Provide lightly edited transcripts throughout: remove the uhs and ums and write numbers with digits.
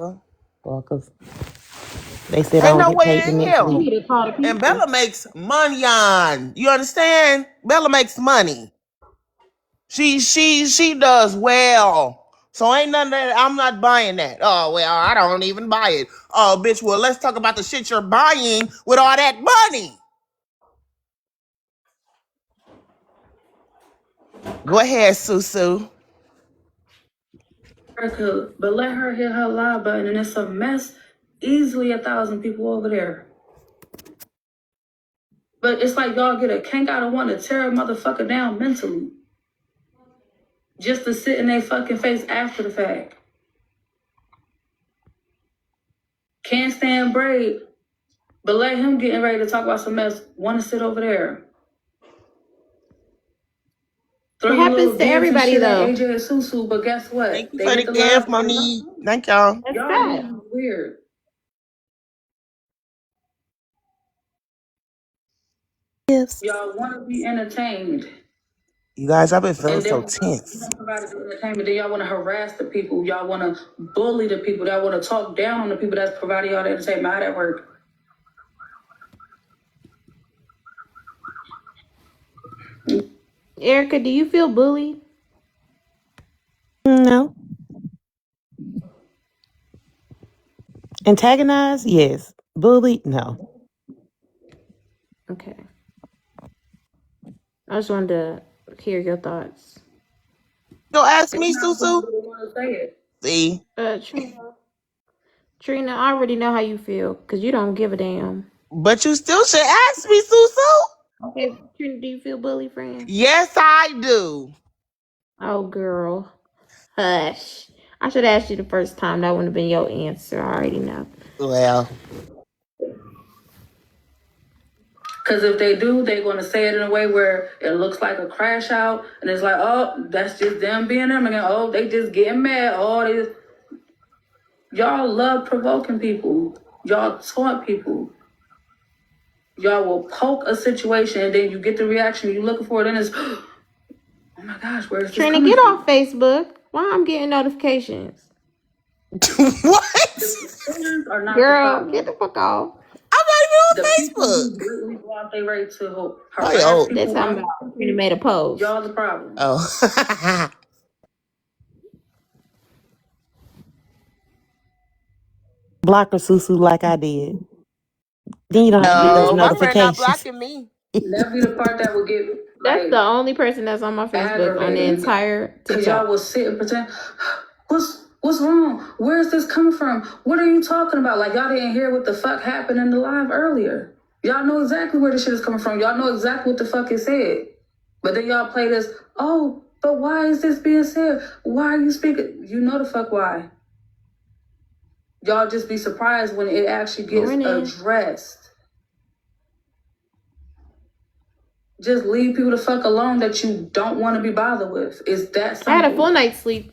Erica. Because they said I Ain't don't no get paid way the in next hell. week. And Bella makes money on. You understand? Bella makes money. She does well. So ain't nothing that I'm not buying that. Oh well, I don't even buy it. Oh bitch, well let's talk about the shit you're buying with all that money. Go ahead, Susu. Erica, but let her hit her live button and it's a mess. Easily 1,000 people over there. But it's like y'all get a can't gotta want to tear a motherfucker down mentally. Just to sit in their fucking face after the fact. Can't stand Braid, but let him getting ready to talk about some mess. Want to sit over there. Throw What your happens little to gift and everybody shit at though? AJ and Susu, but guess what? Thank you They for the get the gift, live. Monique. Thank y'all. That's Y'all sad. being weird. Yes. Y'all want to be entertained. You guys, I've been feeling And so then tense. provide the entertainment. Then y'all want to harass the people. Y'all want to bully the people. Y'all want to talk down on the people that's providing y'all the entertainment. How that work? Erica, do you feel bullied? No. Antagonized? Yes. Bullied? No. Okay. I just wanted to hear your thoughts. Go ask It's me, not going Susu. to want to say it. See, Trina, I already know how you feel because you don't give a damn. but you still should ask me, Susu. Okay, Trina, do you feel bullied, friend? Yes, I do. Oh, girl. Hush. I should have asked you the first time. That wouldn't have been your answer. I already know. Well, Because if they do, they're going to say it in a way where it looks like a crash out. And it's like, oh, that's just them being them again. Oh, they just getting mad. Oh, they just... Y'all love provoking people. Y'all taunt people. Y'all will poke a situation and then you get the reaction you're looking for. Then it's, oh my gosh, where is this Trina, coming get from? off Facebook. Why I'm getting notifications? what? Are not Girl, the get the fuck off. I'm not The even people on who Facebook. blatantly go out their way to I harass old. That's people, how Trina made a post. y'all the problem. Oh. Block or Susu like I did. Then you don't have to get those No, my friend not notifications. blocking me. That be the part that would get That's like the only person that's on my Facebook on the aggravating. entire Because y'all TikTok. will sit and pretend, what's wrong? Where's this coming from? What are you talking about? Like y'all didn't hear what the fuck happened in the live earlier. Y'all know exactly where the shit is coming from. Y'all know exactly what the fuck it said. But then y'all play this, oh, but why is this being said? Why are you speaking? You know the fuck why. Y'all just be surprised when it actually gets addressed. Just leave people the fuck alone that you don't want to be bothered with. It's that simple. I had a full night's sleep.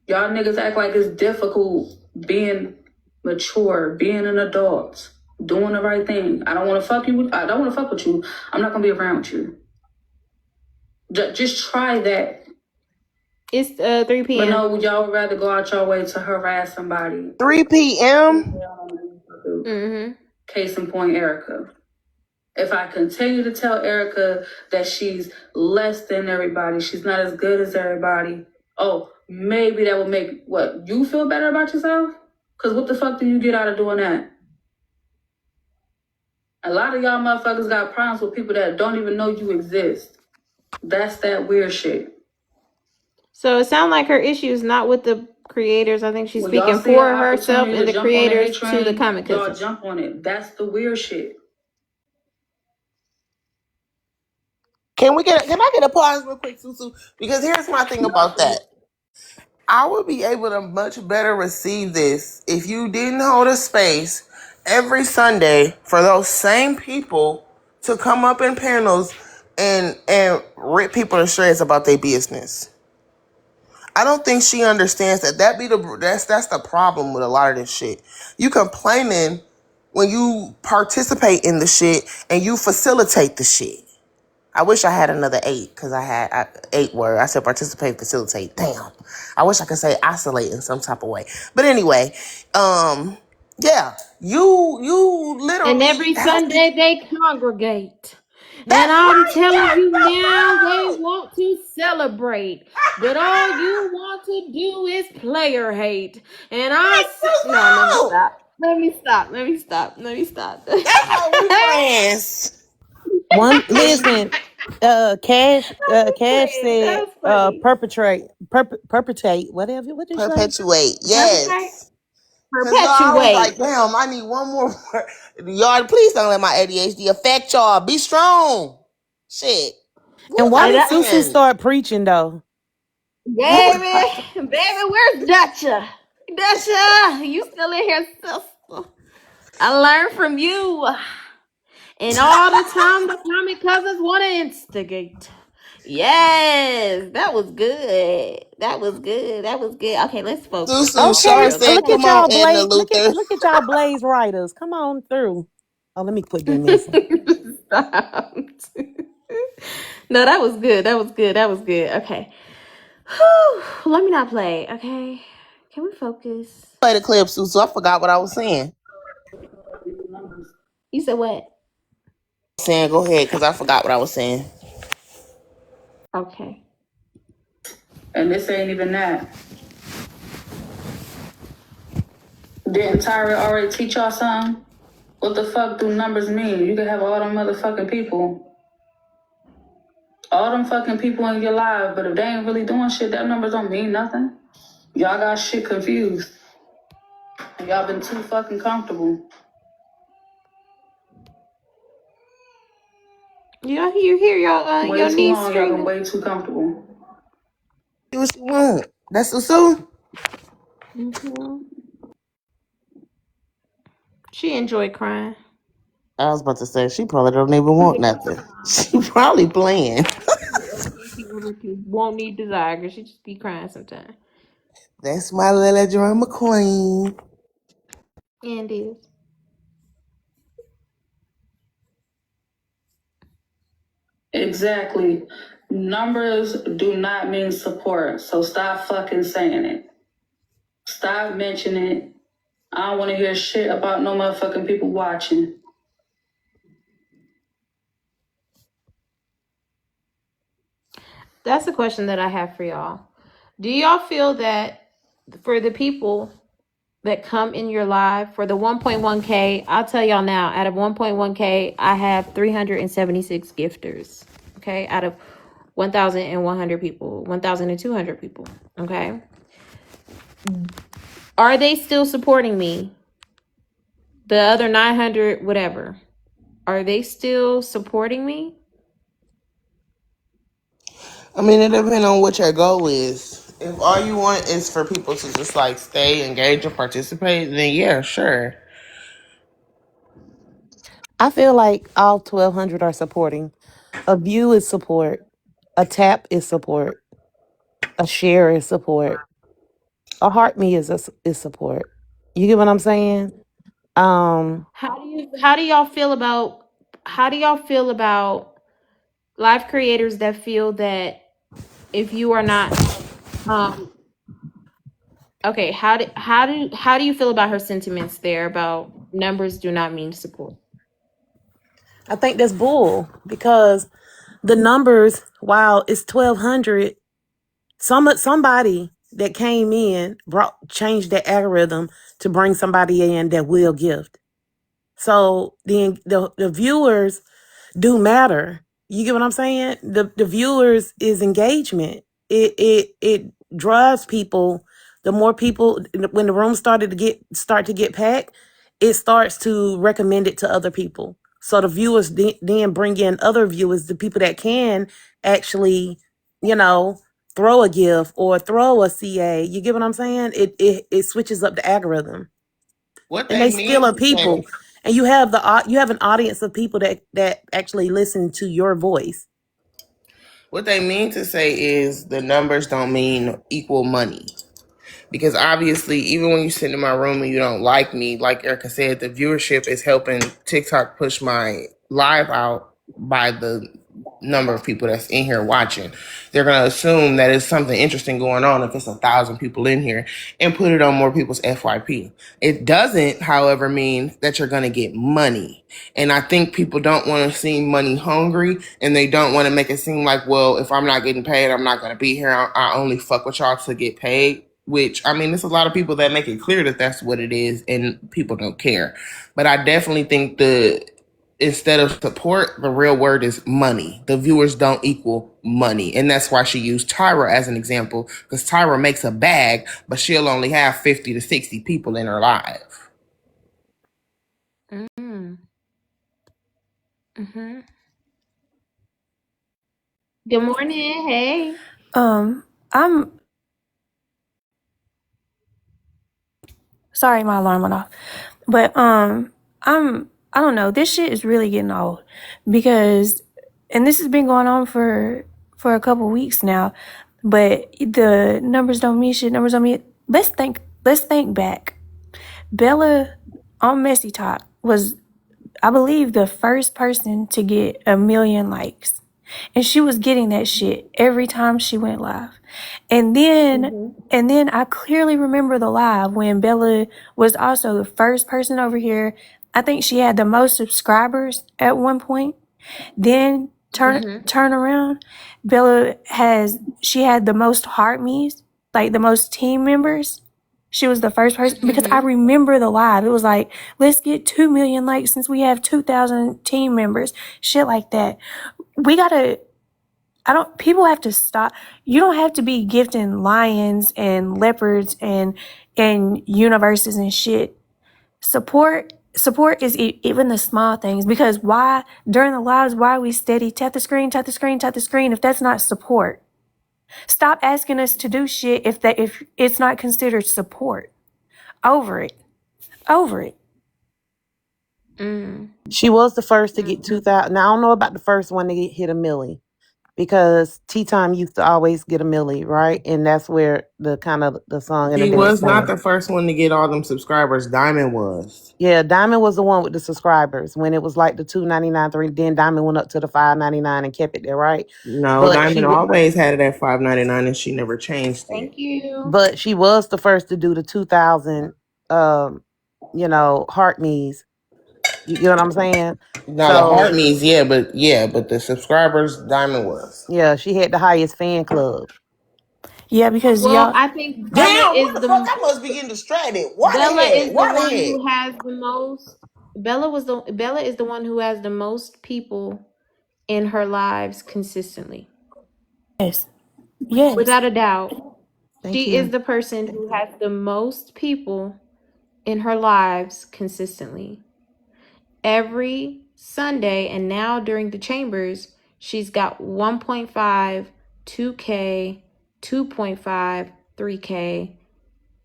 Y'all niggas act like it's difficult being mature, being an adult, doing the right thing. I don't want to fuck you. I don't want to fuck with you. I'm not gonna be around with you. Just try that. It's 3 p.m. But no, y'all would rather go out your way to harass somebody. 3 p.m. Mm-hmm. Case in point, Erica. If I continue to tell Erica that she's less than everybody, she's not as good as everybody, oh, maybe that would make you feel better about yourself? Because what the fuck do you get out of doing that? A lot of y'all motherfuckers got problems with people that don't even know you exist. That's that weird shit. So it sounds like her issue is not with the creators. I think she's When speaking y'all see for an herself opportunity and to the jump on the hate creators train, to the comic y'all cousins. jump on it. That's the weird shit. Can I get a pause real quick, Susu? Because here's my thing about that. I would be able to much better receive this if you didn't hold a space every Sunday for those same people to come up in panels and rip people to shreds about their business. I don't think she understands that's the problem with a lot of this shit. You complaining when you participate in the shit and you facilitate the shit. I wish I had another 8 because I had 8 word. I said participate, facilitate. Damn. I wish I could say isolate in some type of way. But anyway, yeah, you And literally every have to. Sunday they congregate. And That's I'm right. telling That's you now, they the want to celebrate. But all you want to do is player hate. And I said, no, let me truth. stop. Let me stop. Let me stop. Let me stop. That's why we friends. One listen, Cash That said, was funny. perpetrate, whatever. What did you say? Perpetuate. Perpetrate. Yes. Cause y'all, I was like, Perpetuate. damn, I need one more word. Y'all, please don't let my ADHD affect y'all. Be strong. Shit. And What why I'm And did that, Susu saying. start preaching though? What? baby, where's Dutcha? Dutcha, you still in here, sister? I learned from you. And all the time the comic cousins want to instigate. Yes, that was good. That was good. That was good. Okay, let's focus. Susu Let's Okay, Shar focus. said, look at come on, y'all Edna Blaze. Luther. Look at y'all Blaze writers. Come on through. Oh, let me quit being messy. Stop. No, that was good. That was good. That was good. Okay. Whew. Let me not play. Okay. Can we focus? Play the clip, Susu. I forgot what I was saying. You said what? Saying, go ahead, because I forgot what I was saying. Okay. And this ain't even that. Didn't Tyra already teach y'all something? What the fuck do numbers mean? You can have all them motherfucking people. All them fucking people in your life, but if they ain't really doing shit, that numbers don't mean nothing. Y'all got shit confused. And y'all been too fucking comfortable. Y'all hear your Way your too niece long, y'all been screaming? way too comfortable. Do what you want. That's Susu. Mm-hmm. She enjoyed crying. I was about to say, she probably don't even want nothing. She probably playing. People that won't need desire because she just be crying sometimes. That's my little drama queen. And is. Exactly. Numbers do not mean support, so stop fucking saying it. Stop mentioning it. I don't want to hear shit about no motherfucking people watching. That's a question that I have for y'all. Do y'all feel that for the people that come in your live for the 1.1K, I'll tell y'all now, out of 1.1K, I have 376 gifters. Okay, out of 1,100 people, 1,200 people. Okay, are they still supporting me? The other 900, whatever, are they still supporting me? I mean, it depends on what your goal is. If all you want is for people to just like stay engaged or participate, then yeah, sure. I feel like all 1,200 are supporting. A view is support. A tap is support. A share is support. A heart me is support. You get what I'm saying? Um, How do y'all feel about live creators that feel that if you are not um okay, how do you feel about her sentiments there about numbers do not mean support? I think that's bull because the numbers, while it's 1,200, somebody that came in changed the algorithm to bring somebody in that will gift. So the viewers do matter. You get what I'm saying? The viewers is engagement. It drives people. The more people, when the room start to get packed, it starts to recommend it to other people. So the viewers then bring in other viewers, the people that can actually, you know, throw a gift or throw a CA. You get what I'm saying? It switches up the algorithm, What and they they still mean are to say, people, and you have you have an audience of people that actually listen to your voice. what they mean to say is the numbers don't mean equal money. Because obviously, even when you sit in my room and you don't like me, like Erica said, the viewership is helping TikTok push my live out by the number of people that's in here watching. They're gonna assume that it's something interesting going on if it's 1,000 people in here and put it on more people's FYP. It doesn't, however, mean that you're gonna get money. And I think people don't want to seem money hungry, and they don't want to make it seem like, well, if I'm not getting paid, I'm not gonna be here. I only fuck with y'all to get paid. Which, I mean, there's a lot of people that make it clear that that's what it is, and people don't care. But I definitely think instead of support, the real word is money. The viewers don't equal money. And that's why she used Tyra as an example, because Tyra makes a bag, but she'll only have 50 to 60 people in her live. Mm. Mm-hmm. Good morning. Hey. I'm sorry my alarm went off. But I don't know, this shit is really getting old because and this has been going on for a couple weeks now, but the numbers don't mean shit, numbers don't mean let's think back. Bella on Messy Talk was, I believe, the first person to get 1 million likes. And she was getting that shit every time she went live. And then I clearly remember the live when Bella was also the first person over here. I think she had the most subscribers at one point. Then turn around, Bella had the most heart me's, like the most team members. She was the first person because I remember the live. It was like, let's get 2 million likes since we have 2,000 team members. Shit like that. People have to stop. You don't have to be gifting lions and leopards and universes and shit. Support is even the small things, because why, during the lives, why are we steady tap the screen if that's not support? Stop asking us to do shit if it's not considered support. Over it. She was the first to get 2,000. Now I don't know about the first one to hit 1 milli, because Tea Time used to always get 1 milli, right? And that's where the song and the She dance was not started. the first one to get all them subscribers. Diamond was. Yeah, Diamond was the one with the subscribers when it was like the $2.99, then Diamond went up to the $5.99 and kept it there, right? No, But Diamond always had it at $5.99, and she never changed it. Thank you. But she was the first to do the 2,000, heart me's. You know what I'm saying? Now the heart me's, but the subscribers, Diamond was. Yeah, she had the highest fan club. Yeah, because Well, I think Bella Damn, is what the fuck? I must be getting distracted. Bella is the one who has the most. Bella is the one who has the most people in her lives consistently. yes. Without a doubt. Thank She you. is the person who has the most people in her lives consistently. Every Sunday, and now during the chambers, she's got 1.5, 2K, 2.5, 3K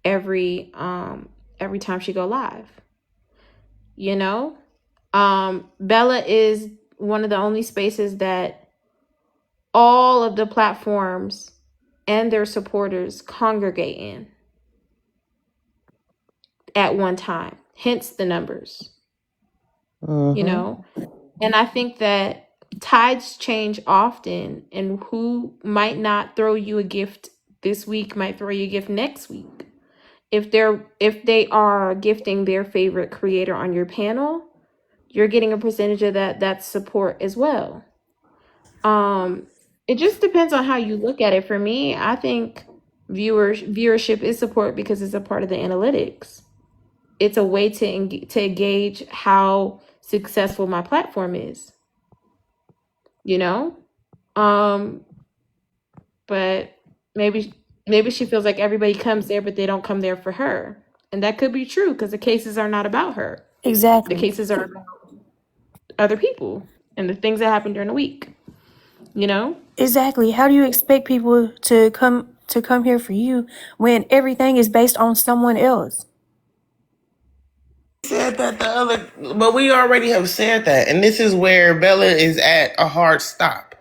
every time she go live. You know? Bella is one of the only spaces that all of the platforms and their supporters congregate in at one time, hence the numbers. You know, and I think that tides change often, and who might not throw you a gift this week might throw you a gift next week. If they are gifting their favorite creator on your panel, you're getting a percentage of that's support as well. It just depends on how you look at it. For me, I think viewership is support because it's a part of the analytics. It's a way to gauge how successful my platform is. You know? But maybe she feels like everybody comes there, but they don't come there for her. And that could be true because the cases are not about her. Exactly. The cases are about other people and the things that happen during the week. You know? Exactly. How do you expect people to come here for you when everything is based on someone else? Said that but we already have said that, and this is where Bella is at a hard stop,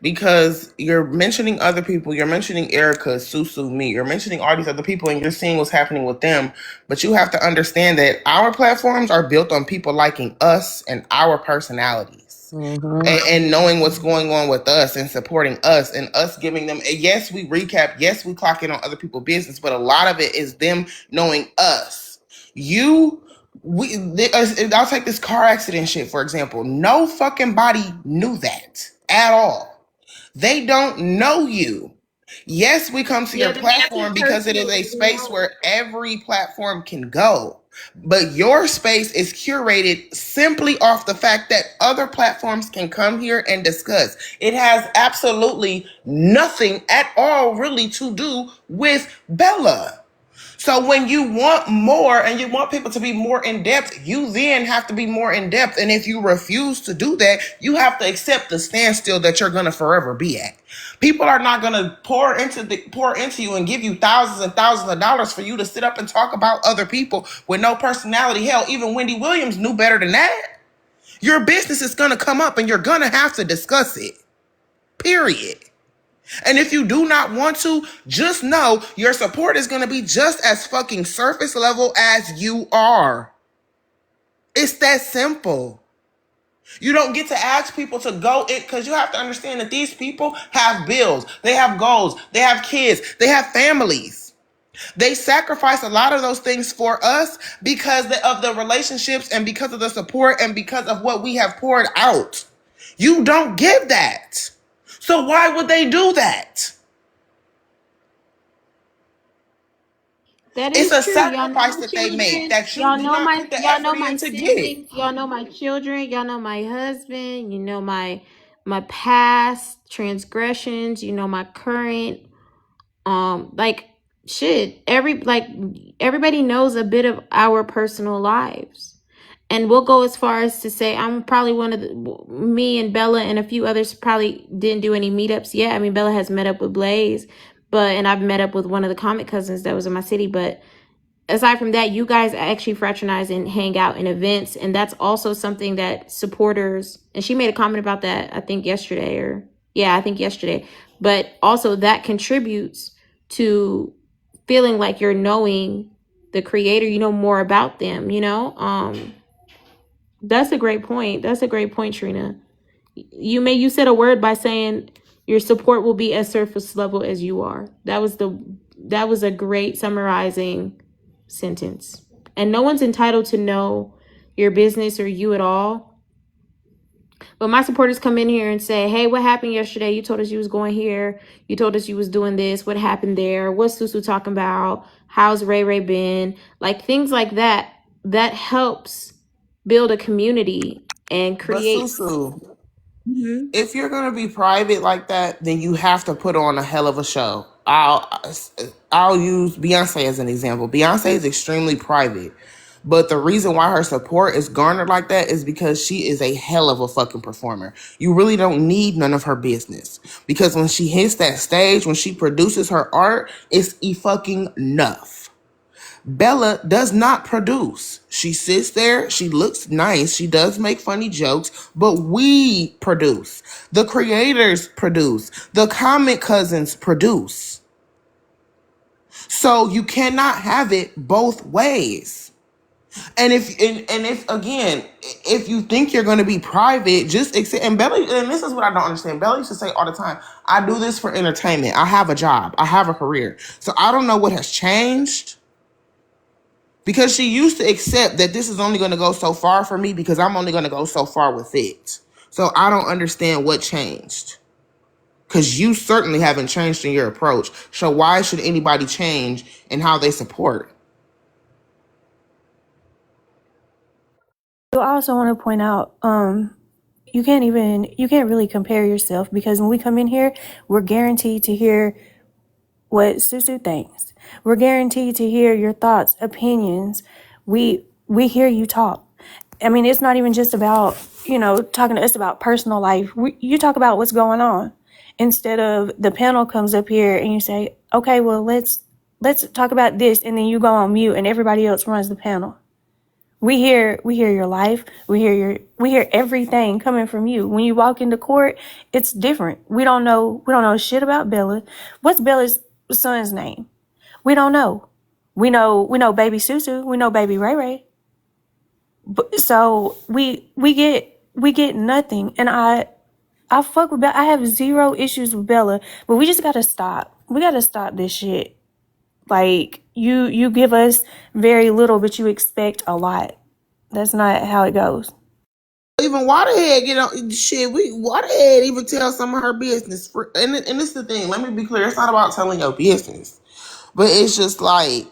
because you're mentioning other people, you're mentioning Erica, Susu, me, you're mentioning all these other people, and you're seeing what's happening with them, but you have to understand that our platforms are built on people liking us and our personalities. and knowing what's going on with us and supporting us and us giving them. Yes, we recap. Yes, we clock in on other people's business, but a lot of it is them knowing us. I'll take this car accident shit for example. No fucking body knew that at all. They don't know you. Yes, we come to your platform because it is a space where every platform can go. But your space is curated simply off the fact that other platforms can come here and discuss. It has absolutely nothing at all really to do with Bella. So when you want more and you want people to be more in depth, you then have to be more in depth. And if you refuse to do that, you have to accept the standstill that you're going to forever be at. People are not going to pour into you and give you thousands and thousands of dollars for you to sit up and talk about other people with no personality. Hell, even Wendy Williams knew better than that. Your business is going to come up and you're going to have to discuss it. Period. And if you do not want to, just know your support is going to be just as fucking surface level as you are. It's that simple. You don't get to ask people to go it because you have to understand that these people have bills. They have goals. They have kids. They have families. They sacrifice a lot of those things for us because of the relationships and because of the support and because of what we have poured out. You don't give that. So why would they do that? That It's is a true. Y'all know sacrifice my that they make children. that you Y'all do know not my put the y'all know effort my in to get. siblings. Y'all know my children. Y'all know my husband. You know my past transgressions. You know my current. Like shit. Everybody knows a bit of our personal lives. And we'll go as far as to say I'm probably one of me and Bella and a few others probably didn't do any meetups yet. I mean, Bella has met up with Blaze, and I've met up with one of the comic cousins that was in my city. But aside from that, you guys actually fraternize and hang out in events. And that's also something that supporters, and she made a comment about that, I think yesterday. But also that contributes to feeling like you're knowing the creator, you know more about them, That's a great point. Trina. You said a word by saying your support will be as surface level as you are. That was a great summarizing sentence. And no one's entitled to know your business or you at all. But my supporters come in here and say, hey, what happened yesterday? You told us you was going here. You told us you was doing this. What happened there? What's Susu talking about? How's Ray Ray been? Like things like that. That helps build a community and create. But Susu, if you're gonna be private like that, then you have to put on a hell of a show. I'll use Beyonce as an example. Beyonce is extremely private, but the reason why her support is garnered like that is because she is a hell of a fucking performer. You really don't need none of her business because when she hits that stage, when she produces her art, it's fucking enough. Bella does not produce. She sits there, she looks nice, she does make funny jokes, but we produce. The creators produce. The comic cousins produce. So you cannot have it both ways. And if again, if you think you're going to be private, just accept. And Bella, and this is what I don't understand. Bella used to say all the time, I do this for entertainment. I have a job. I have a career. So I don't know what has changed. Because she used to accept that this is only going to go so far for me because I'm only going to go so far with it. So I don't understand what changed. Because you certainly haven't changed in your approach. So why should anybody change in how they support? I also want to point out, you can't really compare yourself because when we come in here, we're guaranteed to hear what Susu thinks. We're guaranteed to hear your thoughts, opinions. We hear you talk. I mean, it's not even just about, talking to us about personal life. You talk about what's going on instead of the panel comes up here and you say, okay, well, let's talk about this. And then you go on mute and everybody else runs the panel. We hear your life. We hear everything coming from you. When you walk into court, it's different. We don't know shit about Bella. What's Bella's son's name? We don't know. We know baby Susu. We know baby Ray Ray. So we get we get nothing. And I fuck with Bella. I have zero issues with Bella, but we just gotta stop. We gotta stop this shit. Like you give us very little, but you expect a lot. That's not how it goes. Even Waterhead get on shit. Waterhead even tell some of her business. And this is the thing. Let me be clear. It's not about telling your business, but it's just like,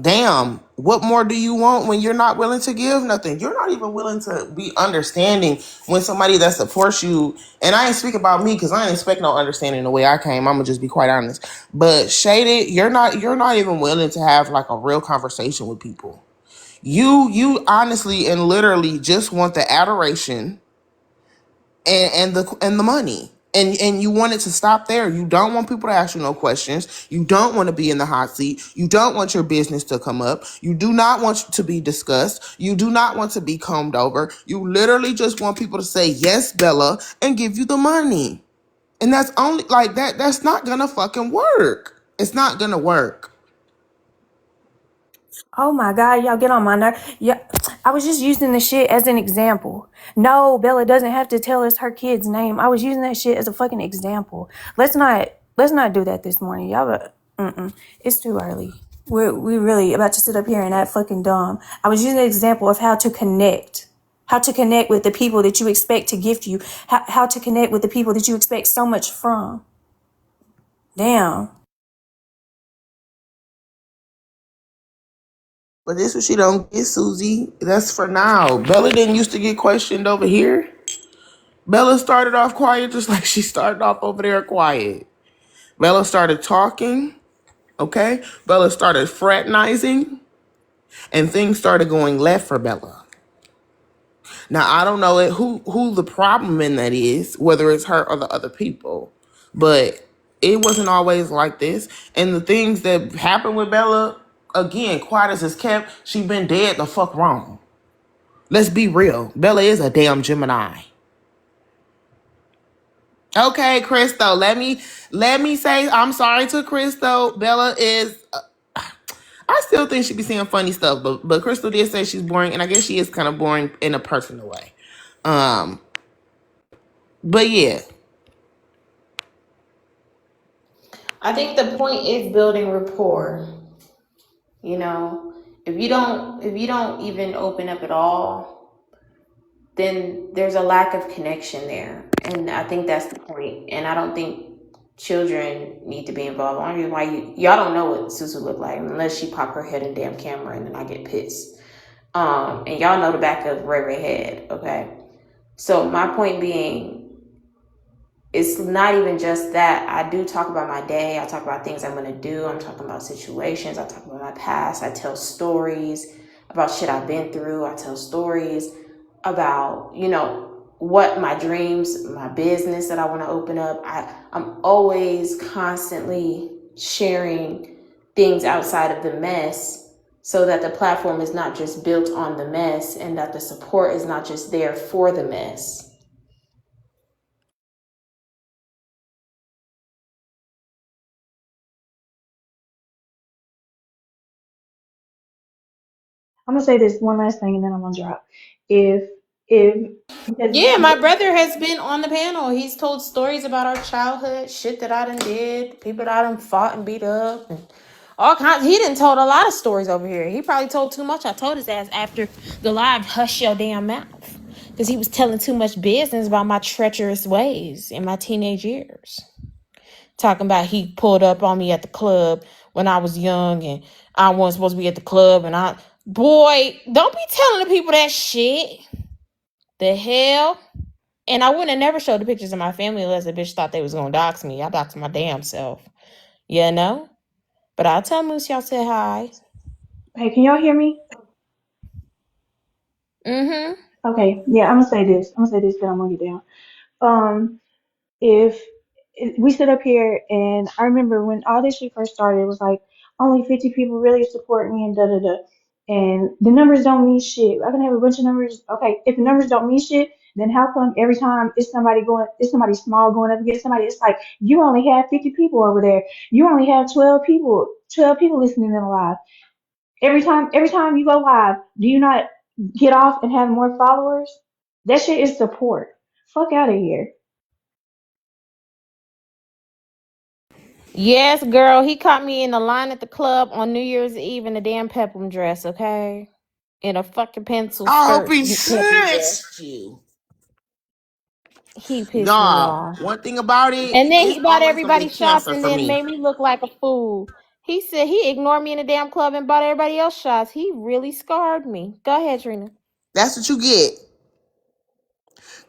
damn, what more do you want when you're not willing to give nothing? You're not even willing to be understanding when somebody that supports you. And I ain't speak about me because I ain't expect no understanding the way I came. I'm gonna just be quite honest. But Shaded, you're not even willing to have like a real conversation with people. You honestly and literally just want the adoration and the money. And you want it to stop there. You don't want people to ask you no questions. You don't want to be in the hot seat. You don't want your business to come up. You do not want to be discussed. You do not want to be combed over. You literally just want people to say, yes, Bella, and give you the money. And that's only like that. That's not gonna fucking work. It's not gonna work. Oh my God, y'all get on my nerve. Yeah, I was just using the shit as an example. No, Bella doesn't have to tell us her kid's name. I was using that shit as a fucking example. Let's not do that this morning. Y'all, it's too early. We really about to sit up here and act fucking dumb. I was using an example of how to connect. How to connect with the people that you expect to gift you. How to connect with the people that you expect so much from. Damn. But this what she don't get, Susie. That's for now. Bella didn't used to get questioned over here. Bella started off quiet just like she started off over there quiet. Bella started talking, okay? Bella started fraternizing, and things started going left for Bella. Now, I don't know who the problem in that is, whether it's her or the other people, but it wasn't always like this. And the things that happened with Bella, again, quiet as it's kept, she been dead the fuck wrong. Let's be real. Bella is a damn Gemini. Okay, Crystal. Let me say I'm sorry to Crystal. Bella is. I still think she be saying funny stuff, but Crystal did say she's boring, and I guess she is kind of boring in a personal way. Um, but yeah, I think the point is building rapport. You know, if you don't even open up at all, then there's a lack of connection there. And I think that's the point. And I don't think children need to be involved. I don't know why y'all don't know what Susu look like unless she pop her head in the damn camera and then I get pissed. And y'all know the back of Ray Ray head, okay? So my point being, it's not even just that. I do talk about my day. I talk about things I'm going to do. I'm talking about situations. I talk about my past. I tell stories about shit I've been through. I tell stories about, what my dreams, my business that I want to open up. I'm always constantly sharing things outside of the mess so that the platform is not just built on the mess and that the support is not just there for the mess. I'm gonna say this one last thing and then I'm gonna drop. If because Yeah, my brother has been on the panel. He's told stories about our childhood, shit that I done did, people that I done fought and beat up, and all kinds. He done told a lot of stories over here. He probably told too much. I told his ass after the live, hush your damn mouth, because he was telling too much business about my treacherous ways in my teenage years. Talking about he pulled up on me at the club when I was young and I wasn't supposed to be at the club, and boy, don't be telling the people that shit. The hell? And I wouldn't have never showed the pictures of my family unless a bitch thought they was gonna dox me. I doxed my damn self. You know? But I'll tell Moose y'all said hi. hey, can y'all hear me? Mm-hmm. Okay, yeah, I'm gonna say this. I'm gonna say this, then I'm gonna get down. Um, if we sit up here and I remember when all this shit first started, it was like only 50 people really support me and da da da. And the numbers don't mean shit. I can have a bunch of numbers. Okay, if the numbers don't mean shit, then how come every time it's somebody small going up against somebody, it's like you only have 50 people over there. You only have 12 people listening in live. Every time you go live, do you not get off and have more followers? That shit is support. Fuck out of here. Yes, girl, he caught me in the line at the club on New Year's Eve in a damn peplum dress, okay? In a fucking pencil I hope skirt he peplum dress. snitched you. He pissed me Y'all, off. one thing about it, And then it's he bought always gonna be everybody shots cancer and for then me. made me look like a fool. He said he ignored me in the damn club and bought everybody else shots. He really scarred me. Go ahead, Trina. That's what you get.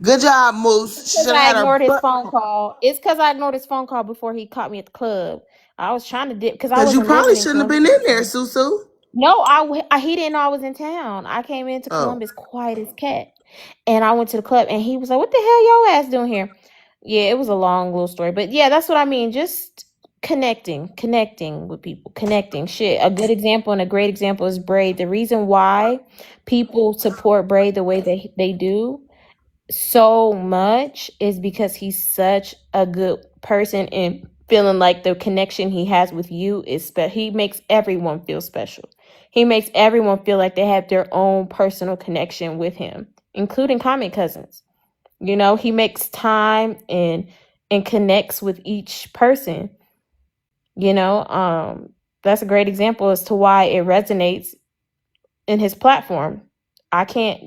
Good job, Moose. Because Should I have had a ignored his butt. phone call. It's because I ignored his phone call before he caught me at the club. I was trying to dip because I Because you wasn't probably listening to shouldn't have him. been in there, Susu. No, he didn't know I was in town. I came into Oh. Columbus quiet as cat. And I went to the club and he was like, "What the hell your ass doing here?" Yeah, it was a long little story. But yeah, that's what I mean. Just connecting with people, connecting. Shit. A good example and a great example is Braid. The reason why people support Braid the way they do so much is because he's such a good person and feeling like the connection he has with you is special. He makes everyone feel special. He makes everyone feel like they have their own personal connection with him, including Comic Cousins. You know, he makes time and connects with each person. You know, that's a great example as to why it resonates in his platform.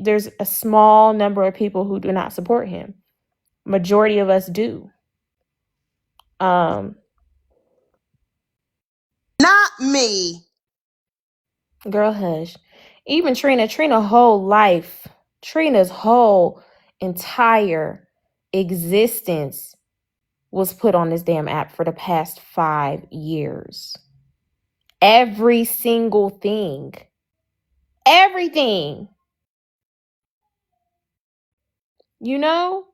There's a small number of people who do not support him. Majority of us do. Not me. Girl, hush. Even Trina's whole entire existence was put on this damn app for the past 5 years. Every single thing. Everything. You know?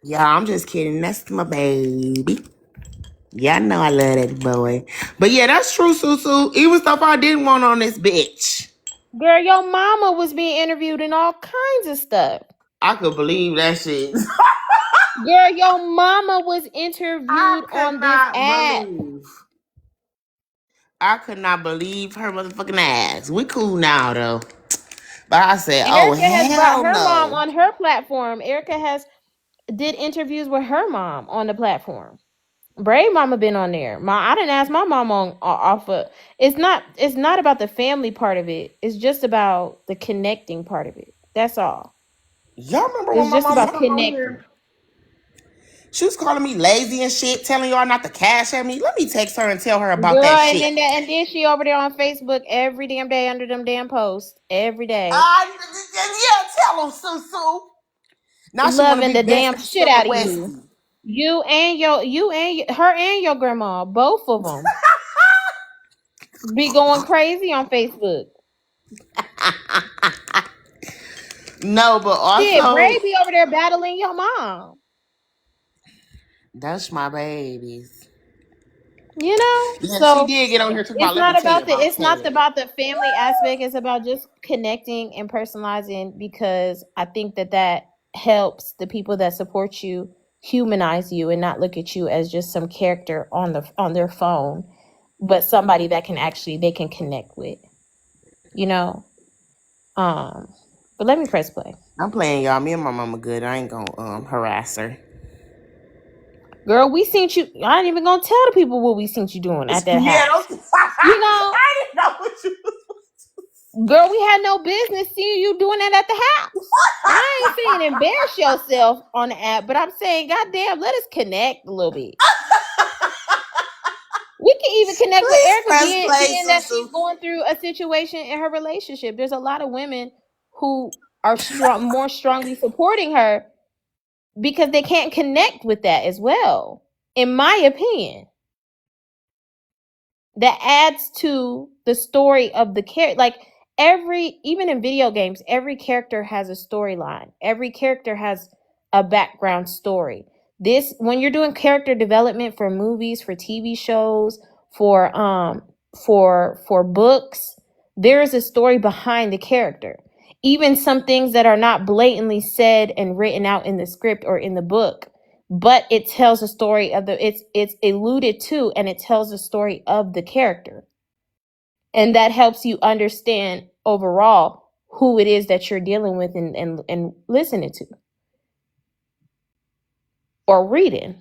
Yeah, I'm just kidding. That's my baby. Yeah, I know I love that boy. But yeah, that's true, Susu. Even stuff I didn't want on this bitch. Girl, your mama was being interviewed and all kinds of stuff. I could believe that shit. Girl, your mama was interviewed I could on this not app. believe. I could not believe her motherfucking ass. We cool now though. But I said, oh Erica has brought hell her mom no. on her platform. Erica has did interviews with her mom on the platform. Brave mama been on there. I didn't ask my mom on off of. It's not about the family part of it. It's just about the connecting part of it. That's all. Y'all remember when It's my just mama about come on connecting. here? She was calling me lazy and shit, telling y'all not to cash at me. Let me text her and tell her about Girl, that and shit. then she over there on Facebook every damn day under them damn posts. Every day. Yeah, tell them, Susu. Now she want to Loving be the best damn friends shit with the out of you. Westie. Her and your grandma, both of them, be going crazy on Facebook. No, but Shit, also, Bray be over there battling your mom. that's my babies. You know, Yeah, she so did get on here talking it's about, let me not tell you about about it's not Ted. about the family aspect. It's about just connecting and personalizing, because I think that helps the people that support you humanize you and not look at you as just some character on their phone, but somebody that they can connect with. You know, but let me press play. I'm playing y'all. Me and my mama good. I ain't gonna harass her. Girl, we seen you. I ain't even gonna tell the people what we seen you doing at that Yeah, house. don't. You know, I didn't know what you girl, we had no business seeing you doing that at the house. And I ain't saying embarrass yourself on the app, but I'm saying, goddamn, let us connect a little bit. We can even connect with Please Erica, press play, being that Susu. she's going through a situation in her relationship. There's a lot of women who are more strongly supporting her because they can't connect with that as well. In my opinion, that adds to the story of the character. Like even in video games, every character has a storyline. Every character has a background story. When you're doing character development for movies, for TV shows, for books, there is a story behind the character. Even some things that are not blatantly said and written out in the script or in the book, but it tells a story of it's alluded to, and it tells the story of the character, and that helps you understand overall who it is that you're dealing with and listening to. or reading.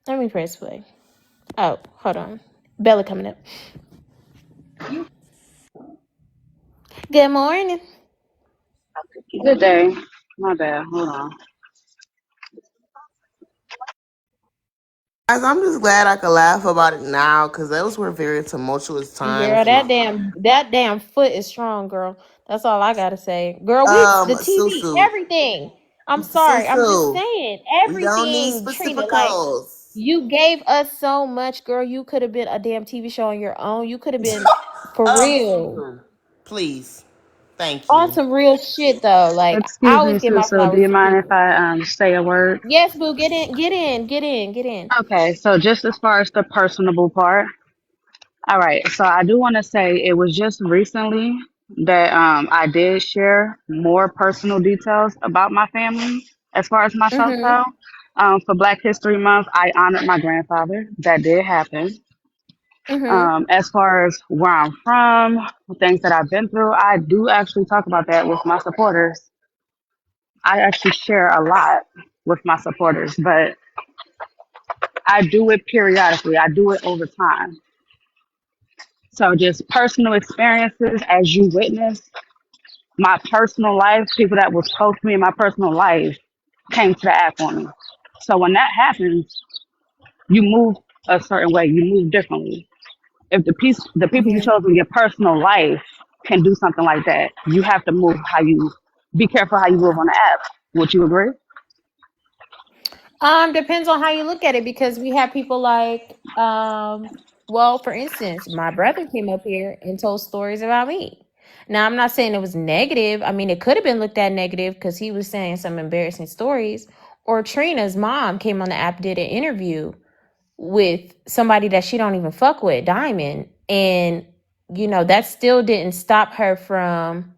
Let me press play. Oh, hold on. Bella coming up. Good morning. Good day. My bad. Hold on. Guys, I'm just glad I could laugh about it now because those were very tumultuous Girl, times. In my that damn foot is strong, girl. That's all I gotta say. Girl, we the TV, Susu, everything. I'm sorry. I'm just Susu, saying, we don't need everything, Trina. Like, specificals. you gave us so much, girl. You could have been a damn TV show on your own. You could have been for real. Susu, please, thank On you. some real shit though. Like, I Excuse me, always get my Susu. Do flowers you from mind if people. I say a word? Yes, boo, get in, get in, get in, get in. Okay, so just as far as the personable part, all right. So I do want to say it was just recently that I did share more personal details about my family as far as myself Mm-hmm. go. For Black History Month, I honored my grandfather. That did happen. Mm-hmm. As far as where I'm from, things that I've been through, I do actually talk about that with my supporters. I actually share a lot with my supporters, but I do it periodically. I do it over time. So just personal experiences as you witness my personal life, people that was close to me in my personal life came to the act on me. So when that happens, you move a certain way. You move differently. If the people you Mm-hmm. chose in your personal life can do something like that, you have to move how you be careful how you move on the app. Would you agree? Depends on how you look at it because we have people like, well, for instance, my brother came up here and told stories about me. Now, I'm not saying it was negative. I mean, it could have been looked at negative because he was saying some embarrassing stories. Or Trina's mom came on the app, did an interview with somebody that she don't even fuck with, Diamond, and that still didn't stop her from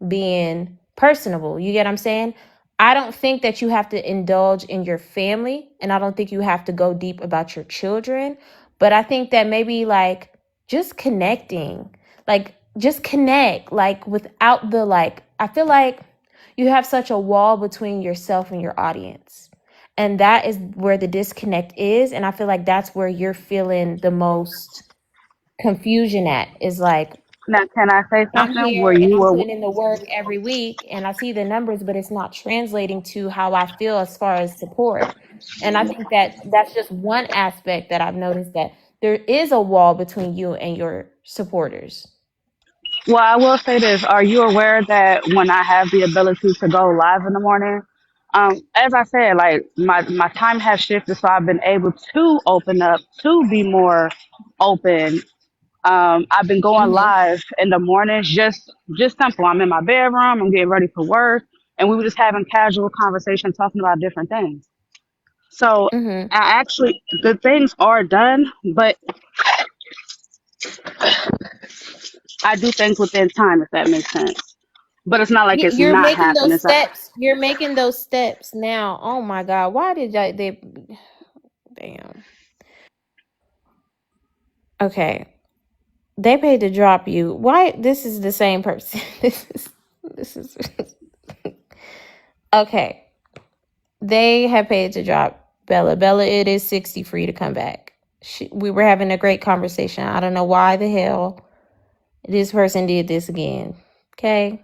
being personable. You get what I'm saying? I don't think that you have to indulge in your family, and I don't think you have to go deep about your children, but I think that maybe like just connecting, like just connect, like without the like, I feel like you have such a wall between yourself and your audience. And that is where the disconnect is. And I feel like that's where you're feeling the most confusion at is like, Now, can I say I'm something? Were here and you I'm a putting in the work every week and I see the numbers, but it's not translating to how I feel as far as support. And I think that that's just one aspect that I've noticed that there is a wall between you and your supporters. well, I will say this. Are you aware that when I have the ability to go live in the morning, as I said, like my time has shifted, so I've been able to open up to be more open. I've been going Mm-hmm. live in the mornings, just simple. I'm in my bedroom, I'm getting ready for work, and we were just having casual conversation, talking about different things. So Mm-hmm. I actually, the things are done, but I do things within time, if that makes sense. But it's not like it's You're not making happening. those It's like, steps. You're making those steps now. Oh my God. Why did they damn. Okay. They paid to drop you. Why this is the same person. This is okay. They have paid to drop Bella. Bella, it is 60 for you to come back. We were having a great conversation. I don't know why the hell this person did this again. Okay.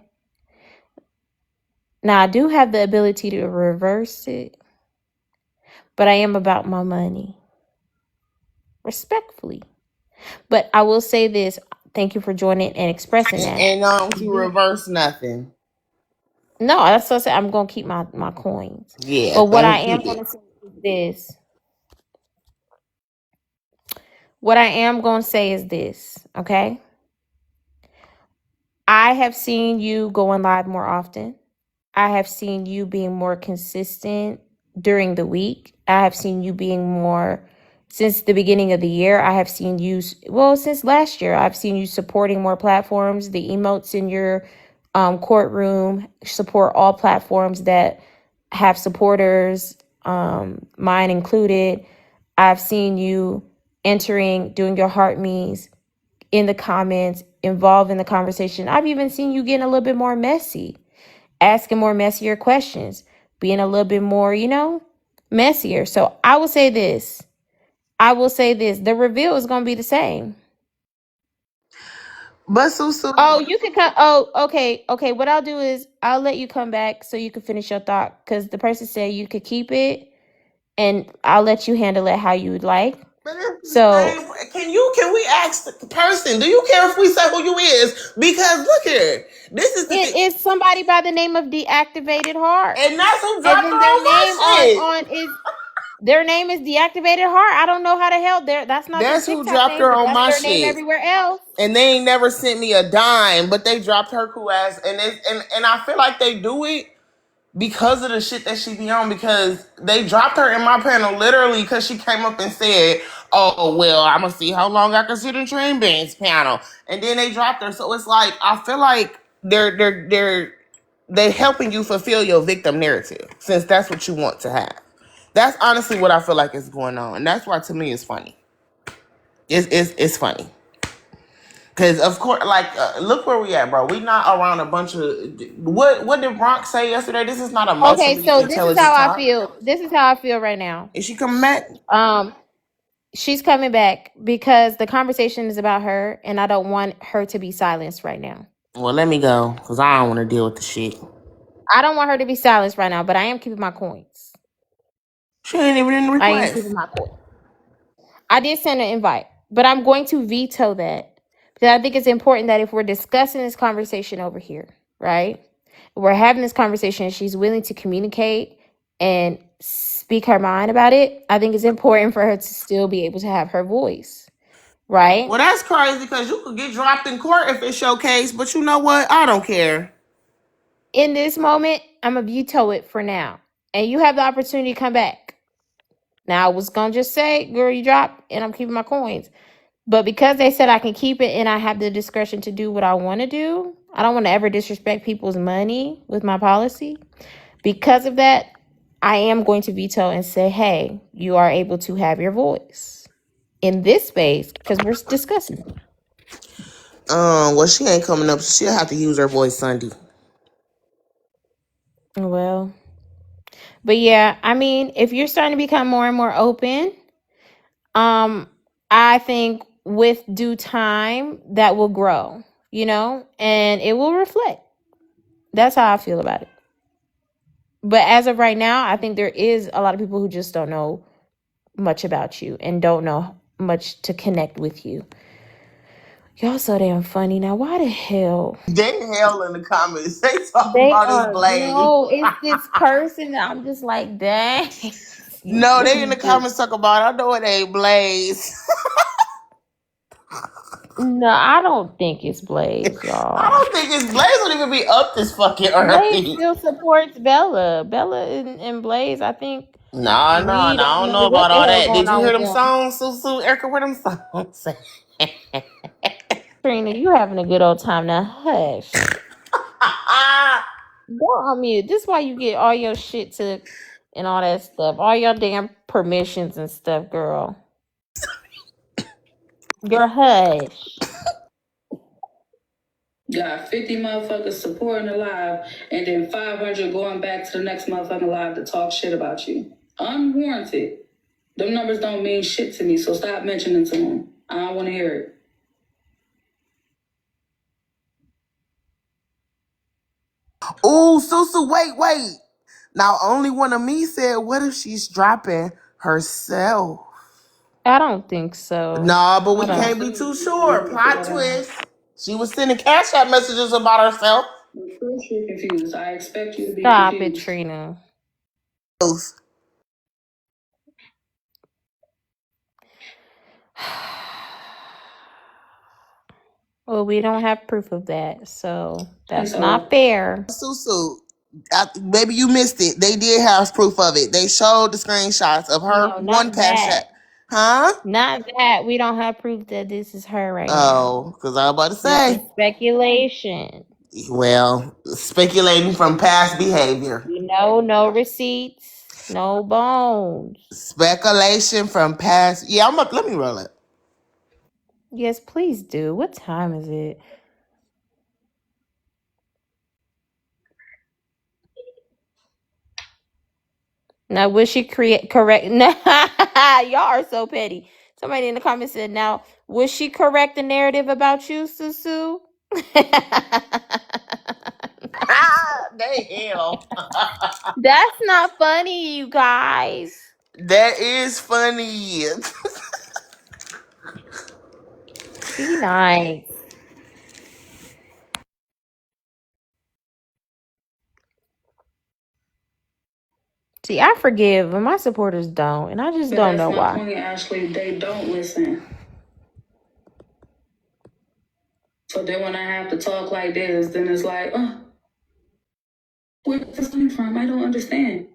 Now I do have the ability to reverse it, but I am about my money. Respectfully. But I will say this. Thank you for joining and expressing that. And don't you reverse nothing. No, that's what I said. I'm gonna keep my coins. Yeah, But what I don't am keep it. gonna say is this. What I am gonna say is this, okay? I have seen you going live more often. I have seen you being more consistent during the week. I have seen you being more since the beginning of the year. I have seen you, well, since last year, I've seen you supporting more platforms. The emotes in your courtroom support all platforms that have supporters, mine included. I've seen you entering, doing your heart me's in the comments, involved in the conversation. I've even seen you getting a little bit more messy, asking more messier questions. being a little bit more, messier. So I will say this. The reveal is going to be the same. But Susu, Oh, you can come. Oh, okay. Okay. What I'll do is I'll let you come back so you can finish your thought because the person said you could keep it and I'll let you handle it how you would like. but it's the So same. Can we ask the person? Do you care if we say who you is? Because look here, this is the it thing, is somebody by the name of Deactivated Heart. and that's who And dropped her then their on my name shit. their name is Deactivated Heart. I don't know how the hell that's not their That's who TikTok dropped name, her but on that's my their name shit. everywhere else. And they ain't never sent me a dime, but they dropped her cool ass, and I feel like they do it because of the shit that she be on, because they dropped her in my panel literally because she came up and said, oh well, I'm gonna see how long I can sit in Train Band's panel, and then they dropped her. So it's like I feel like they helping you fulfill your victim narrative, since that's what you want to have. That's honestly what I feel like is going on, and that's why to me it's funny. It's funny. Cause of course, like, look where we at, bro. We not around a bunch of what did Bronx say yesterday? This is not Okay, emotionally so this is intelligent how I talk. feel. This is how I feel right now. Is she coming back? Um, she's coming back because the conversation is about her, and I don't want her to be silenced right now. Well, let me go, cause I don't want to deal with the shit. I don't want her to be silenced right now, but I am keeping my coins. She ain't even in the I am request. keeping my coins. I did send an invite, but I'm going to veto that because I think it's important that if we're discussing this conversation over here, right? We're having this conversation, she's willing to communicate and speak her mind about it. I think it's important for her to still be able to have her voice, right? Well, that's crazy, because you could get dropped in court if it's your case. But you know what? I don't care. In this moment, I'm going to veto it for now. And you have the opportunity to come back. Now, I was going to just say, girl, you dropped, and I'm keeping my coins. But because they said I can keep it and I have the discretion to do what I want to do, I don't want to ever disrespect people's money with my policy. Because of that, I am going to veto and say, hey, you are able to have your voice in this space because we're discussing it. Well, she ain't coming up, so she'll have to use her voice Sunday. Well, but yeah, I mean, if you're starting to become more and more open, I think with due time that will grow, and it will reflect. That's how I feel about it. But as of right now, I think there is a lot of people who just don't know much about you and don't know much to connect with you. Y'all so damn funny. Now, why the hell? They hell in the comments. They talking They about his are, blade. no, it's this person that I'm just like, dang. No, they in the You just, comments talking about, I know it ain't Blaze. no, I don't think it's Blaze, I y'all. don't think it's Blaze would even be up this fucking Blaze early. still supports Bella. Bella and Blaze, I think Nah, we I don't don't know know what about the all hell that. going Did you on hear with them them. songs, Susu? Erica, where them songs? Trina, you having a good old time now. Hush. Go on mute. This is why you get all your shit took and all that stuff. All your damn permissions and stuff, girl. Girl, hush. Got 50 motherfuckers supporting the live, and then 500 going back to the next motherfucking live to talk shit about you. Unwarranted. Them numbers don't mean shit to me, so stop mentioning to them. I don't want to hear it. Ooh, Susu, wait. Now, only one of me said, what if she's dropping herself? I don't think so. Nah, but we Hold on. can't be too sure. Plot twist. She was sending cash app messages about herself. Of course you're confused. I expect you to be Stop it, confused. Trina. Well, we don't have proof of that, so that's not fair. Susu, maybe you missed it. They did have proof of it. They showed the screenshots of her No, one not cash that. app. Huh? Not that. We don't have proof that this is her right now. Oh, because I was about to This is say. speculation. Well, speculating from past behavior. No receipts, no bones. Speculation from past. Yeah, let me roll it. Yes, please do. What time is it? Now, will she create correct? Y'all are so petty. Somebody in the comments said, "Now, will she correct the narrative about you, Susu?" The hell. That's not funny, you guys. That is funny. Be nice. See, I forgive, but my supporters don't, and I just But don't that's know my why. point, Ashley. They don't listen. So then when I have to talk like this, then it's like, oh, where's this coming from? I don't understand.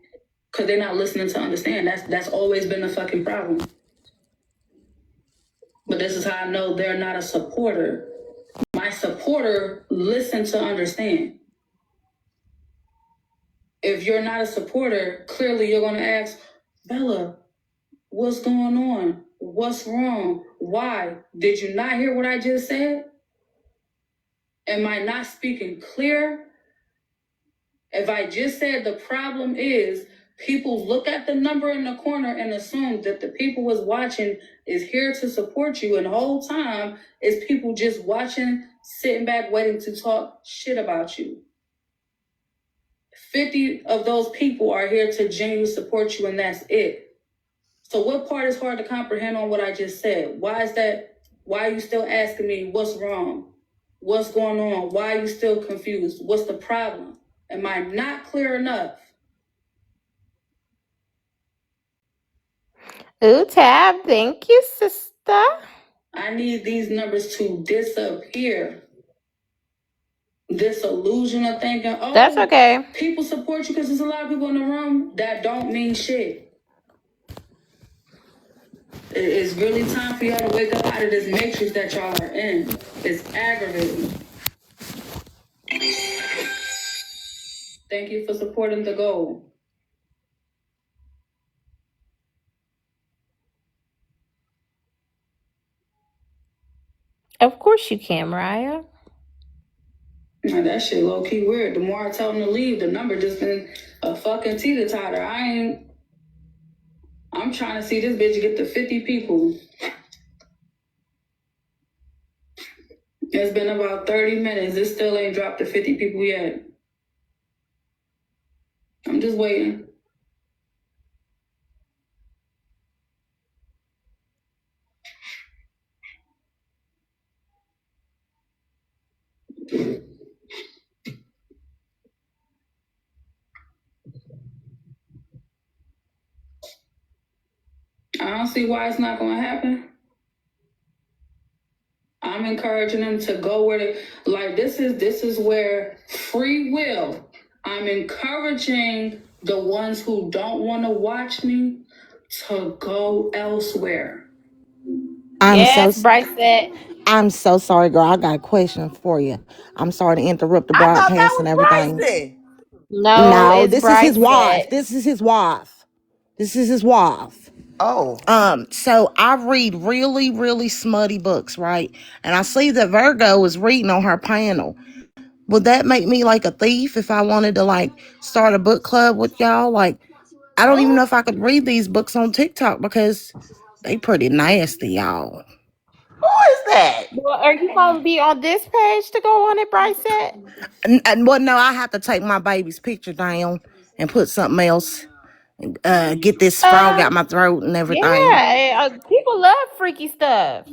Because they're not listening to understand. That's always been the fucking problem. But this is how I know they're not a supporter. My supporter listen to understand. If you're not a supporter, clearly you're going to ask, Bella, what's going on? What's wrong? Why? Did you not hear what I just said? Am I not speaking clear? If I just said the problem is people look at the number in the corner and assume that the people was watching is here to support you, and the whole time is people just watching, sitting back, waiting to talk shit about you. 50 of those people are here to genuinely support you, and that's it. So what part is hard to comprehend on what I just said? Why is that? Why are you still asking me what's wrong? What's going on? Why are you still confused? What's the problem? Am I not clear enough? Ooh, Tab, thank you, sister. I need these numbers to disappear. This illusion of thinking, oh, That's okay. people support you because there's a lot of people in the room, that don't mean shit. It's really time for y'all to wake up out of this matrix that y'all are in. It's aggravating. Thank you for supporting the goal. Of course you can, Mariah. Now that shit low key weird. The more I tell them to leave, the number just been a fucking teeter-totter. I'm trying to see this bitch get to 50 people. It's been about 30 minutes. It still ain't dropped to 50 people yet. I'm just waiting. I don't see why it's not going to happen. I'm encouraging them to go where they like. This is where free will. I'm encouraging the ones who don't want to watch me to go elsewhere. Yes, Bryce said. I'm so sorry, girl. I got a question for you. I'm sorry to interrupt the I thought that broadcast and was everything. Bryson. No, No, it's this is his Bryce wife. said. This is his wife. This is his wife. Oh. So I read really, really smutty books, right? And I see that Virgo is reading on her panel. Would that make me like a thief if I wanted to like start a book club with y'all? Like, I don't even know if I could read these books on TikTok because they pretty nasty, y'all. Who is that? Well, are you going to be on this page to go on it, Bryce said? And well, no, I have to take my baby's picture down and put something else. Get this frog out my throat and everything. Yeah, people love freaky stuff.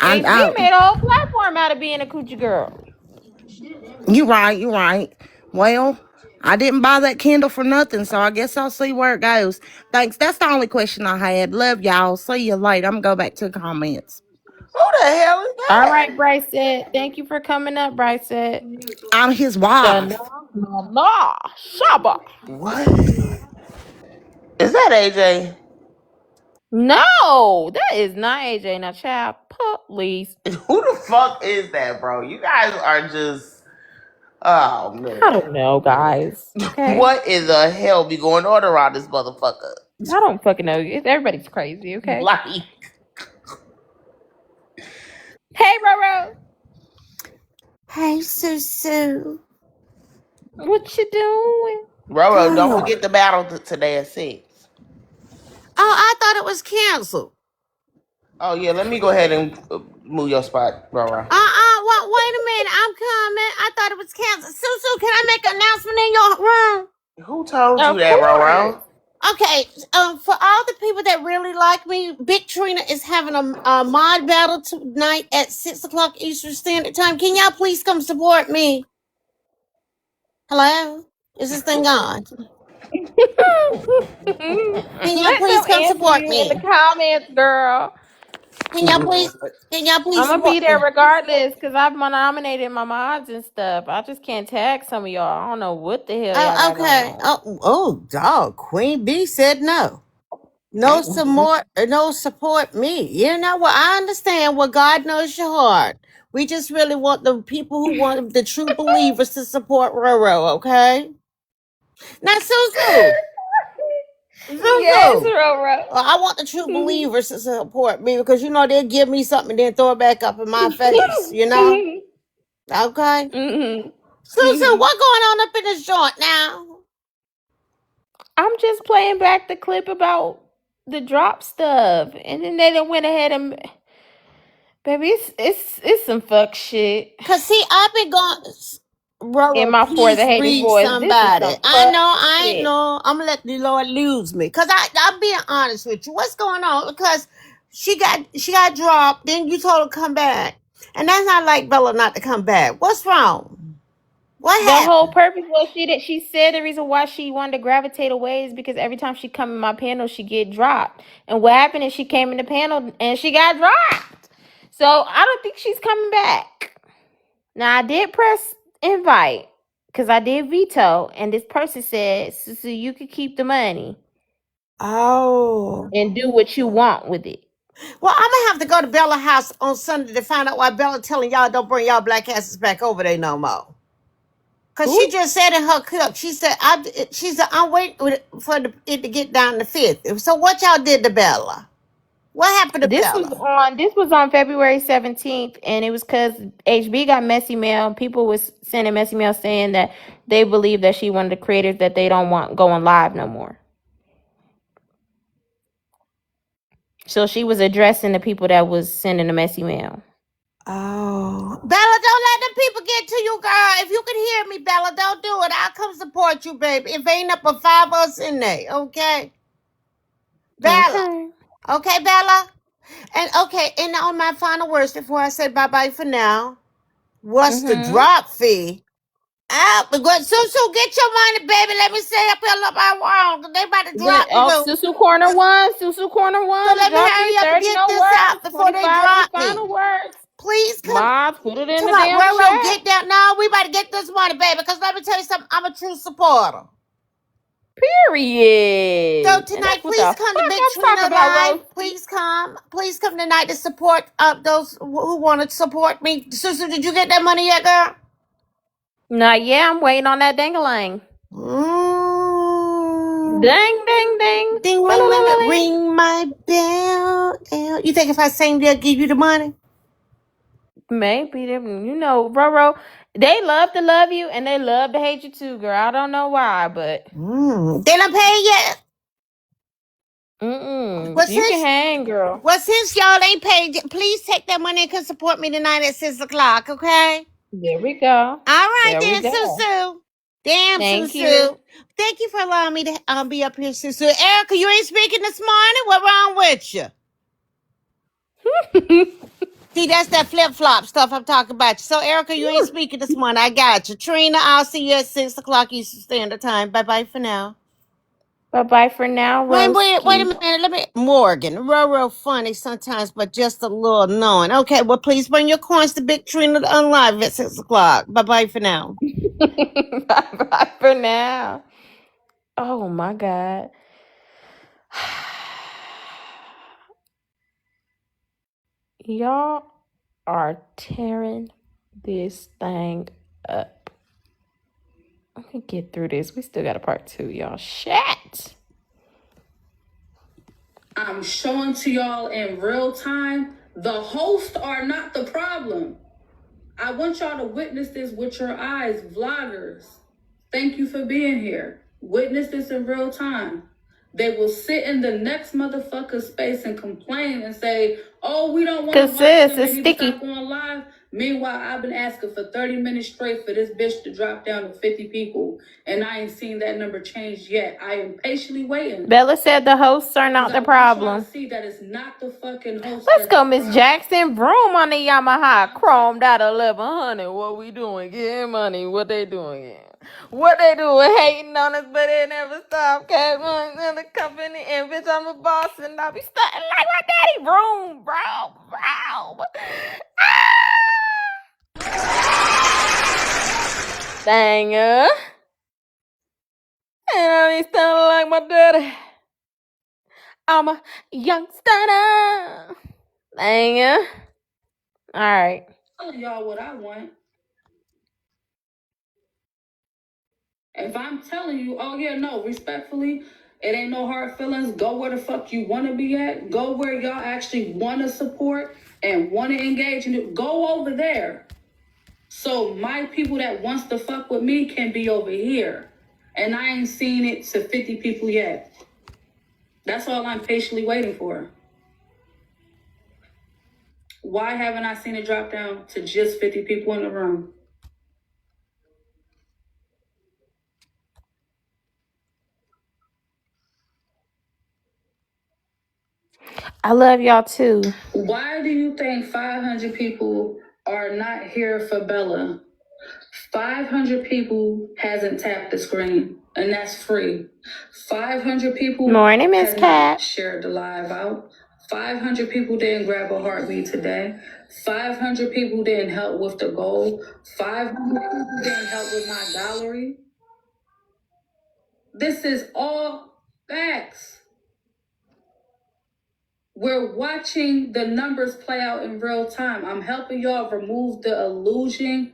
I, HB made a whole platform out of being a coochie girl. you're right. Well, I didn't buy that Kindle for nothing, so I guess I'll see where it goes. Thanks. That's the only question I had. Love y'all. See you later. I'm gonna go back to the comments. Who the hell is All that? right, Bryce said. Thank you for coming up, Bryce said. I'm his wife. Shaba. What? Is that AJ? No, that is not AJ. Now, child, please. Who the fuck is that, bro? You guys are just. Oh, man. I don't know, guys. Okay. What in the hell be going on around this motherfucker? I don't fucking know. Everybody's crazy, okay? Like. Hey, Roro. Hey, Susu. What you doing? Roro, don't God. forget the battle today at 6. Oh, I thought it was canceled. Oh yeah, let me go ahead and move your spot, Roro. Well, wait a minute. I'm coming. I thought it was canceled. Susu, can I make an announcement in your room? Who told you Of that, course. Roro? Okay, for all the people that really like me, Big Trina is having a mod battle tonight at 6 o'clock Eastern Standard Time. Can y'all please come support me? Hello? Is this thing on? Can y'all Let please them come answer support you in me? the comments, girl. Can y'all please I'm gonna be support there me? regardless because I've nominated my mods and stuff. I just can't tag some of y'all. I don't know what the hell y'all Oh, got going okay. on. Oh, dog. Queen Bee said no. No support, no support me. You know what? I understand what God knows your heart. We just really want the people who want the true believers to support Roro, okay? Now, Suzu, Yes, Suzu. Roro. I want the true believers to support me because you know they'll give me something and then throw it back up in my face. You know, okay? Suzu, what's going on up in this joint now? I'm just playing back the clip about the drop stuff, and then they done went ahead and baby, it's some fuck shit Cause see, I've been going. in Roro, my For the please Haters read voice. This is somebody. some I fuck know, I ain't shit. know. I'm gonna let the Lord lose me. Cause I'm being honest with you. What's going on? Because she got dropped. Then you told her to come back, and that's not like Bella not to come back. What's wrong? What The whole happened? purpose was she said the reason why she wanted to gravitate away is because every time she come in my panel she get dropped. And what happened is she came in the panel and she got dropped. So I don't think she's coming back. Now I did press invite because I did veto, and this person said, "So you could keep the money Oh. and do what you want with it." Well, I'm gonna have to go to Bella house on Sunday to find out why Bella telling y'all don't bring y'all black asses back over there no more. Cause she Who? just said in her clip, she said, I'm waiting for it to get down to 5th. So what y'all did to Bella? What happened to Bella? This was on February 17th, and it was because HB got messy mail. People was sending messy mail saying that they believe that she one of the creators that they don't want going live no more. So she was addressing the people that was sending the messy mail. Oh, Bella, don't let them people get to you, girl. If you can hear me, Bella, don't do it. I'll come support you, baby. If ain't up but 5 of us in there, okay? Bella, Okay. okay, Bella? And okay, and on my final words before I say bye-bye for now, what's the Mm-hmm. drop fee? But good. So get your money, baby. Let me say up here up I wrong. They about to drop me, boo. Susu Corner 1. Susu Corner So 1. let me Drop hurry fee, up and 30 get no this out words. before they 25 is drop me. final words. Please come Mods, put it in to the my damn railroad. chat. Get down. No, we about to get this money, baby. Because let me tell you something. I'm a true supporter. So Period. And tonight, that's what the please fuck come to Big I'm talking Trina about, Live. Rosie. Please come. Please come tonight to support those who want to support me. Susu, did you get that money yet, girl? Nah, yeah, I'm waiting on that ding-a-ling. Mm. Ding, ding, ding. Ding, ring, ring, Ba-la-la-la-ling. ring my bell. You think if I sing, they'll give you the money? Maybe them, Roro, they love to love you and they love to hate you too, girl. I don't know why, but They don't pay yet. Well, you can since hang, girl. y'all ain't paid, please take that money and come support me tonight at 6 o'clock, okay? There we go. All right There we then, go. Susu. Damn, Thank you. Susu. Thank you for allowing me to be up here, Susu. Erica, you ain't speaking this morning. What wrong with you? See, that's that flip-flop stuff I'm talking about. So, Erica, you ain't speaking this morning. I got you. Trina, I'll see you at 6 o'clock Eastern Standard Time. Bye-bye for now. Bye-bye for now, Wait a Roski. minute. Let me. Morgan, real funny sometimes, but just a little annoying. Okay, well, please bring your coins to Big Trina Unlive at 6 o'clock. Bye-bye for now. Bye-bye for now. Oh, my God. Y'all are tearing this thing up. I'm gonna get through this. We still got a part 2, y'all. Shit. I'm showing to y'all in real time. The hosts are not the problem. I want y'all to witness this with your eyes, vloggers. Thank you for being here. witness this in real time. They will sit in the next motherfucker space and complain and say, "Oh, we don't want to watch them. They need to stop going live." Meanwhile, I've been asking for 30 minutes straight for this bitch to drop down to 50 people, and I ain't seen that number change yet. I am patiently waiting. Bella said the hosts are not the problem. See that it's not the fucking host. Let's go, Miss Jackson. Broom on the Yamaha, chromed out 1100. What we doing? Getting money. What they doing? What they doing? Hating on us, but they never stop. Cat one in the company, and bitch, I'm a boss, and I'll be stunting like my daddy. Broom, bro. Dang and I be stunting like my daddy. I'm a young stunner. Dang. All right. Tell y'all what I want. If I'm telling you, oh yeah, no, respectfully, it ain't no hard feelings. Go where the fuck you want to be at. Go where y'all actually want to support and want to engage in it. Go over there. So my people that wants to fuck with me can be over here. And I ain't seen it to 50 people yet. That's all I'm patiently waiting for. Why haven't I seen it drop down to just 50 people in the room? I love y'all too. Why do you think 500 people are not here for Bella? 500 people hasn't tapped the screen, and that's free. 500 people Morning, Miss has Cat. not shared the live out. 500 people didn't grab a heartbeat today. 500 people didn't help with the goal. 500 people didn't help with my gallery. This is all facts. We're watching the numbers play out in real time. I'm helping y'all remove the illusion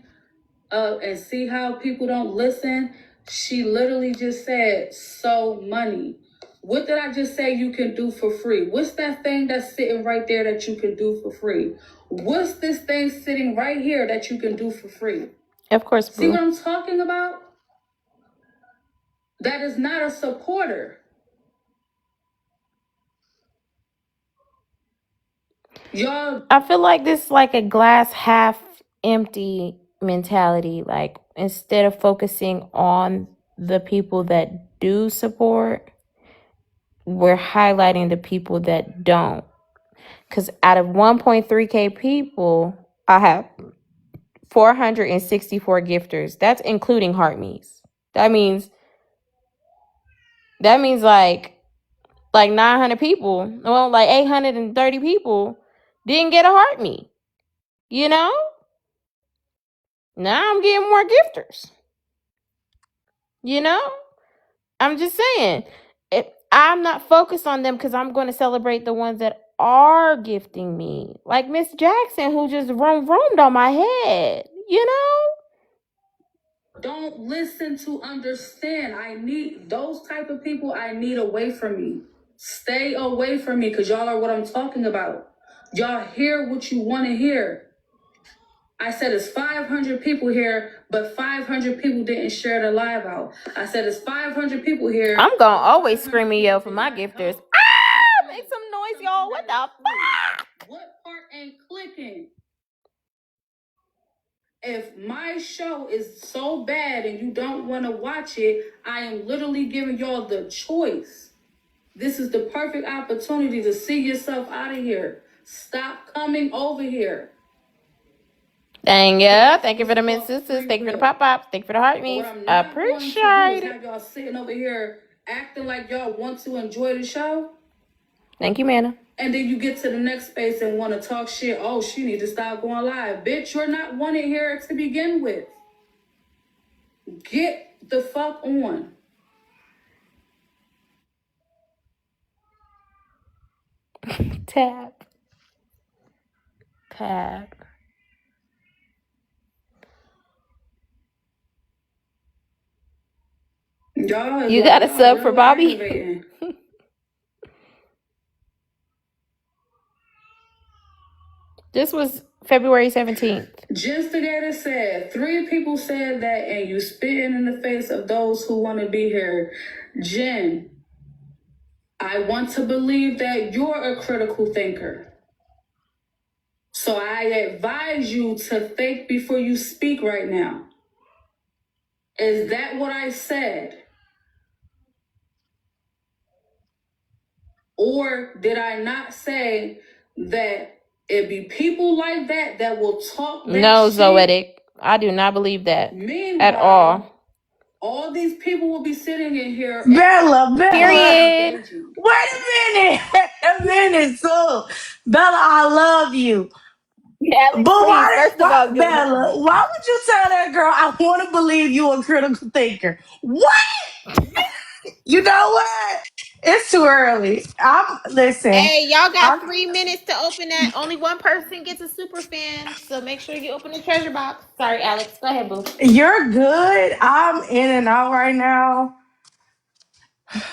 and see how people don't listen. She literally just said, so money. What did I just say you can do for free? What's that thing that's sitting right there that you can do for free? What's this thing sitting right here that you can do for free? Of course, See what I'm talking about? That is not a supporter. Y'all, I feel like this is like a glass half empty mentality. Like, instead of focusing on the people that do support, we're highlighting the people that don't. Because out of 1.3K people, I have 464 gifters. That's including Heartme's. That means like 900 people, well, like 830 people didn't get a Heartme. You know? Now I'm getting more gifters. You know? I'm just saying. I'm not focused on them because I'm going to celebrate the ones that are gifting me. Like Miss Jackson, who just roamed on my head. You know? don't listen to understand. I need those type of people. I need away from me. Stay away from me, because y'all are what I'm talking about. Y'all hear what you want to hear. I said it's 500 people here, but 500 people didn't share the live out. I said it's 500 people here. I'm going to always scream and yell for my gifters. Ah! Make some noise, y'all. What the fuck? What part ain't clicking? If my show is so bad and you don't want to watch it, I am literally giving y'all the choice. This is the perfect opportunity to see yourself out of here. Stop coming over here. Dang, yeah. Thank you for the mid-sisters. Thank you for the pop-ups. Thank you for the Heartme's. I appreciate it. Have y'all sitting over here acting like y'all want to enjoy the show. Thank you, Manna. And then you get to the next space and want to talk shit. Oh, she need to stop going live. Bitch, you're not wanted here to begin with. Get the fuck on. Tap. Y'all, You got a sub for Bobby? Aggravating. This was February 17th. Justigator said 3 people said that, and you spitting in the face of those who want to be here. Jen, I want to believe that you're a critical thinker. So I advise you to think before you speak right now. Is that what I said? Or did I not say that it be people like that that will talk that No, shit? Zoetic. I do not believe that Meanwhile, at all. all these people will be sitting in here. Bella, Period. wait a minute. Wait a minute, so Bella, I love you. But Alex, please. First of all, good Bella, morning. why would you tell that girl I want to believe you a critical thinker? What? You know what? It's too early. Listen. Hey, y'all got I'm 3 minutes to open that. Only one person gets a super fan, so make sure you open the treasure box. Sorry, Alex. Go ahead, boo. You're good. I'm in and out right now.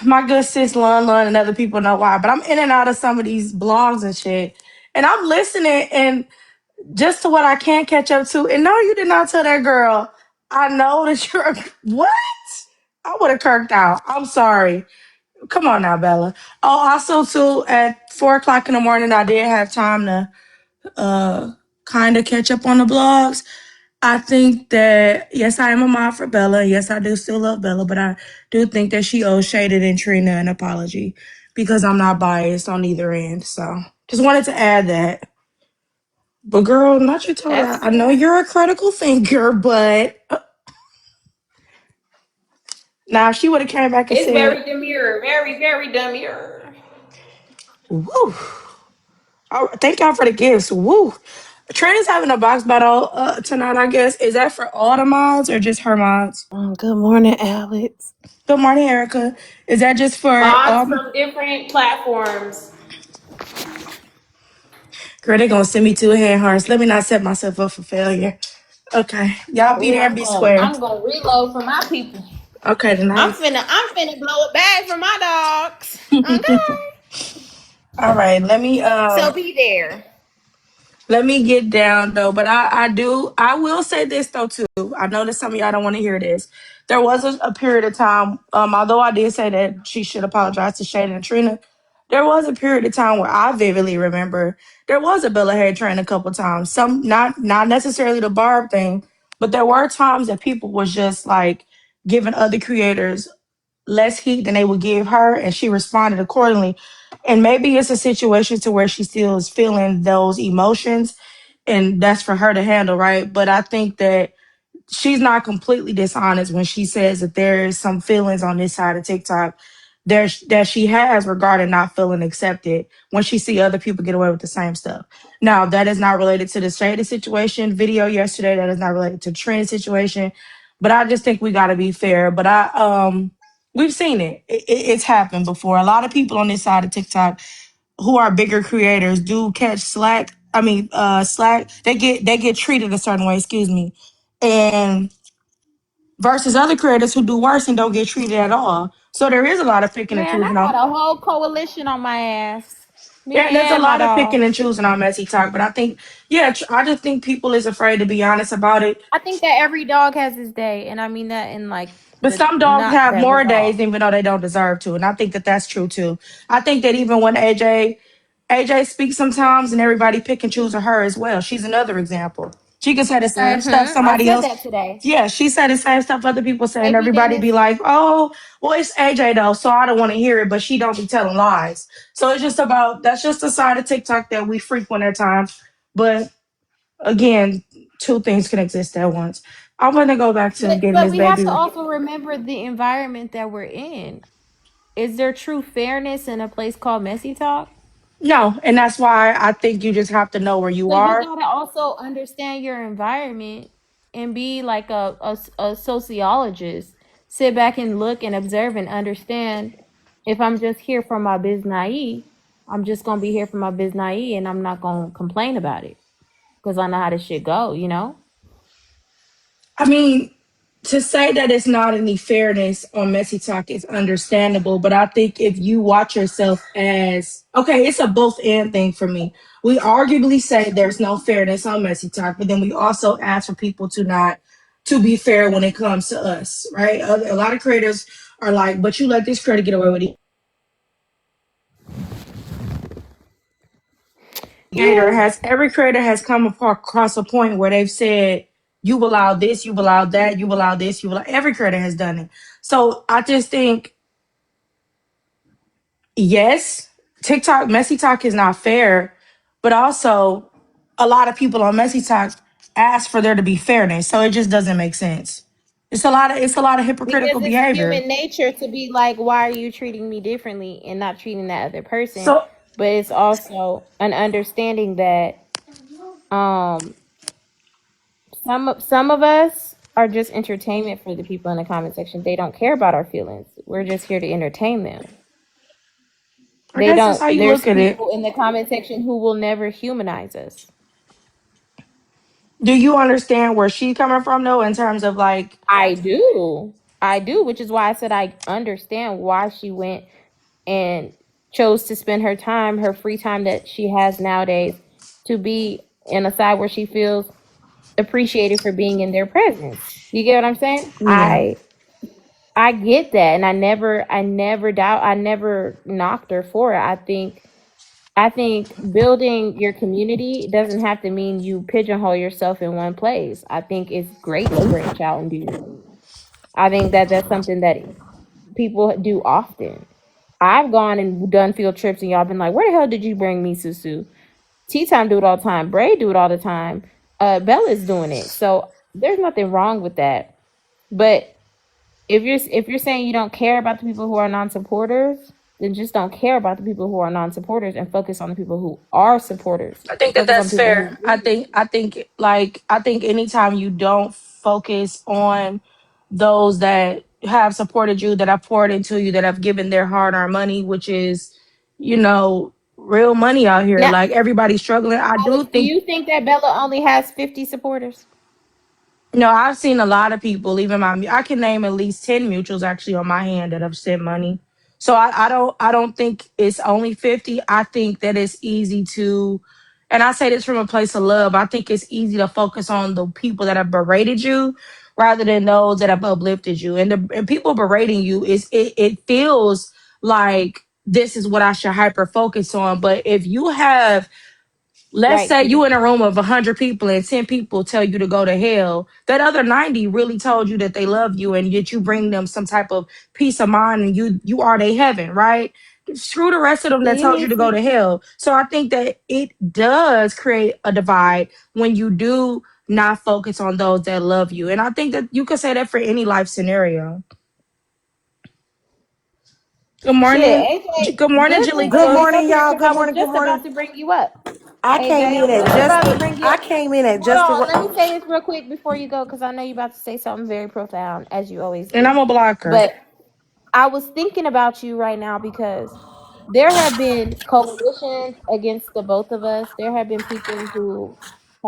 My good sis Lun Lun and other people know why, but I'm in and out of some of these blogs and shit. And I'm listening and just to what I can catch up to. And no, you did not tell that girl. I know that you're what? I would have kirked out. I'm sorry. Come on now, Bella. Oh, also too, at 4 o'clock in the morning, I did have time to kind of catch up on the blogs. I think that yes, I am a mom for Bella. Yes, I do still love Bella, but I do think that she owes Shaded and Trina an apology because I'm not biased on either end. So just wanted to add that. But girl, not you told her. That's I know fair. you're a critical thinker, but now if she would have came back and It's said, very demure. Very, very demure. "Woo, oh, thank y'all for the gifts." Woo. Trina's having a box battle tonight. I guess is that for all the mods or just her mods? Good morning, Alex. Good morning, Erica. Is that just for Mods from different platforms. Girl, they gonna send me to a hand hearts. Let me not set myself up for failure. Okay. Y'all be Ooh, there and be square. I'm gonna reload for my people. Okay, I'm tonight. finna blow it back for my dogs. Okay. All right, So be there. let me get down though. But I will say this though too. I know that some of y'all don't want to hear this. There was a period of time, although I did say that she should apologize to Shayna and Trina, there was a period of time where I vividly remember there was a bill of hair train a couple times. Some not necessarily the Barb thing, but there were times that people was just like giving other creators less heat than they would give her, and she responded accordingly. And maybe it's a situation to where she still is feeling those emotions, and that's for her to handle, right? But I think that she's not completely dishonest when she says that there is some feelings on this side of TikTok that she has regarding not feeling accepted when she see other people get away with the same stuff. Now, that is not related to the Shady situation video yesterday. That is not related to Trend situation. But I just think we got to be fair. But we've seen it. It's happened before. A lot of people on this side of TikTok who are bigger creators do catch slack. I mean, slack. They get treated a certain way. Excuse me, and versus other creators who do worse and don't get treated at all. So there is a lot of picking and Man, I choosing on. got a whole coalition on my ass. Me There's a and my lot of dog. picking and choosing on Messy Talk, but I think, yeah, I just think people is afraid to be honest about it. I think that every dog has his day, and I mean that in like But the some dogs not have that we're more days, all. even though they don't deserve to, and I think that that's true too. I think that even when AJ speaks sometimes, and everybody pick and choose her as well. She's another example. She can say the same stuff I somebody said else. that today. Yeah, she said the same stuff other people say, and AP everybody be Dennis. like, "Oh, well, it's AJ though, so I don't want to hear it." But she don't be telling lies. So it's just about that's just a side of TikTok that we frequent at times. But again, two things can exist at once. I'm gonna go back to getting But this we have to baby. also remember the environment that we're in. Is there true fairness in a place called Messy Talk? No, and that's why I think you just have to know where you So you are. gotta also understand your environment and be like a sociologist. Sit back and look and observe and understand. If I'm just here for my biznai, I'm just gonna be here for my biznai, and I'm not gonna complain about it because I know how this shit go. You know. I mean, to say that it's not any fairness on Messy Talk is understandable, but I think if you watch yourself as okay, it's a both and thing for me. We arguably say there's no fairness on Messy Talk, but then we also ask for people to be fair when it comes to us, right? A lot of creators are like, but you let this creator get away with it. Yeah. Every creator has come across a point where they've said, you've allowed this, you've allowed that, you've allowed this, every creator has done it. So I just think, yes, TikTok, Messy Talk is not fair, but also a lot of people on Messy Talk ask for there to be fairness. So it just doesn't make sense. It's a lot of Because hypocritical it's behavior. human nature to be like, why are you treating me differently and not treating that other person? So But it's also an understanding that um some of us are just entertainment for the people in the comment section. They don't care about our feelings. We're just here to entertain them. I guess that's how you There's look at it. people in the comment section who will never humanize us. Do you understand where she's coming from though, in terms of like, I do. I do, which is why I said I understand why she went and chose to spend her time, her free time that she has nowadays, to be in a side where she feels appreciated for being in their presence. You get what I'm saying? yeah. I get that, and I never knocked her for it. I think building your community doesn't have to mean you pigeonhole yourself in one place. I think it's great to branch out and do things. I think that that's something that people do often. I've gone and done field trips, and y'all been like, "Where the hell did you bring me, Susu?" Tea Time do it all the time. Bray do it all the time. Bella's doing it. So there's nothing wrong with that. But if you're saying you don't care about the people who are non-supporters, then just don't care about the people who are non-supporters and focus on the people who are supporters. I think that Focus on that's people who fair. I think anytime you don't focus on those that have supported you, that have poured into you, that have given their hard-earned money, which is, real money out here. now. Like everybody's struggling. I do Alex, do think you think that Bella only has 50 supporters? no, I've seen a lot of people, even I can name at least 10 mutuals actually on my hand that have sent money. So I don't think it's only 50. I think that it's easy to, and I say this from a place of love. I think it's easy to focus on the people that have berated you rather than those that have uplifted you. And people berating you it feels like this is what I should hyper focus on. But if you have, let's Right, say Q. you in a room of 100 people and 10 people tell you to go to hell, that other 90 really told you that they love you and yet you bring them some type of peace of mind and you are they heaven, right? Screw the rest of them that told you to go to hell. So I think that it does create a divide when you do not focus on those that love you. And I think that you could say that for any life scenario. Good Shit, morning. AJ, Good morning, good thing Good Jalika. AJ up morning, here y'all. because Good I was morning. Good just about morning. to bring you up. I AJ, came I in was at just just about to the. bring you I up. came in at Hold just the. on, let me say this real quick before you go, because I know you're about to say something very profound, as you always And I'm do. a blocker. But I was thinking about you right now because there have been coalitions against the both of us. There have been people who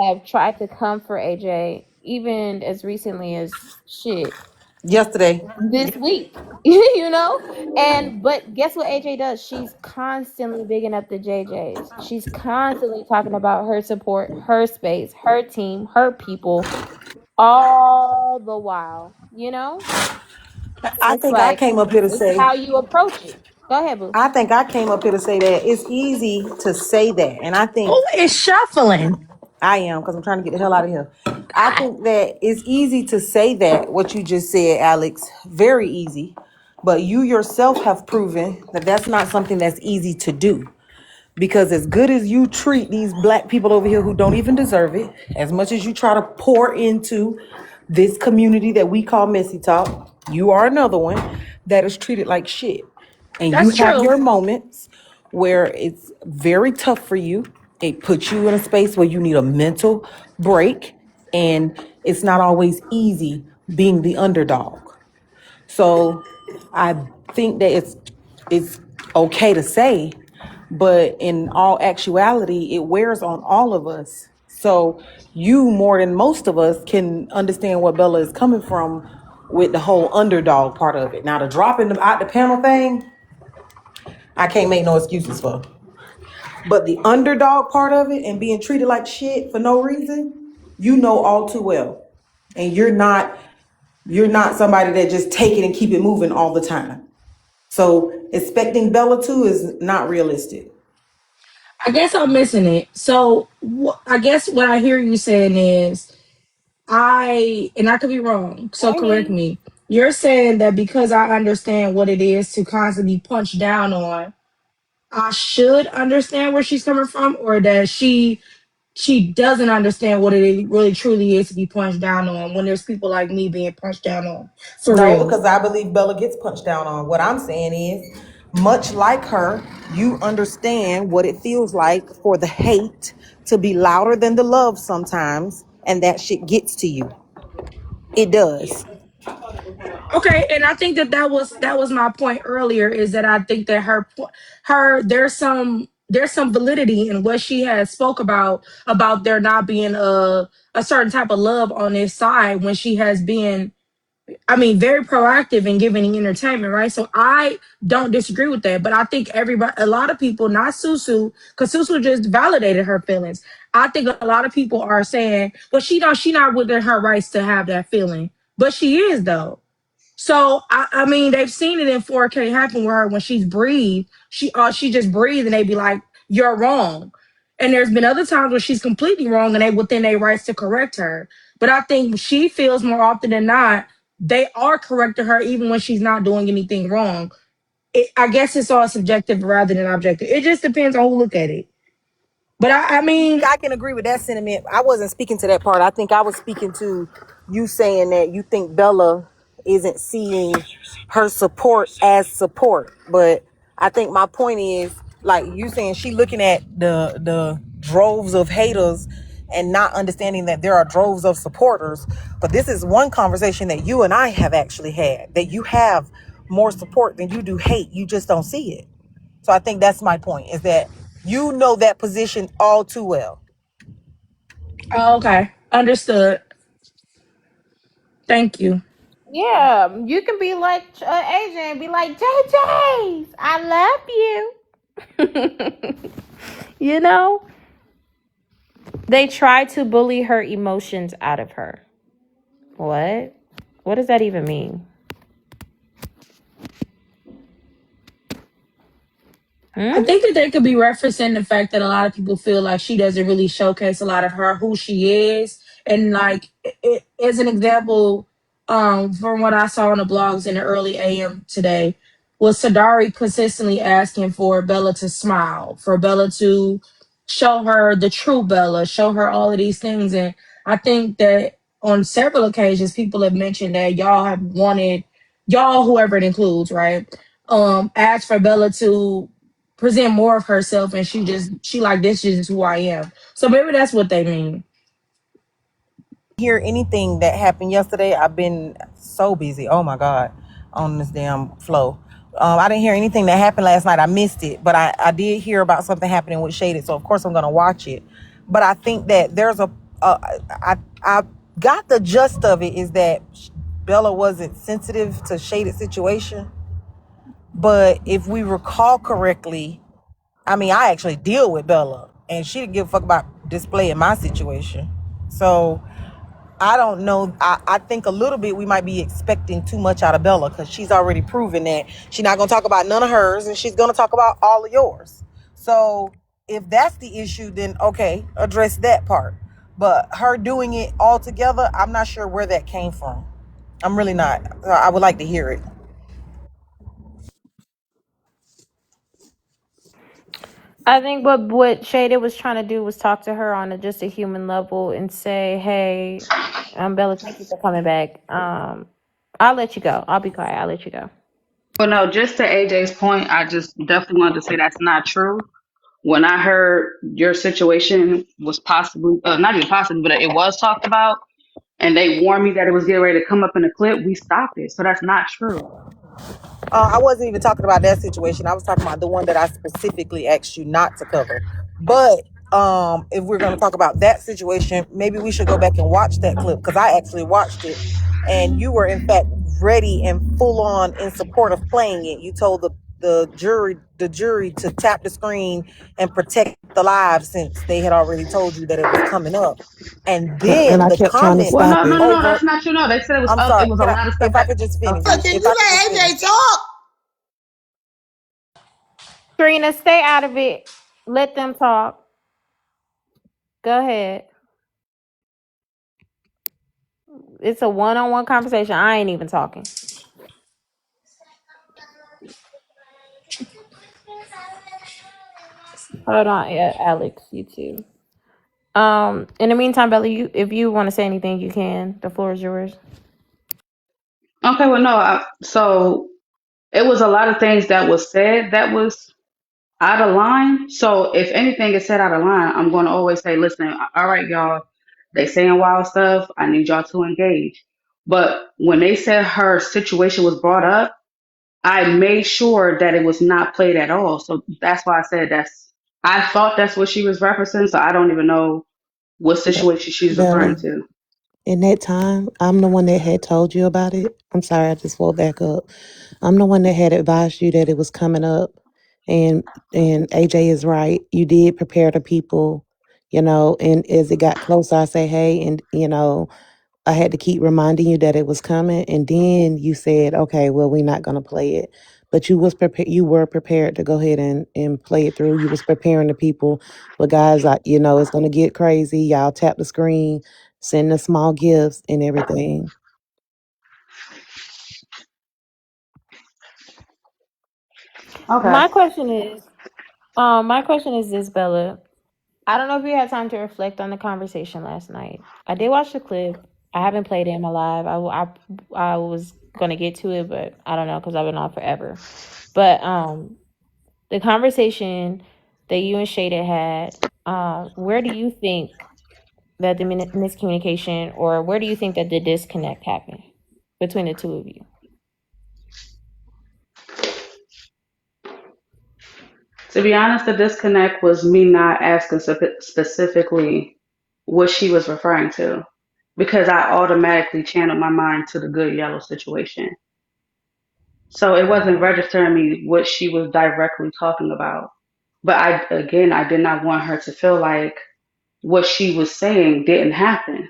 have tried to come for AJ, even as recently as shit Yesterday. this week, you know? And but guess what AJ does? She's constantly bigging up the JJs. She's constantly talking about her support, her space, her team, her people, all the while, you know? So I it's think I like came up here to it's say. how you approach it. Go ahead, boo. I think I came up here to say that it's easy to say that, and I think Who is shuffling? I am because I'm trying to get the hell out of here. I think that it's easy to say that what you just said, Alex. Very easy, but you yourself have proven that that's not something that's easy to do. Because as good as you treat these black people over here who don't even deserve it, as much as you try to pour into this community that we call Messy Talk, you are another one that is treated like shit. And you That's have true. your moments where it's very tough for you. It puts you in a space where you need a mental break. And it's not always easy being the underdog. So I think that it's okay to say, but in all actuality, it wears on all of us. So you more than most of us can understand where Bella is coming from with the whole underdog part of it. Now the dropping them out the panel thing, I can't make no excuses for. But the underdog part of it and being treated like shit for no reason, you know all too well. And you're not somebody that just take it and keep it moving all the time. So expecting Bella too is not realistic. I guess I'm missing it. So I guess what I hear you saying is and I could be wrong, so correct Morning. me. You're saying that because I understand what it is to constantly punch down on, I should understand where she's coming from, or that she doesn't understand what it really truly is to be punched down on when there's people like me being punched down on. For No, real. because I believe Bella gets punched down on. What I'm saying is, much like her, you understand what it feels like for the hate to be louder than the love sometimes, and that shit gets to you. It does. Okay, and I think that was my point earlier, is that I think that there's some validity in what she has spoke about there not being a certain type of love on this side when she has been, I mean, very proactive in giving entertainment, right? So I don't disagree with that, but I think a lot of people, not Susu, because Susu just validated her feelings. I think a lot of people are saying, well, she not within her rights to have that feeling, but she is though. So I mean, they've seen it in 4K happen with her when she's breathed. She just breathed and they be like, "You're wrong." And there's been other times where she's completely wrong and they within their rights to correct her. But I think she feels more often than not they are correcting her even when she's not doing anything wrong. I guess it's all subjective rather than objective. It just depends on who look at it. But I mean, I can agree with that sentiment. I wasn't speaking to that part. I think I was speaking to you saying that you think Bella isn't seeing her support as support. But I think my point is, like you saying, she looking at the droves of haters and not understanding that there are droves of supporters. But this is one conversation that you and I have actually had, that you have more support than you do hate. You just don't see it. So I think that's my point, is that you know that position all too well. okay, understood. Thank you. Yeah, you can be like Adrian, be like JJ's. I love you. You know, they try to bully her emotions out of her. What? What does that even mean? I think that they could be referencing the fact that a lot of people feel like she doesn't really showcase a lot of who she is. And like, as an example, from what I saw on the blogs in the early AM today, was Sadari consistently asking for Bella to smile, for Bella to show her the true Bella, show her all of these things. And I think that on several occasions, people have mentioned that y'all have wanted, y'all, whoever it includes, right? Asked for Bella to present more of herself, and she like, this is who I am. So maybe that's what they mean. Hear anything that happened yesterday? I've been so busy. Oh my God, on this damn flow. I didn't hear anything that happened last night. I missed it, but I did hear about something happening with Shaded. So of course I'm gonna watch it. But I think that there's I got the gist of it is that Bella wasn't sensitive to Shaded situation. But if we recall correctly, I mean, I actually deal with Bella, and she didn't give a fuck about displaying my situation. So I don't know. I think a little bit we might be expecting too much out of Bella, because she's already proven that she's not going to talk about none of hers and she's going to talk about all of yours. So if that's the issue, then okay, address that part. But her doing it all together, I'm not sure where that came from. I'm really not. I would like to hear it. I think what Shada was trying to do was talk to her on just a human level and say, "Hey, Bella, thank you for coming back. I'll let you go. I'll be quiet. I'll let you go." But no, just to AJ's point, I just definitely wanted to say that's not true. When I heard your situation was possibly, not even possible, but it was talked about, and they warned me that it was getting ready to come up in a clip, we stopped it. So that's not true. I wasn't even talking about that situation. I was talking about the one that I specifically asked you not to cover. But if we're going to talk about that situation, maybe we should go back and watch that clip, because I actually watched it and you were in fact ready and full on in support of playing it. You told the jury to tap the screen and protect the lives since they had already told you that it was coming up. And And then I the kept trying to comment Well, stop no, no, it. no, no, over, that's not true. No, they said it was I'm up. It sorry, was a can I, lot of stuff if I that. could just finish, Okay. Look, can if I you could just let finish. AJ talk? Trina, stay out of it. Let them talk. Go ahead. It's a one-on-one conversation. I ain't even talking. Hold on, yeah, Alex, you too. In the meantime, Bella, if you want to say anything, you can. The floor is yours. Okay. Well, no. So it was a lot of things that was said that was out of line. So if anything is said out of line, I'm going to always say, listen, all right, y'all, they saying wild stuff. I need y'all to engage. But when they said her situation was brought up, I made sure that it was not played at all. So that's why I said I thought that's what she was referencing. So I don't even know what Be- situation she's referring Bella, to. in that time, I'm the one that had told you about it. I'm sorry, I just woke back up. I'm the one that had advised you that it was coming up. And and AJ is right. You did prepare the people, and as it got closer, I say, hey, and I had to keep reminding you that it was coming, and then you said, "Okay, well, we're not going to play it." But you was prepared. You were prepared to go ahead and play it through. You was preparing the people. But guys, like it's going to get crazy. Y'all tap the screen, send the small gifts and everything. Okay. My question is this, Bella. I don't know if you had time to reflect on the conversation last night. I did watch the clip. I haven't played it in my live. I was gonna get to it, but I don't know because I've been on forever. But the conversation that you and Shada had, where do you think that the miscommunication, or where do you think that the disconnect happened between the two of you? To be honest, the disconnect was me not asking specifically what she was referring to because I automatically channeled my mind to the good yellow situation. So it wasn't registering me what she was directly talking about. But I did not want her to feel like what she was saying didn't happen.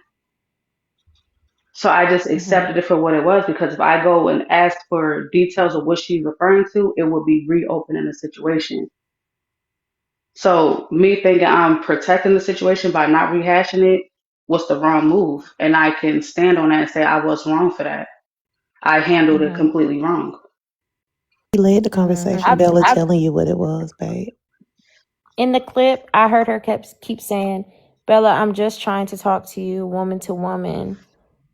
So I just Mm-hmm. accepted it for what it was because if I go and ask for details of what she's referring to, it would be reopening the situation. So me thinking I'm protecting the situation by not rehashing it was the wrong move. And I can stand on that and say I was wrong for that. I handled it Mm-hmm. completely wrong. He led the Mm-hmm. conversation. Bella I've telling you what it was, babe. in the clip, I heard her keep saying, "Bella, I'm just trying to talk to you, woman to woman.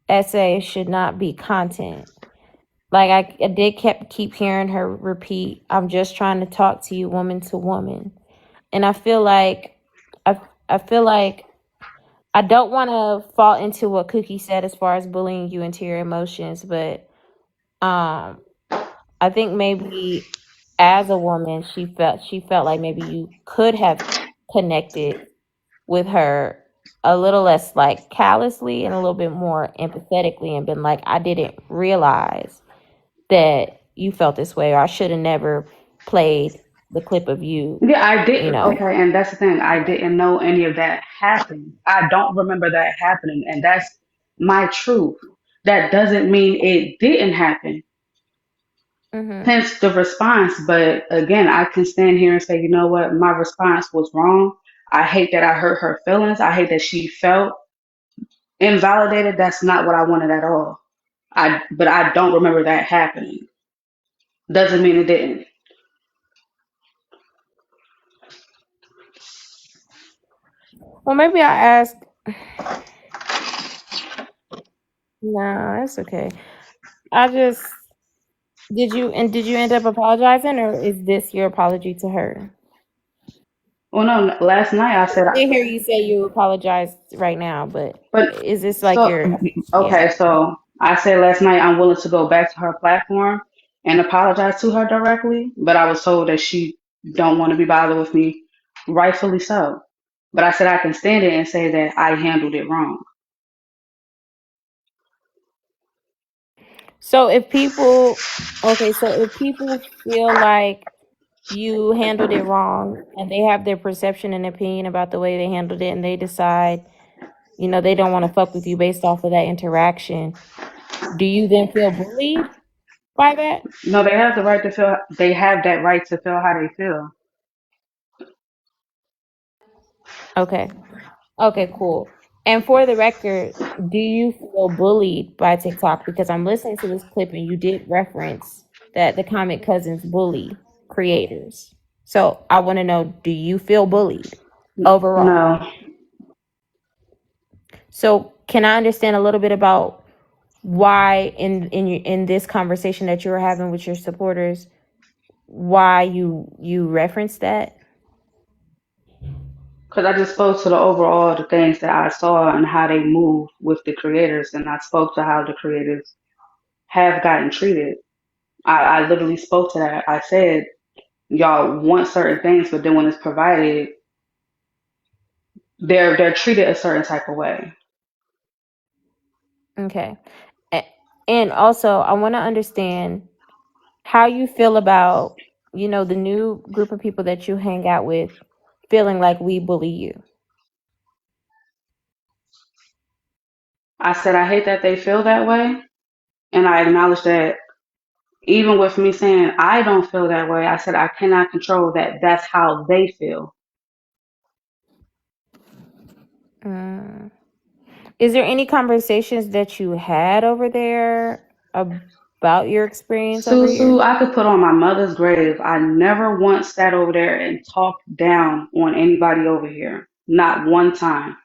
Essay should not be content." Like I did keep hearing her repeat, "I'm just trying to talk to you, woman to woman." And I feel like I don't want to fall into what Cookie said as far as bullying you into your emotions, but um, I think maybe as a woman, she felt like maybe you could have connected with her a little less like callously and a little bit more empathetically and been like, I didn't realize that you felt this way, or I should have never played the clip of you, Yeah, I you did. know. Okay, and that's the thing. I didn't know any of that happened. I don't remember that happening, and that's my truth. That doesn't mean it didn't happen. Mm-hmm. Hence the response. But again, I can stand here and say, you know what, my response was wrong. I hate that I hurt her feelings. I hate that she felt invalidated. That's not what I wanted at all. But I don't remember that happening. Doesn't mean it didn't. Well, maybe I ask. No, that's okay. I just did you end up apologizing, or is this your apology to her? Well, no, last night I said, I did hear you say you apologized right now, but but is this like so, your yeah? okay, so I said last night I'm willing to go back to her platform and apologize to her directly, but I was told that she don't want to be bothered with me, rightfully so. But I said I can stand it and say that I handled it wrong. So if people, okay, so if people feel like you handled it wrong and they have their perception and opinion about the way they handled it and they decide, they don't want to fuck with you based off of that interaction, do you then feel bullied by that? No, they have the right to feel. They have that right to feel how they feel. Okay. Okay, cool. And for the record, do you feel bullied by TikTok? Because I'm listening to this clip and you did reference that the Comic Cousins bully creators. So I want to know, do you feel bullied overall? No, So can I understand a little bit about why in this conversation that you were having with your supporters, why you referenced that? because I just spoke to the overall the things that I saw and how they move with the creators, and I spoke to how the creators have gotten treated. I literally spoke to that. I said, y'all want certain things, but then when it's provided, they're treated a certain type of way. Okay. And also, I want to understand how you feel about, the new group of people that you hang out with feeling like we bully you. I said I hate that they feel that way, and I acknowledge that even with me saying I don't feel that way, I said I cannot control that. That's how they feel. Mm. Is there any conversations that you had over there about your experience over here? Susu, I could put on my mother's grave. I never once sat over there and talked down on anybody over here. Not one time.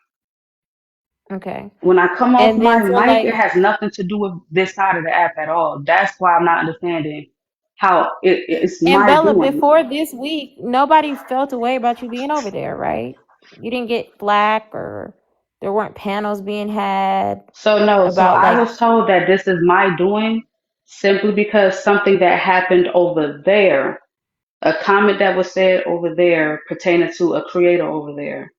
Okay. When I come off And my then for mic, like, it has nothing to do with this side of the app at all. That's why I'm not understanding how it's and my Bella, doing. before this week, nobody felt a way about you being over there, right? You didn't get flack or there weren't panels being had So no, so about I like, was told that this is my doing simply because something that happened over there, a comment that was said over there pertaining to a creator over there.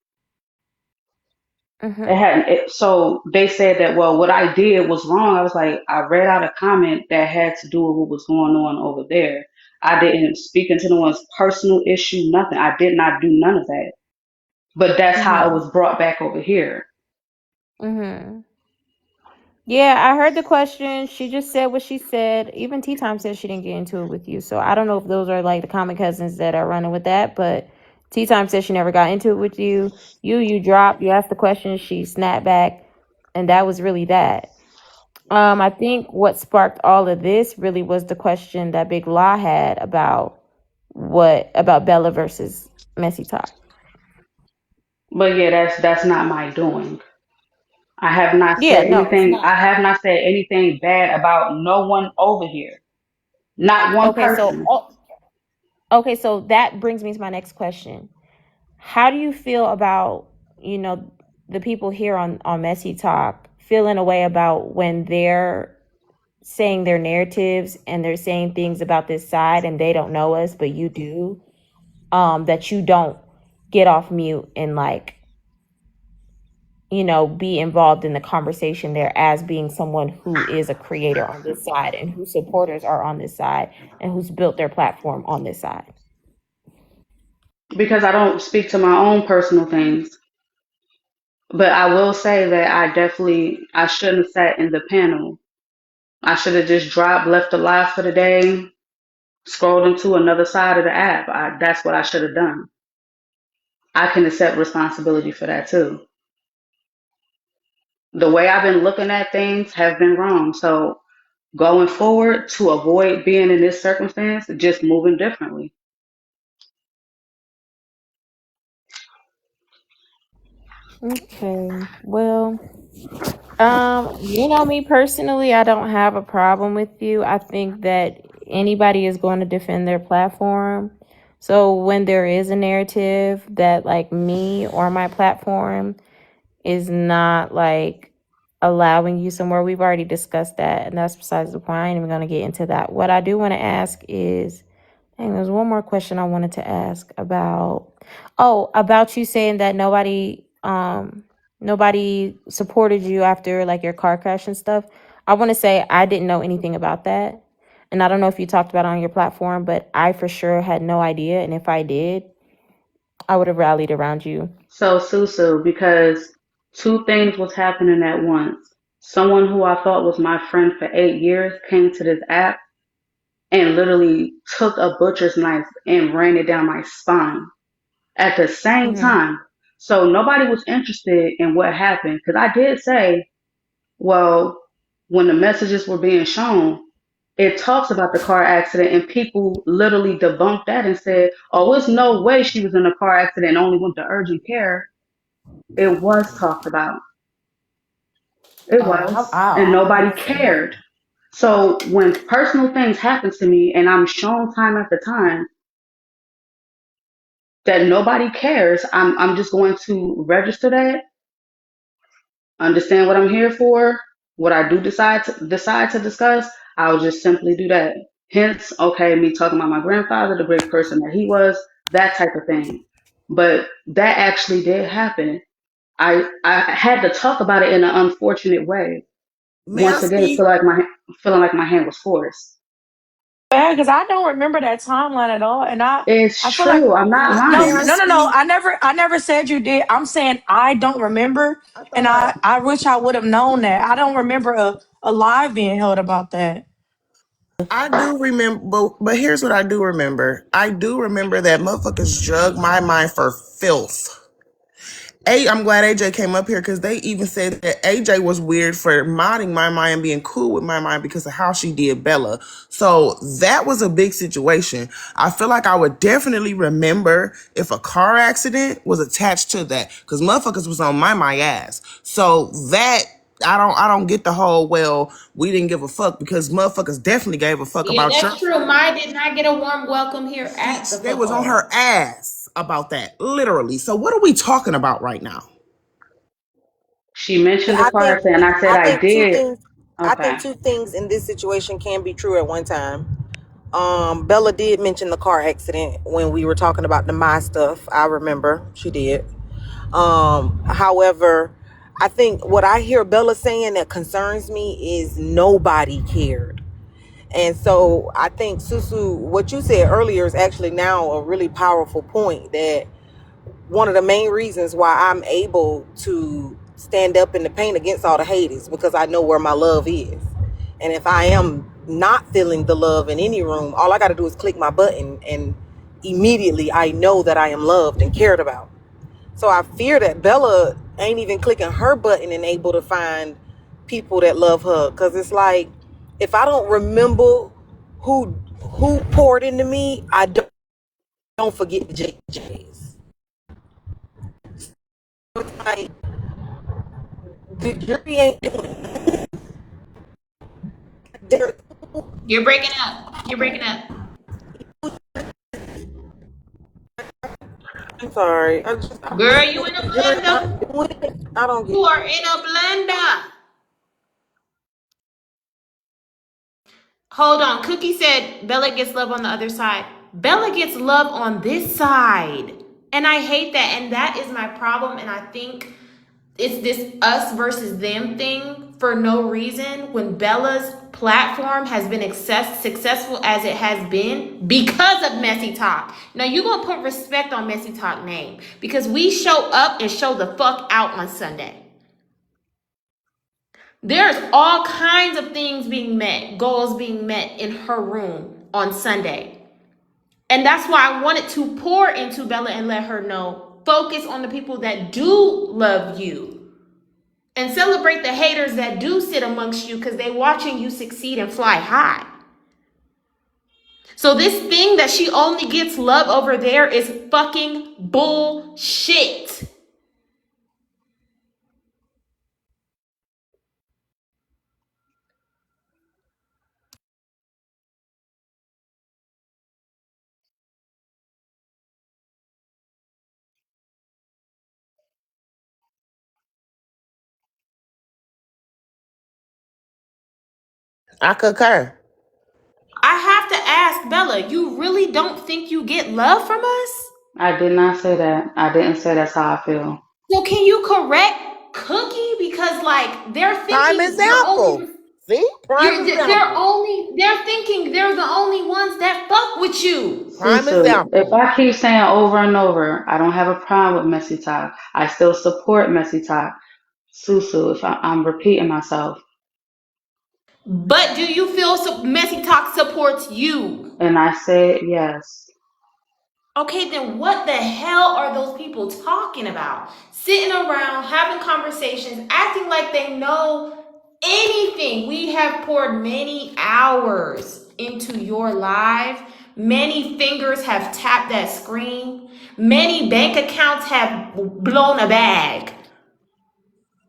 mm-hmm, So they said that, well, what I did was wrong. I was like, I read out a comment that had to do with what was going on over there. I didn't speak into no one's personal issue, nothing. I did not do none of that. But that's how it mm-hmm, was brought back over here. mm-hmm. Yeah, I heard the question. She just said what she said. Even Tea Time said she didn't get into it with you. So I don't know if those are like the common cousins that are running with that. But Tea Time said she never got into it with you. You dropped. You asked the question. She snapped back, and that was really that. I think what sparked all of this really was the question that Big Law had about Bella versus Messy Talk. But yeah, that's not my doing. I have not Yeah, said no, it's anything. not. I have not said anything bad about no one over here. Not one Okay, person. so that brings me to my next question. How do you feel about, the people here on Messy Talk feeling a way about when they're saying their narratives and they're saying things about this side and they don't know us, but you do, that you don't get off mute and like, be involved in the conversation there as being someone who is a creator on this side and whose supporters are on this side and who's built their platform on this side? Because I don't speak to my own personal things. But I will say that I shouldn't have sat in the panel. I should have just dropped, left the live for the day, scrolled into another side of the app. That's what I should have done. I can accept responsibility for that too. The way I've been looking at things have been wrong. So going forward to avoid being in this circumstance, just moving differently. Okay. Well, me personally, I don't have a problem with you. I think that anybody is going to defend their platform. So when there is a narrative that like me or my platform is not like allowing you somewhere, we've already discussed that, and that's besides the point. I ain't even gonna get into that. What I do want to ask is, and there's one more question I wanted to ask about you saying that nobody supported you after like your car crash and stuff. I want to say I didn't know anything about that. And I don't know if you talked about it on your platform, but I for sure had no idea. And if I did, I would have rallied around you. So Susu, because two things was happening at once. Someone who I thought was my friend for 8 years came to this app and literally took a butcher's knife and ran it down my spine at the same Mm-hmm. time. So nobody was interested in what happened because I did say, well, when the messages were being shown, it talks about the car accident and people literally debunked that and said, oh, there's no way she was in a car accident and only went to urgent care. It was talked about. It Oh, was. And I nobody wouldn't say that. cared. So when personal things happen to me and I'm shown time after time that nobody cares, I'm just going to register that, understand what I'm here for, what I do decide to discuss, I'll just simply do that. Hence, okay, me talking about my grandfather, the great person that he was, that type of thing. But that actually did happen. I had to talk about it in an unfortunate way. May I Once again, speak? feeling like my hand was forced. Yeah, because I don't remember that timeline at all, and It's I feel like true. I'm not May no, I lying. no, no, no. speak? I never said you did. I'm saying I don't remember, I and thought I wish I would have known that. I don't remember a live being held about that. I do remember, but here's what I do remember. I do remember that motherfuckers drug my mind for filth. I'm glad AJ came up here because they even said that AJ was weird for modding my mind and being cool with my mind because of how she did Bella. So that was a big situation. I feel like I would definitely remember if a car accident was attached to that because motherfuckers was on my ass. So that I don't get the whole we didn't give a fuck because motherfuckers definitely gave a fuck Yeah, about your that's true. Maya did not get a warm welcome here at the they fuck was on all. her ass about that, literally. So what are we talking about right now? She mentioned the I car think accident, and I said I I think two did. things. I Okay. think two things in this situation can be true at one time. Bella did mention the car accident when we were talking about the my stuff. I remember she did. However, I think what I hear Bella saying that concerns me is nobody cared. And so I think Susu, what you said earlier is actually now a really powerful point, that one of the main reasons why I'm able to stand up in the paint against all the hate is because I know where my love is. And if I am not feeling the love in any room, all I got to do is click my button and immediately I know that I am loved and cared about. So I fear that Bella ain't even clicking her button and able to find people that love her. Cause it's like, if I don't remember who poured into me, I don't forget the JJs. It's like the jury ain't doing it. You're breaking up. You're breaking up. I'm sorry. Girl, you in a The jury blender. not doing it. I don't You get are in a blender. Hold on. Cookie said Bella gets love on the other side. Bella gets love on this side. And I hate that. And that is my problem. And I think it's this us versus them thing for no reason when Bella's platform has been successful as it has been because of Messy Talk. Now you're gonna put respect on Messy Talk name because we show up and show the fuck out on Sunday. There's all kinds of things being met, goals being met in her room on Sunday. And that's why I wanted to pour into Bella and let her know, focus on the people that do love you and celebrate the haters that do sit amongst you because they watching you succeed and fly high. So this thing that she only gets love over there is fucking bullshit. I concur. I have to ask Bella, you really don't think you get love from us? I did not say that. I didn't say that's how I feel. So can you correct Cookie? Because like they're prime thinking you're only example. See? Prime example. They're thinking they're the only ones that fuck with you. Prime Susu, if example. I keep saying over and over, I don't have a problem with messy talk. I still support messy talk. Susu, if I'm repeating myself, But do you feel Messy Talk supports you? and I said yes. Okay, then what the hell are those people talking about? Sitting around, having conversations, acting like they know anything. We have poured many hours into your live. Many fingers have tapped that screen. Many bank accounts have blown a bag.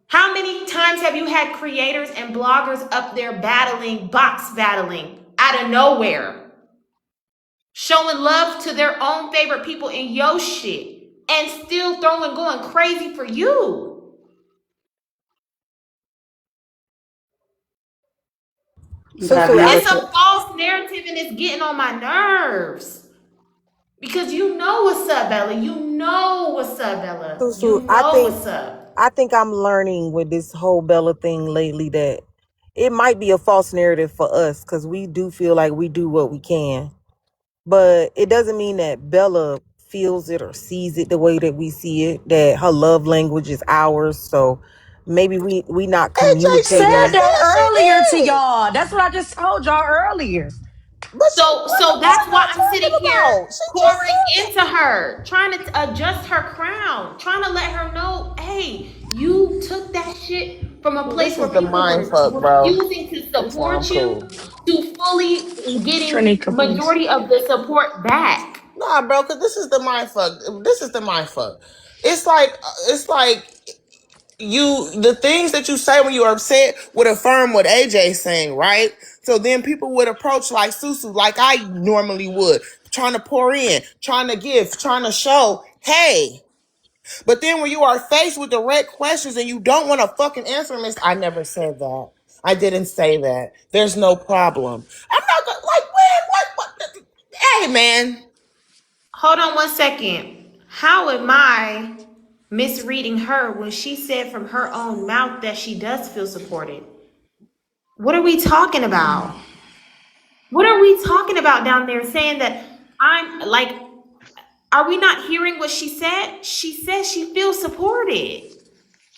How many times have you had creators and bloggers up there battling, box battling out of nowhere? Showing love to their own favorite people in your shit and still going crazy for you. But I've Susu, never It's said. a false narrative and it's getting on my nerves. Because you know what's up, Bella. You know what's up, Bella. You Susu, know what's up. I think I'm learning with this whole Bella thing lately that it might be a false narrative for us because we do feel like we do what we can. But it doesn't mean that Bella feels it or sees it the way that we see it, that her love language is ours. So maybe we not AJ, she Said communicating. just that said she earlier to did. y'all. That's what I just told y'all earlier. But she, So what that's are why y'all I'm sitting talking here about? She just pouring said into her, trying to adjust her crown, trying to let her know, hey, you took that shit from a that. place This where is the people mind were fuck, bro. refusing to This is why I'm support you cool. to fully getting Tranika, please. majority of the support back. Nah, bro, because this is the mind fuck. This is the mind fuck. It's like the things that you say when you're upset would affirm what AJ's saying, right? So then people would approach like Susu, like I normally would, trying to pour in, trying to give, trying to show, hey. But then when you are faced with direct questions and you don't want to fucking answer them, it's, I never said that. I didn't say that. There's no problem. I'm not gonna like, man, what? Hey, man. Hold on one second. How am I misreading her when she said from her own mouth that she does feel supported? What are we talking about? What are we talking about down there saying that I'm like, are we not hearing what she said? She says she feels supported.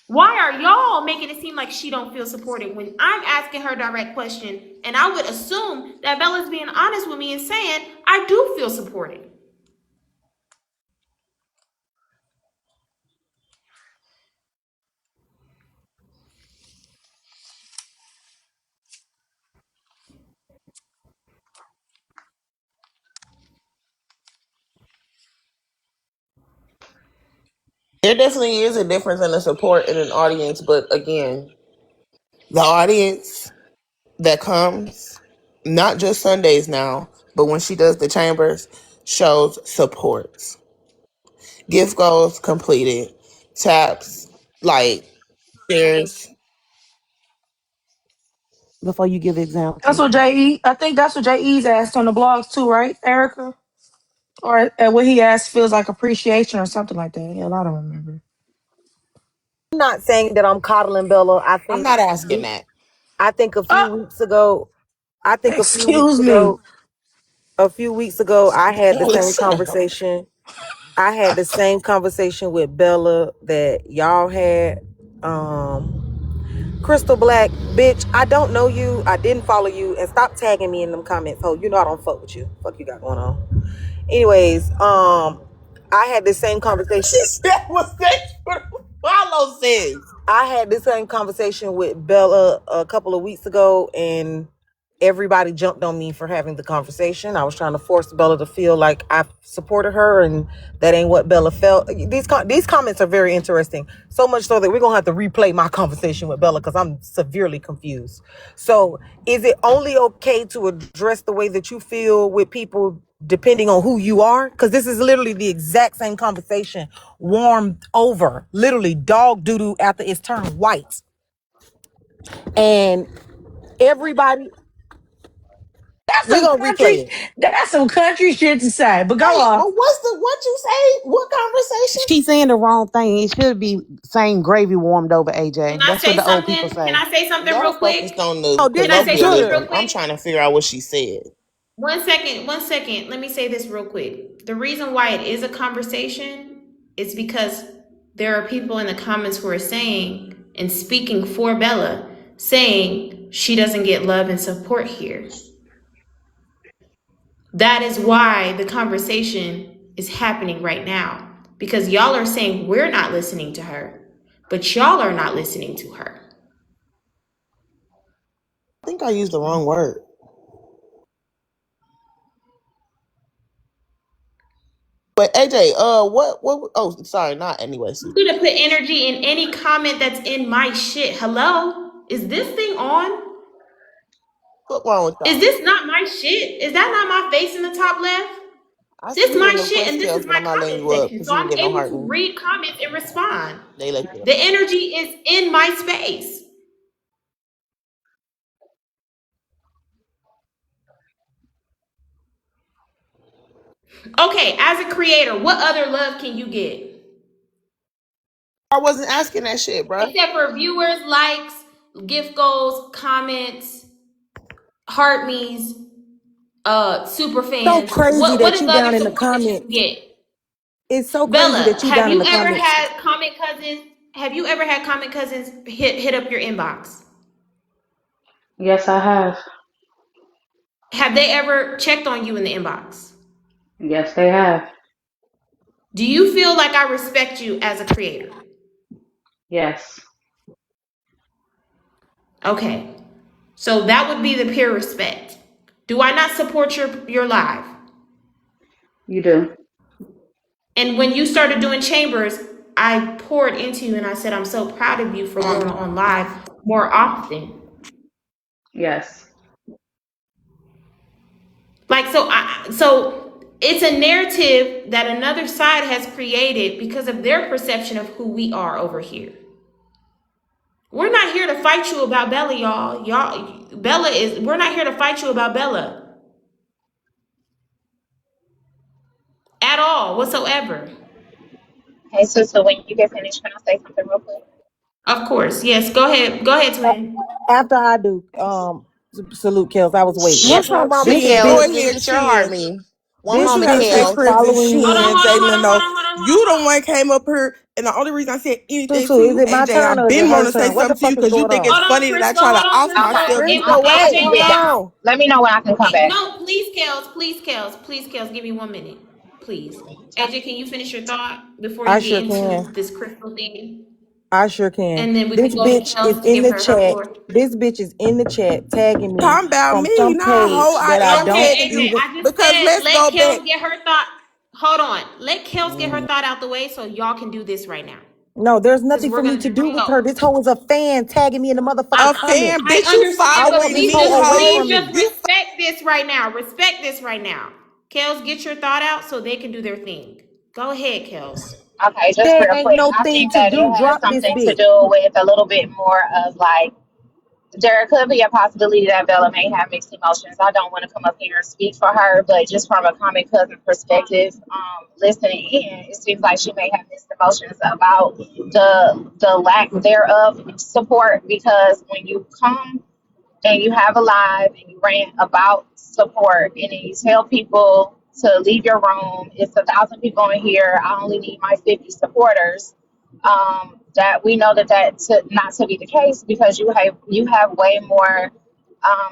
Why are y'all making it seem like she don't feel supported when I'm asking her direct question and I would assume that Bella's being honest with me and saying I do feel supported. There definitely is a difference in the support in an audience, but again, the audience that comes, not just Sundays now, but when she does the chambers, shows supports. Gift goals completed, taps, like shares. Before you give That's examples. what I think that's what JE's asked on the blogs too, right, Erica? Or what he asked feels like appreciation or something like that. Yeah, I don't remember. I'm not saying that I'm coddling Bella. I'm not asking that. I think a Uh, few weeks ago, I think excuse me. a few weeks ago, I had the Alex, same shut up. conversation. I had the same conversation with Bella that y'all had. Crystal Black, bitch, I don't know you. I didn't follow you. And stop tagging me in them comments. Oh, you know I don't fuck with you. Fuck you got going on. Anyways, I had the same conversation. She said was that follow sis. I had this same conversation with Bella a couple of weeks ago, and everybody jumped on me for having the conversation. I was trying to force Bella to feel like I supported her, and that ain't what Bella felt. These comments are very interesting, so much so that we're gonna have to replay my conversation with Bella because I'm severely confused. So, is it only okay to address the way that you feel with people depending on who you are? Because this is literally the exact same conversation warmed over, literally dog doo-doo after it's turned white. And everybody, We gonna replay it. That's some country shit to say. But go Wait, on. but what you say? What conversation? She's saying the wrong thing. It should be saying gravy warmed over, Can AJ. I That's what say the old something? people Can say. I say something real Y'all focused quick? on the Oh, this Can I say something real colloquialism. I'm quick? trying to figure out what she said. 1 second, 1 second. Let me say this real quick. The reason why it is a conversation is because there are people in the comments who are saying and speaking for Bella, saying she doesn't get love and support here. That is why the conversation is happening right now. Because y'all are saying we're not listening to her, but y'all are not listening to her. I think I used the wrong word. But AJ, what? Oh, sorry, not anyway. I'm gonna put energy in any comment that's in my shit. Hello? Is this thing on? What's wrong with Is y'all? this not my shit? Is that not my face in the top left? I see This you my in the shit, and request this tails, is but my I'm not letting comment you up section. because So you didn't I'm get no able heart. to read comments and respond. They let you. The energy is in my space. Okay, as a creator, what other love can you get? I wasn't asking that shit, bro. Except for viewers, likes, gift goals, comments, heart me's, super So fans. crazy What that is you the other down in the support that you can comments. get? It's so crazy Bella, that you have down in you the ever comments. had comment cousins? Have you ever had comment cousins hit up your inbox? Yes, I have. Have they ever checked on you in the inbox? Yes, they have. Do you feel like I respect you as a creator? Yes, Okay. So that would be the pure respect. Do I not support your live? you do. And when you started doing chambers, I poured into you and I said, I'm so proud of you for going on live more often. Yes, Like, so it's a narrative that another side has created because of their perception of who we are over here. We're not here to fight you about Bella, y'all. We're not here to fight you about Bella at all, whatsoever. Hey, so when you get finished, can I say something real quick? Of course. Yes, go ahead. Go ahead, twin. After I do, salute Kels. I was waiting. One more moment, This Kels. Go bitch, Then ahead, get your heart, Ken. me. One this What you moment, gotta bitch say, is Kels. Princess? following Hold on, She me. and hold on, Jalen hold to on, hold know. on, hold on, hold You on. the one came up here, and the only reason I said anything to Susu, is you, it my AJ, turn I've or is it been her wanting to say turn? What the something to you fuck is because you going think on? it's Hold on, funny that I Crystal. try to Hold on, off Crystal. myself. Okay, Crystal, wait, okay, hold yeah. on. Let me know when I can come back. No, please, Kels. Please, Kels. Give me 1 minute. Please. AJ, can you finish your thought before I you get sure into can. this crystal thing? I sure can. And then we can This go to bitch is Kels to in give the her chat. floor. This bitch is in the chat tagging me Talking about from me, some nah, ho. page that I I don't said Okay, AJ, even. I just because said let's let go back. Kels get her thought. Hold on. Let Kels get her thought out the way so y'all can do this right now. No, there's Because nothing we're for me going to to do do the with her. show. This hoe is a fan tagging me in the motherfucking A comments. fan, bitch, I you understand, but Get following this please me, hoe just away ho. from me. You respect this right now. Respect this right now. Kels, get your thought out so they can do their thing. Go ahead, Kels. Okay, just There real ain't quick. no I thing think to that do. it has Drop this something to bitch. do with a little bit more of like, there could be a possibility that Bella may have mixed emotions. I don't want to come up here and speak for her, but just from a common cousin perspective, listening in, it seems like she may have mixed emotions about the lack thereof support because when you come and you have a live and you rant about support and then you tell people to leave your room, it's 1,000 people in here, I only need my 50 supporters. That we know that not to be the case because you have way more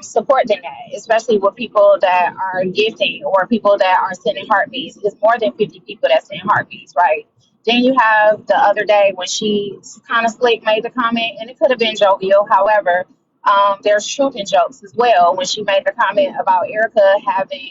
support than that, especially with people that are gifting or people that are sending heartbeats. It's more than 50 people that send heartbeats, right? Then you have the other day when she kind of slick made the comment, and it could have been jovial. However, there's truth in jokes as well. When she made the comment about Erica having,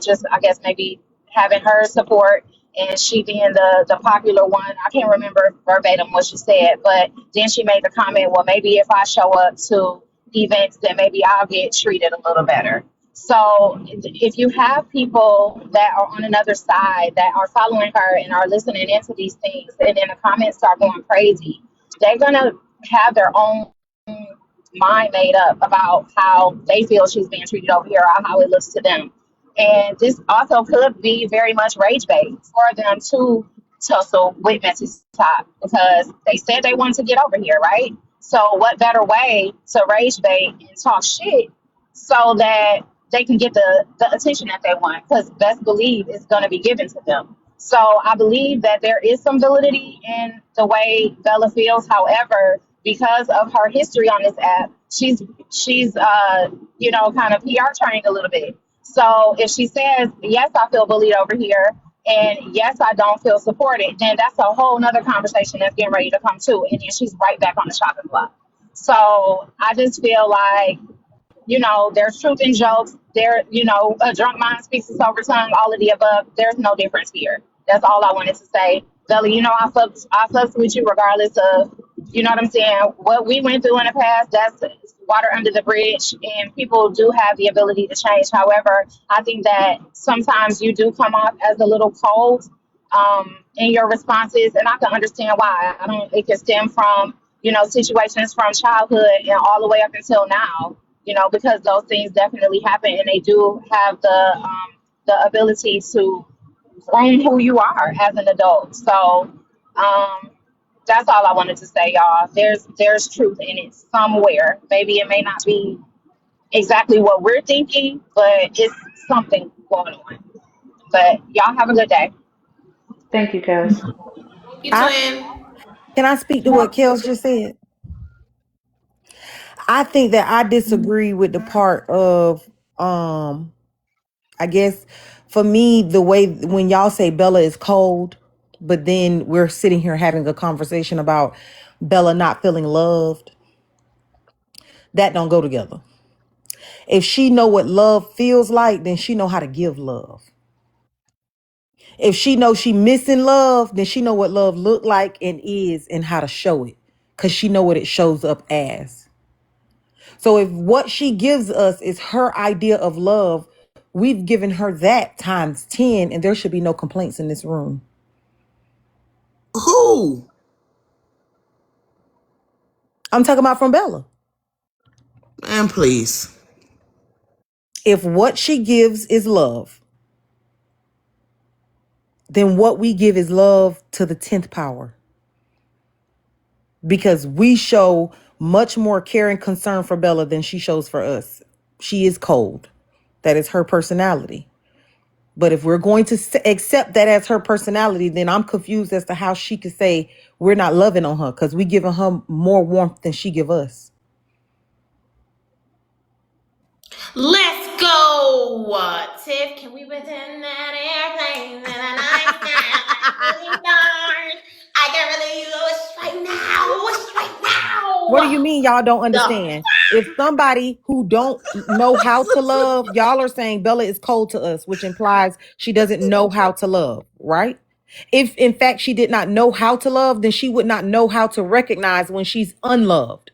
just I guess maybe having her support and she being the popular one. I can't remember verbatim what she said, but then she made the comment, well, maybe if I show up to events, then maybe I'll get treated a little better. So if you have people that are on another side that are following her and are listening into these things, and then the comments start going crazy, they're gonna have their own mind made up about how they feel she's being treated over here or how it looks to them. And this also could be very much rage bait for them to tussle with Mrs. Top because they said they wanted to get over here, right? So what better way to rage bait and talk shit so that they can get the attention that they want? Because best believe it's going to be given to them. So I believe that there is some validity in the way Bella feels. However, because of her history on this app, she's kind of PR trained a little bit. So if she says, yes, I feel bullied over here, and yes, I don't feel supported, then that's a whole nother conversation that's getting ready to come too. And then she's right back on the chopping block. So I just feel like, there's truth in jokes. A drunk mind speaks a sober tongue, all of the above. There's no difference here. That's all I wanted to say. Bella, I fucks with you regardless of, what I'm saying, what we went through in the past, that's water under the bridge, and people do have the ability to change. However, I think that sometimes you do come off as a little cold in your responses, and I can understand why. I don't. It can stem from situations from childhood and all the way up until now. Because those things definitely happen, and they do have the ability to groom who you are as an adult. So that's all I wanted to say, y'all. There's truth in it somewhere. Maybe it may not be exactly what we're thinking, but it's something going on. But y'all have a good day. Thank you, Kels. Thank you, I twin. can I speak to what Kels just said? I think that I disagree with the part of I guess for me the way when y'all say Bella is cold, but then we're sitting here having a conversation about Bella not feeling loved. That don't go together. If she know what love feels like, then she know how to give love. If she knows she missing love, then she know what love look like and is and how to show it. Cause she know what it shows up as. So if what she gives us is her idea of love, we've given her that times 10, and there should be no complaints in this room. Who? I'm talking about from Bella. Man, please. If what she gives is love, then what we give is love to the 10th power. Because we show much more care and concern for Bella than she shows for us. She is cold. That is her personality. But if we're going to accept that as her personality, then I'm confused as to how she could say we're not loving on her because we giving her more warmth than she give us. Let's go, Tiff. Can we pretend that airplane in a night sky, really dark? I can really wish right now. Wish right What do you now. mean y'all don't The understand? If somebody who don't know how to love, y'all are saying Bella is cold to us, which implies she doesn't know how to love, right? If in fact she did not know how to love, then she would not know how to recognize when she's unloved.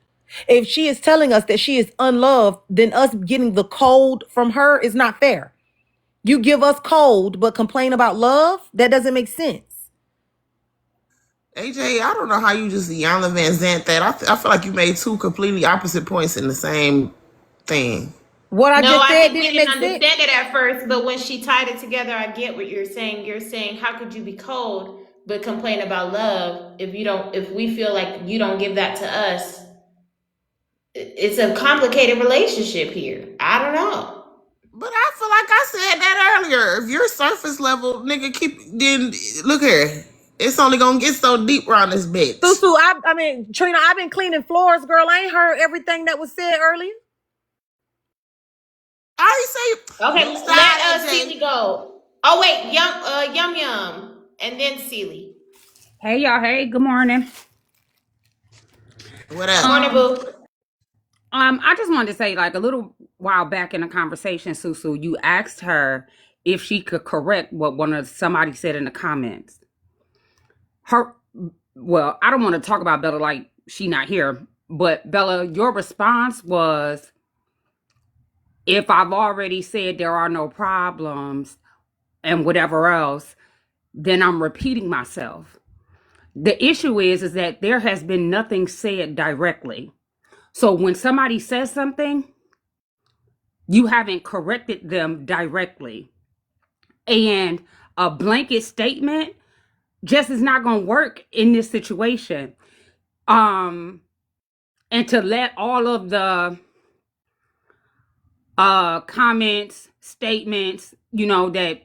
If she is telling us that she is unloved, then us getting the cold from her is not fair. You give us cold, but complain about love? That doesn't make sense. AJ, I don't know how you just Yana Van Zant that. I feel like you made two completely opposite points in the same thing. What I No, just I said think we didn't didn't make sense. understand it at first, but when she tied it together, I get what you're saying. You're saying, how could you be cold but complain about love if we feel like you don't give that to us? It's a complicated relationship here. I don't know. But I feel like I said that earlier. If you're surface level, nigga, then look here. It's only gonna get so deep around this bitch. Susu, I mean, Trina, I've been cleaning floors, girl. I ain't heard everything that was said earlier. I say Okay, you let style, AJ. Celie go. Oh wait, Yum Yum, and then Celie. Hey y'all, hey, good morning. What up? Morning, boo. I just wanted to say, like a little while back in a conversation, Susu, you asked her if she could correct what somebody said in the comments. Well, I don't want to talk about Bella like she not here, but Bella, your response was, if I've already said there are no problems and whatever else, then I'm repeating myself. The issue is that there has been nothing said directly. So when somebody says something, you haven't corrected them directly. And a blanket statement just is not going to work in this situation. And to let all of the comments, statements, that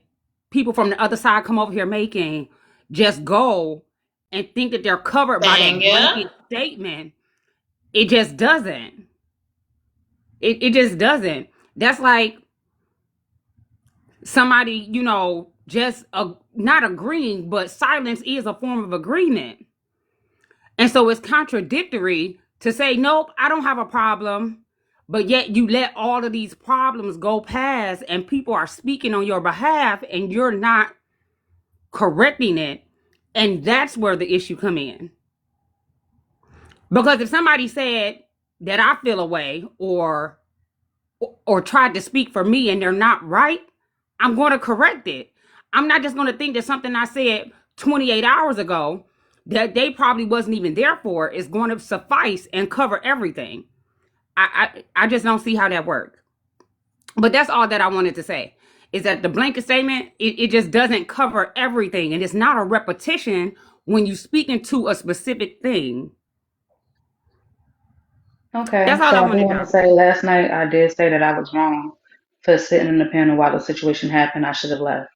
people from the other side come over here making just go and think that they're covered by that blanket statement, it just doesn't. It just doesn't. That's like somebody, just not agreeing, but silence is a form of agreement. And so it's contradictory to say, nope, I don't have a problem, but yet you let all of these problems go past and people are speaking on your behalf and you're not correcting it. And that's where the issue come in. Because if somebody said that I feel a way or tried to speak for me and they're not right, I'm going to correct it. I'm not just going to think that something I said 28 hours ago that they probably wasn't even there for is going to suffice and cover everything. I just don't see how that works. But that's all that I wanted to say, is that the blanket statement, it just doesn't cover everything. And it's not a repetition when you speak into a specific thing. Okay, That's all so I I do wanted want to to say last night I did say that I was wrong for sitting in the panel while the situation happened. I should have left.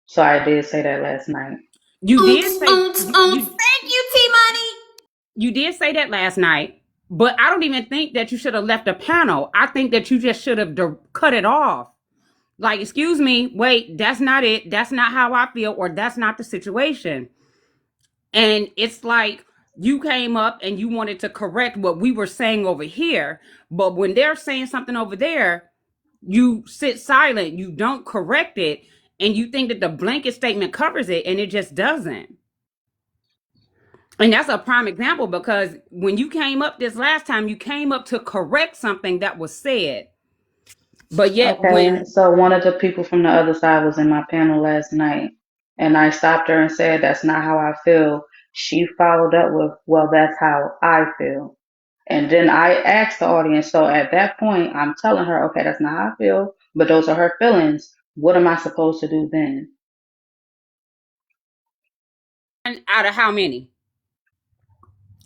So I did say that last night. You did say Thank you, T Money. you did say that last night, but I don't even think that you should have left the panel. I think that you just should have cut it off. Like, excuse me, wait, that's not it. That's not how I feel, or that's not the situation. And it's like you came up and you wanted to correct what we were saying over here, but when they're saying something over there, you sit silent, you don't correct it, and you think that the blanket statement covers it, and it just doesn't. And that's a prime example, because when you came up this last time, you came up to correct something that was said. But yet Okay, so one of the people from the other side was in my panel last night, and I stopped her and said, "That's not how I feel." She followed up with, "Well, that's how I feel." And then I asked the audience, so at that point, I'm telling her, "Okay, that's not how I feel, but those are her feelings. What am I supposed to do then?" out of how many?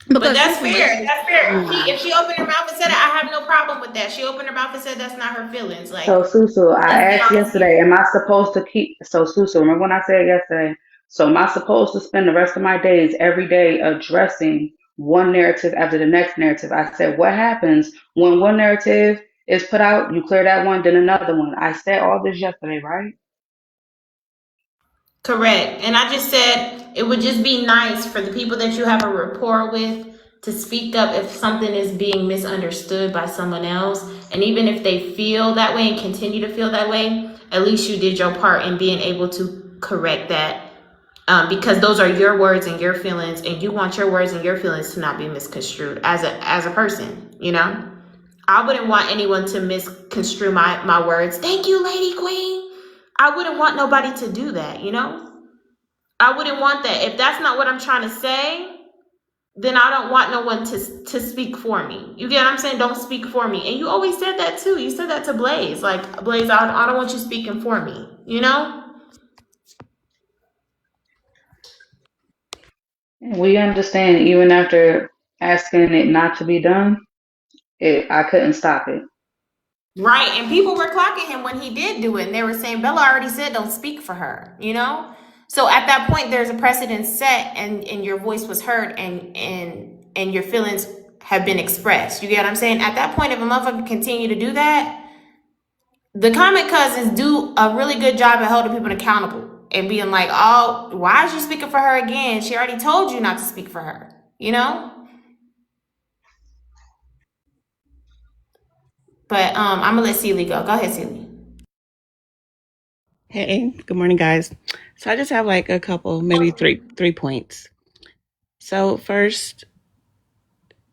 But that's fair. That's fair. If she opened her mouth and said it, I have no problem with that. She opened her mouth and said that's not her feelings. Like, So Susu, I let's be asked honest yesterday, here. am I supposed to keep, so Susu, remember when I said yesterday, so am I supposed to spend the rest of my days every day addressing one narrative after the next narrative? I said, what happens when one narrative is put out, you clear that one, then another one. I said all this yesterday, right? Correct. And I just said it would just be nice for the people that you have a rapport with to speak up if something is being misunderstood by someone else. And even if they feel that way and continue to feel that way, at least you did your part in being able to correct that. Because those are your words and your feelings, and you want your words and your feelings to not be misconstrued as a person, I wouldn't want anyone to misconstrue my words. Thank you, Lady Queen. I wouldn't want nobody to do that, I wouldn't want that. If that's not what I'm trying to say, then I don't want no one to speak for me. You get what I'm saying? Don't speak for me. And you always said that too. You said that to Blaze. Like, Blaze, I don't want you speaking for me, We understand even after asking it not to be done, I couldn't stop it. Right. And people were clocking him when he did do it. And they were saying, Bella already said don't speak for her, So at that point, there's a precedent set, and your voice was heard, and your feelings have been expressed. You get what I'm saying? At that point, if a motherfucker continue to do that, the comment cousins do a really good job at holding people accountable and being like, oh, why is you speaking for her again? She already told you not to speak for her, But I'm gonna let Celie go. Go ahead, Celie. Hey, good morning, guys. So I just have like a couple, maybe three points. So first,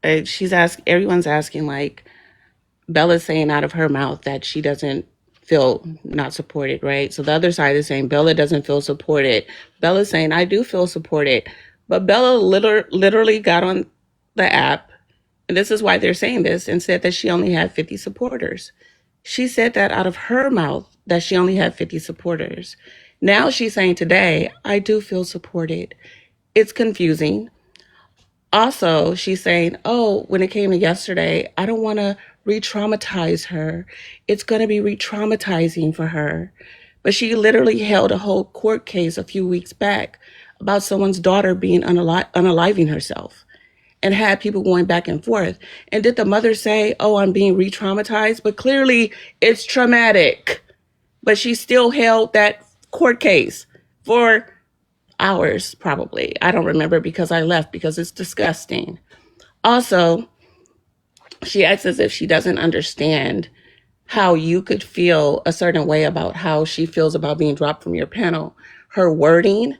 everyone's asking, like, Bella's saying out of her mouth that she doesn't feel not supported, right? So the other side is saying Bella doesn't feel supported. Bella's saying I do feel supported, but Bella literally got on the app And this is why they're saying this, and said that she only had 50 supporters. She said that out of her mouth, that she only had 50 supporters. Now she's saying today, I do feel supported. It's confusing. Also, she's saying, oh, when it came to yesterday, I don't want to re-traumatize her. It's going to be re-traumatizing for her. But she literally held a whole court case a few weeks back about someone's daughter being unaliving herself, and had people going back and forth. And did the mother say, oh, I'm being re-traumatized? But clearly it's traumatic. But she still held that court case for hours, probably. I don't remember because I left, because it's disgusting. Also, she acts as if she doesn't understand how you could feel a certain way about how she feels about being dropped from your panel. Her wording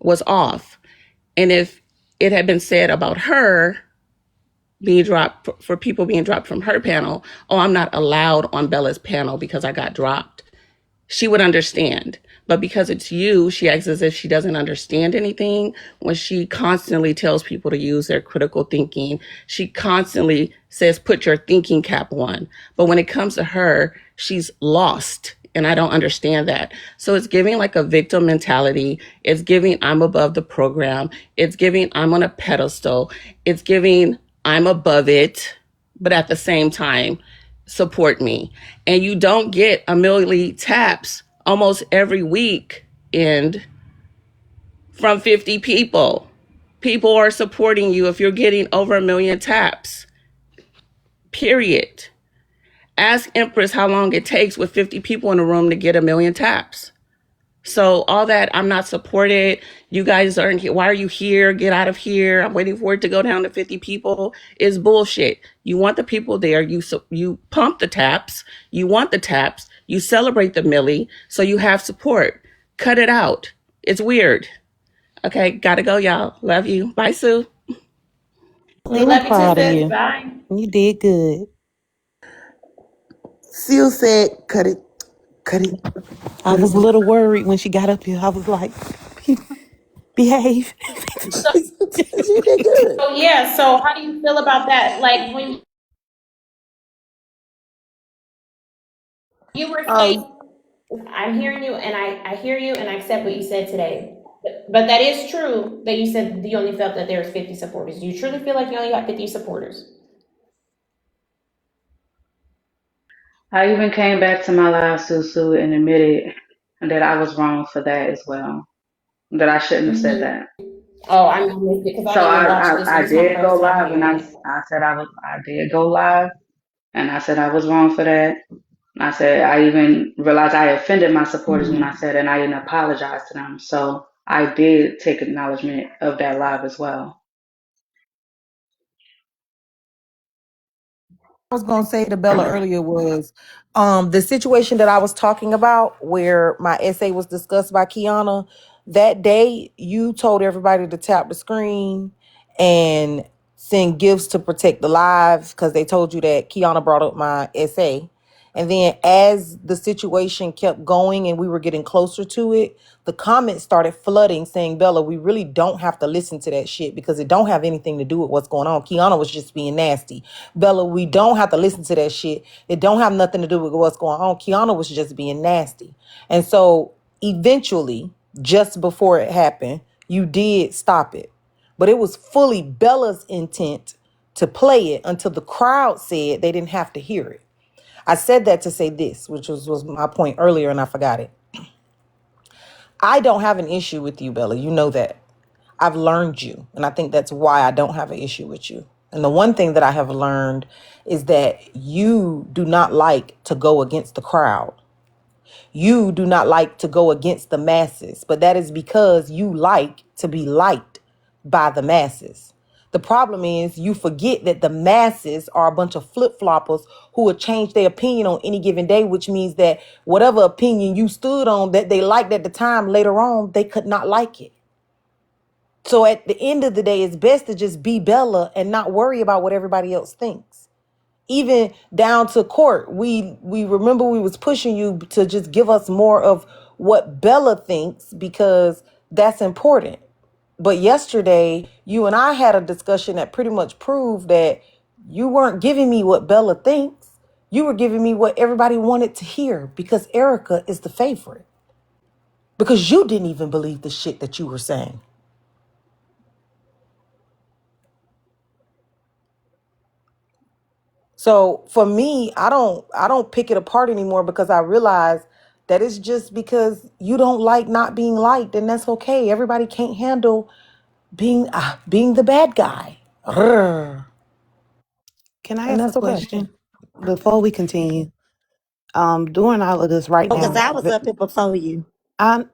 was off. And if it had been said about her being dropped, for people being dropped from her panel, oh, I'm not allowed on Bella's panel because I got dropped, she would understand. But because it's you, she acts as if she doesn't understand anything when she constantly tells people to use their critical thinking. She constantly says, put your thinking cap on. But when it comes to her, she's lost. And I don't understand that. So it's giving like a victim mentality. It's giving I'm above the program. It's giving I'm on a pedestal. It's giving I'm above it. But at the same time, support me. And you don't get a million taps almost every week and from 50 people. People are supporting you if you're getting over 1 million taps. Period. Ask Empress how long it takes with 50 people in the room to get 1 million taps. So all that I'm not supported, you guys aren't here, why are you here? Get out of here. I'm waiting for it to go down to 50 people is bullshit. You want the people there. You pump the taps. You want the taps. You celebrate the millie. So you have support. Cut it out. It's weird. Okay, gotta go, y'all. Love you. Bye, Sue. We I'm love you too, proud of sis. you. Bye. You did good. Seal said, cut it, cut it, I cut it. was a little worried when she got up here. I was like, behave. So, She did good. so yeah, so how do you feel about that? Like when you were saying, Oh, I'm hearing you and I hear you and I accept what you said today. But that is true that you said you only felt that there was 50 supporters. Do you truly feel like you only got 50 supporters? I even came back to my live, Susu, and admitted that I was wrong for that as well. That I shouldn't have said that. Oh, I missed it because I So didn't even watch this. This I is my did go first time live, and hearing it. I said I did go live, and I said I was wrong for that. I said I even realized I offended my supporters when I said, and I didn't apologize to them. So I did take acknowledgement of that live as well. I was going to say to Bella earlier was the situation that I was talking about where my essay was discussed by Kiana. That day, you told everybody to tap the screen and send gifts to protect the lives because they told you that Kiana brought up my essay. And then as the situation kept going and we were getting closer to it, the comments started flooding saying, Bella, we really don't have to listen to that shit because it don't have anything to do with what's going on. Kiana was just being nasty. Bella, we don't have to listen to that shit. It don't have nothing to do with what's going on. Kiana was just being nasty. And so eventually, just before it happened, you did stop it. But it was fully Bella's intent to play it until the crowd said they didn't have to hear it. I said that to say this, which was my point earlier, and I forgot it. I don't have an issue with you, Bella. You know that. I've learned you, and I think that's why I don't have an issue with you. And the one thing that I have learned is that you do not like to go against the crowd. You do not like to go against the masses, but that is because you like to be liked by the masses. The problem is you forget that the masses are a bunch of flip-floppers who will change their opinion on any given day, which means that whatever opinion you stood on that they liked at the time, later on, they could not like it. So at the end of the day, it's best to just be Bella and not worry about what everybody else thinks. Even down to court, we remember we was pushing you to just give us more of what Bella thinks because that's important. But yesterday, you and I had a discussion that pretty much proved that You weren't giving me what Bella thinks. You were giving me what everybody wanted to hear because Erica is the favorite. Because you didn't even believe the shit that you were saying. So for me, I don't pick it apart anymore because I realize that it's just because you don't like not being liked, and that's okay. Everybody can't handle being the bad guy. Urgh. Can I And ask a that's okay. question before we continue? Doing all of this right Because now. I was up here before you. I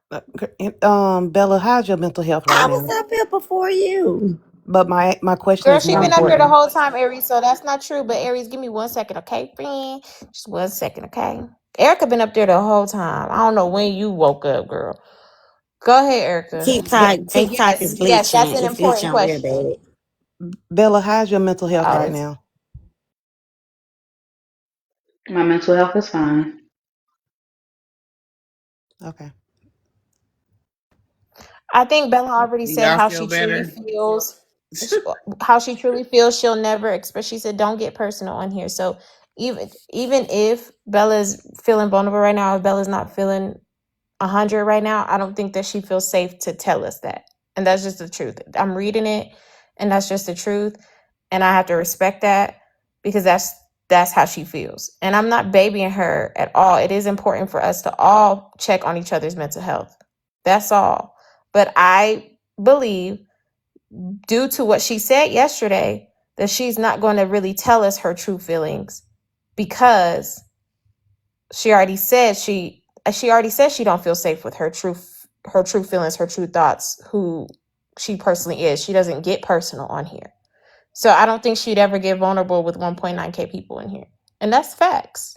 Bella, how's your mental health right I was now? up here before you. But my question Girl, is she more been up here the important. whole time, Aries, so that's not true. But Aries, give me 1 second, okay, friend? Just 1 second, okay? Erica been up there the whole time. I don't know when you woke up, girl. Go ahead, Erica. And TikTok is yes, that's glitching. an It's important glitching real question. bad. Bella, how's your mental health Oh, right it's, now? My mental health is fine. Okay. I think Bella already Do said y'all how feel she truly better? feels. How she truly feels. She'll never express. She said, "Don't get personal on here." So even if Bella's feeling vulnerable right now, if Bella's not feeling 100 right now, I don't think that she feels safe to tell us that. And that's just the truth. I'm reading it, and that's just the truth, and I have to respect that because that's how she feels. And I'm not babying her at all. It is important for us to all check on each other's mental health. That's all. But I believe, due to what she said yesterday, that she's not going to really tell us her true feelings because she already said she don't feel safe with her true feelings, her true thoughts, who she personally is. She doesn't get personal on here. So I don't think she'd ever get vulnerable with 1.9K people in here. And that's facts.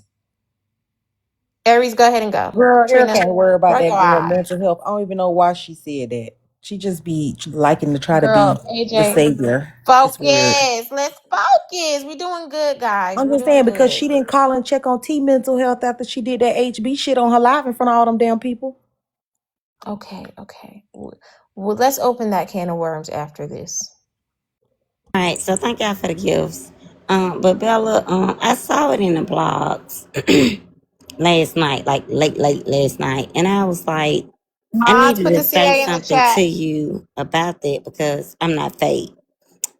Aries, go ahead and go. Girl, Erica Trina, can't worry about roll that your girl eyes. mental health. I don't even know why she said that. She just be liking to try to be Girl, the AJ, savior. It's weird. focus. Let's focus. We're doing good, guys. I'm We're just doing saying because good. she didn't call and check on T mental health after she did that HB shit on her live in front of all them damn people. Okay. Well, let's open that can of worms after this. All right, so thank y'all for the gifts. But Bella, I saw it in the blogs last night, like late last night, and I was like, I Mods, needed put to the say CA in the something to chat. you about that because I'm not fake.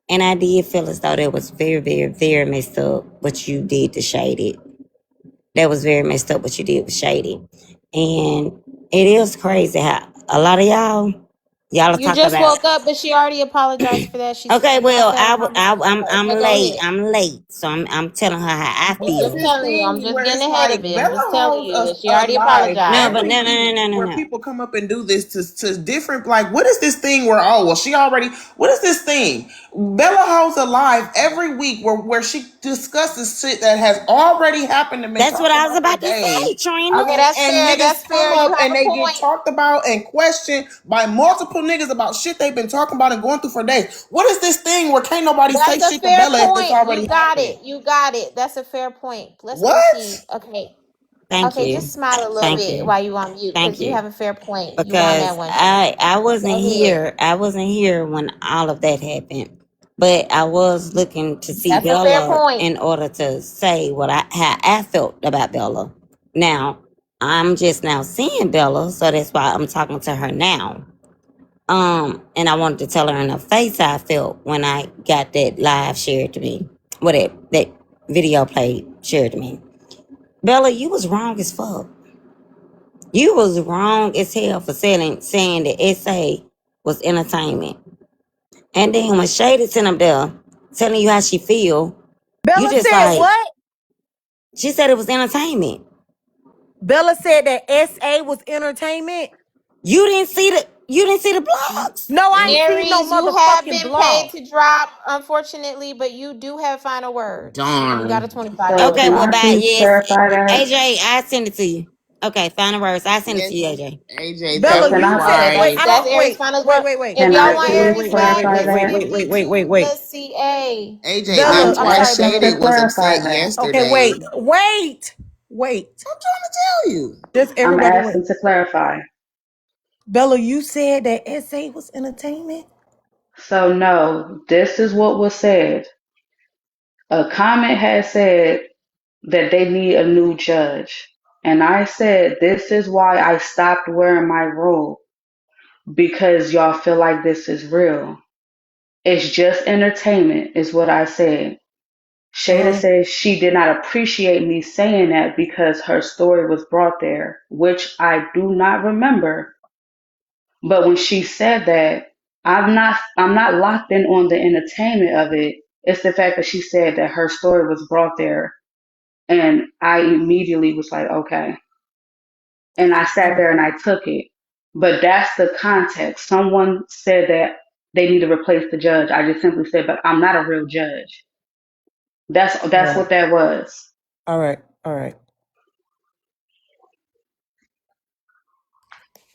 And I did feel as though that was very, very, very messed up what you did to Shady. That was very messed up what you did with Shady. And it is crazy how a lot of y'all are You talking just about. woke up, but she already apologized for that. She said Okay, she gonna well, set a conversation with her. I'm But go late. ahead. I'm late, so I'm telling her how I I'm But it's just feel. this telling you. I'm thing just where getting it's ahead of like it. I'm Bella just telling holds you that us she already alive No, apologized. but every no, no, week no, no, no, where no. people come up and do this to different, like, what is this thing where, oh well, she already, what is this thing Bella holds alive every week where she discusses shit that has already happened and been That's what talked I was about for about to say, days, Trina. Okay, that's and fair. niggas That's come fair. You up have and a they get point. talked about and questioned by multiple niggas about shit they've been talking about and going through for days. What is this thing where can't nobody say That's a shit to fair Bella if it's point. already You got happened? it. You got it. That's a fair point. Let's What? proceed. Okay. Thank Okay, you, just smile a little thank bit you, while you on mute thank because you you. have a fair point. You on that Because one, Trina. I wasn't Go ahead. here. I wasn't here when all of that happened. But I was looking to see That's a fair Bella point. in order to say how I felt about Bella. Now I'm just now seeing Bella, so that's why I'm talking to her now. And I wanted to tell her in her face how I felt when I got that live shared to me. What that video played shared to me. Bella, you was wrong as fuck. You was wrong as hell for saying that SA was entertainment. And then when Shady sent up there telling you how she feel, you Bella just said like, what? she said it was entertainment. Bella said that SA was entertainment. You didn't see the blogs. No, I ain't seen no Aries, you have motherfucking been paid blog. to drop, unfortunately, but you do have final words. You got a Darn. $25 So Okay, can well I voucher. bye. please Yes. clarify that? AJ, I send it to you. Okay, final words. I send it Yes, to you, AJ. AJ, So Bella, that'll can be you I said wait. wise. I That's don't Aries' wait. final Wait. word. Wait. Wait. If can Wait. y'all I Wait. want Wait. Wait. please Aries Wait. Wait. back, Wait. clarify Wait. it's Wait. that? Wait. Wait. Wait. Wait. 52 Wait. Wait. plus CA. AJ, Bella, that's I'm why Bella. sorry, Just Bella. to Shaded was clarify upset that, Okay. yesterday. Wait. Wait. Wait. I'm trying to tell you. Just I'm everybody wait. asking to clarify. Bella, you said that SA was entertainment. So no, this is what was said. A comment had said that they need a new judge. And I said, this is why I stopped wearing my robe, because y'all feel like this is real. It's just entertainment, is what I said. Shada Mm. says she did not appreciate me saying that because her story was brought there, which I do not remember. But when she said that, I'm not locked in on the entertainment of it. It's the fact that she said that her story was brought there, and I immediately was like, okay. And I sat there and I took it. But that's the context. Someone said that they need to replace the judge. I just simply said, but I'm not a real judge. That's Right. what that was. All right. All right.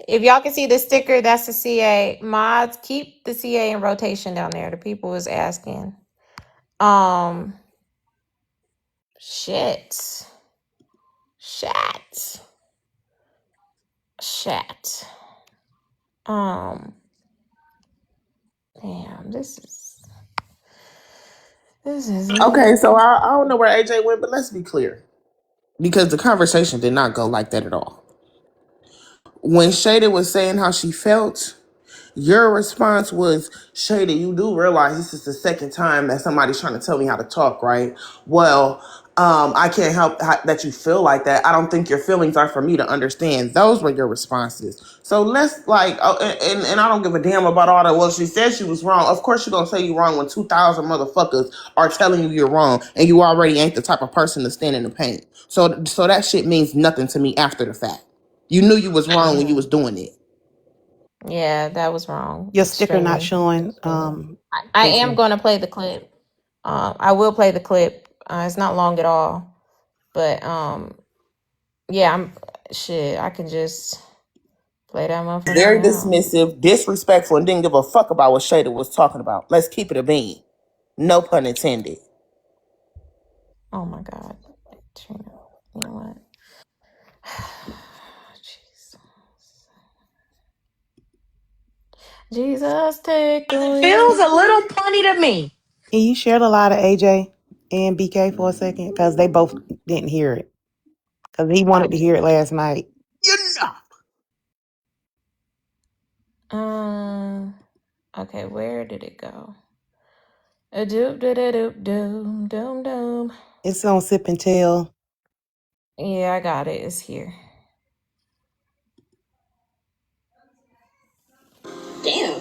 If y'all can see the sticker, that's the CA. Mods, keep the CA in rotation down there. The people is asking. Um, shit. Shat. Shat. Damn, this is Okay, so I don't know where AJ went, but let's be clear. Because the conversation did not go like that at all. When Shada was saying how she felt, your response was, Shada, you do realize this is the second time that somebody's trying to tell me how to talk, right? Well, I can't help that you feel like that. I don't think your feelings are for me to understand. Those were your responses. So let's like, and I don't give a damn about all that. Well, she said she was wrong. Of course you're going to say you're wrong when 2,000 motherfuckers are telling you you're wrong and you already ain't the type of person to stand in the pain. So that shit means nothing to me after the fact. You knew you was wrong when you was doing it. yeah, that was wrong. Your sticker not Extremely. showing, I am AJ. going to play the clip. I will play the clip. It's not long at all, but yeah, I can just play that motherfucker Very now. dismissive, disrespectful, and didn't give a fuck about what Shada was talking about. Let's keep it a bean. No pun intended. Oh my God, Trina, you know what? Jesus, Jesus, take the It wheel. feels a little punny to me. Can you share the lie to AJ and BK for a second? Because they both didn't hear it. Because he wanted to hear it last night. You know. Okay, where did it go? A doop da da doop doom doom doom. It's on Sip and Tell. Yeah, I got it. It's here. Damn.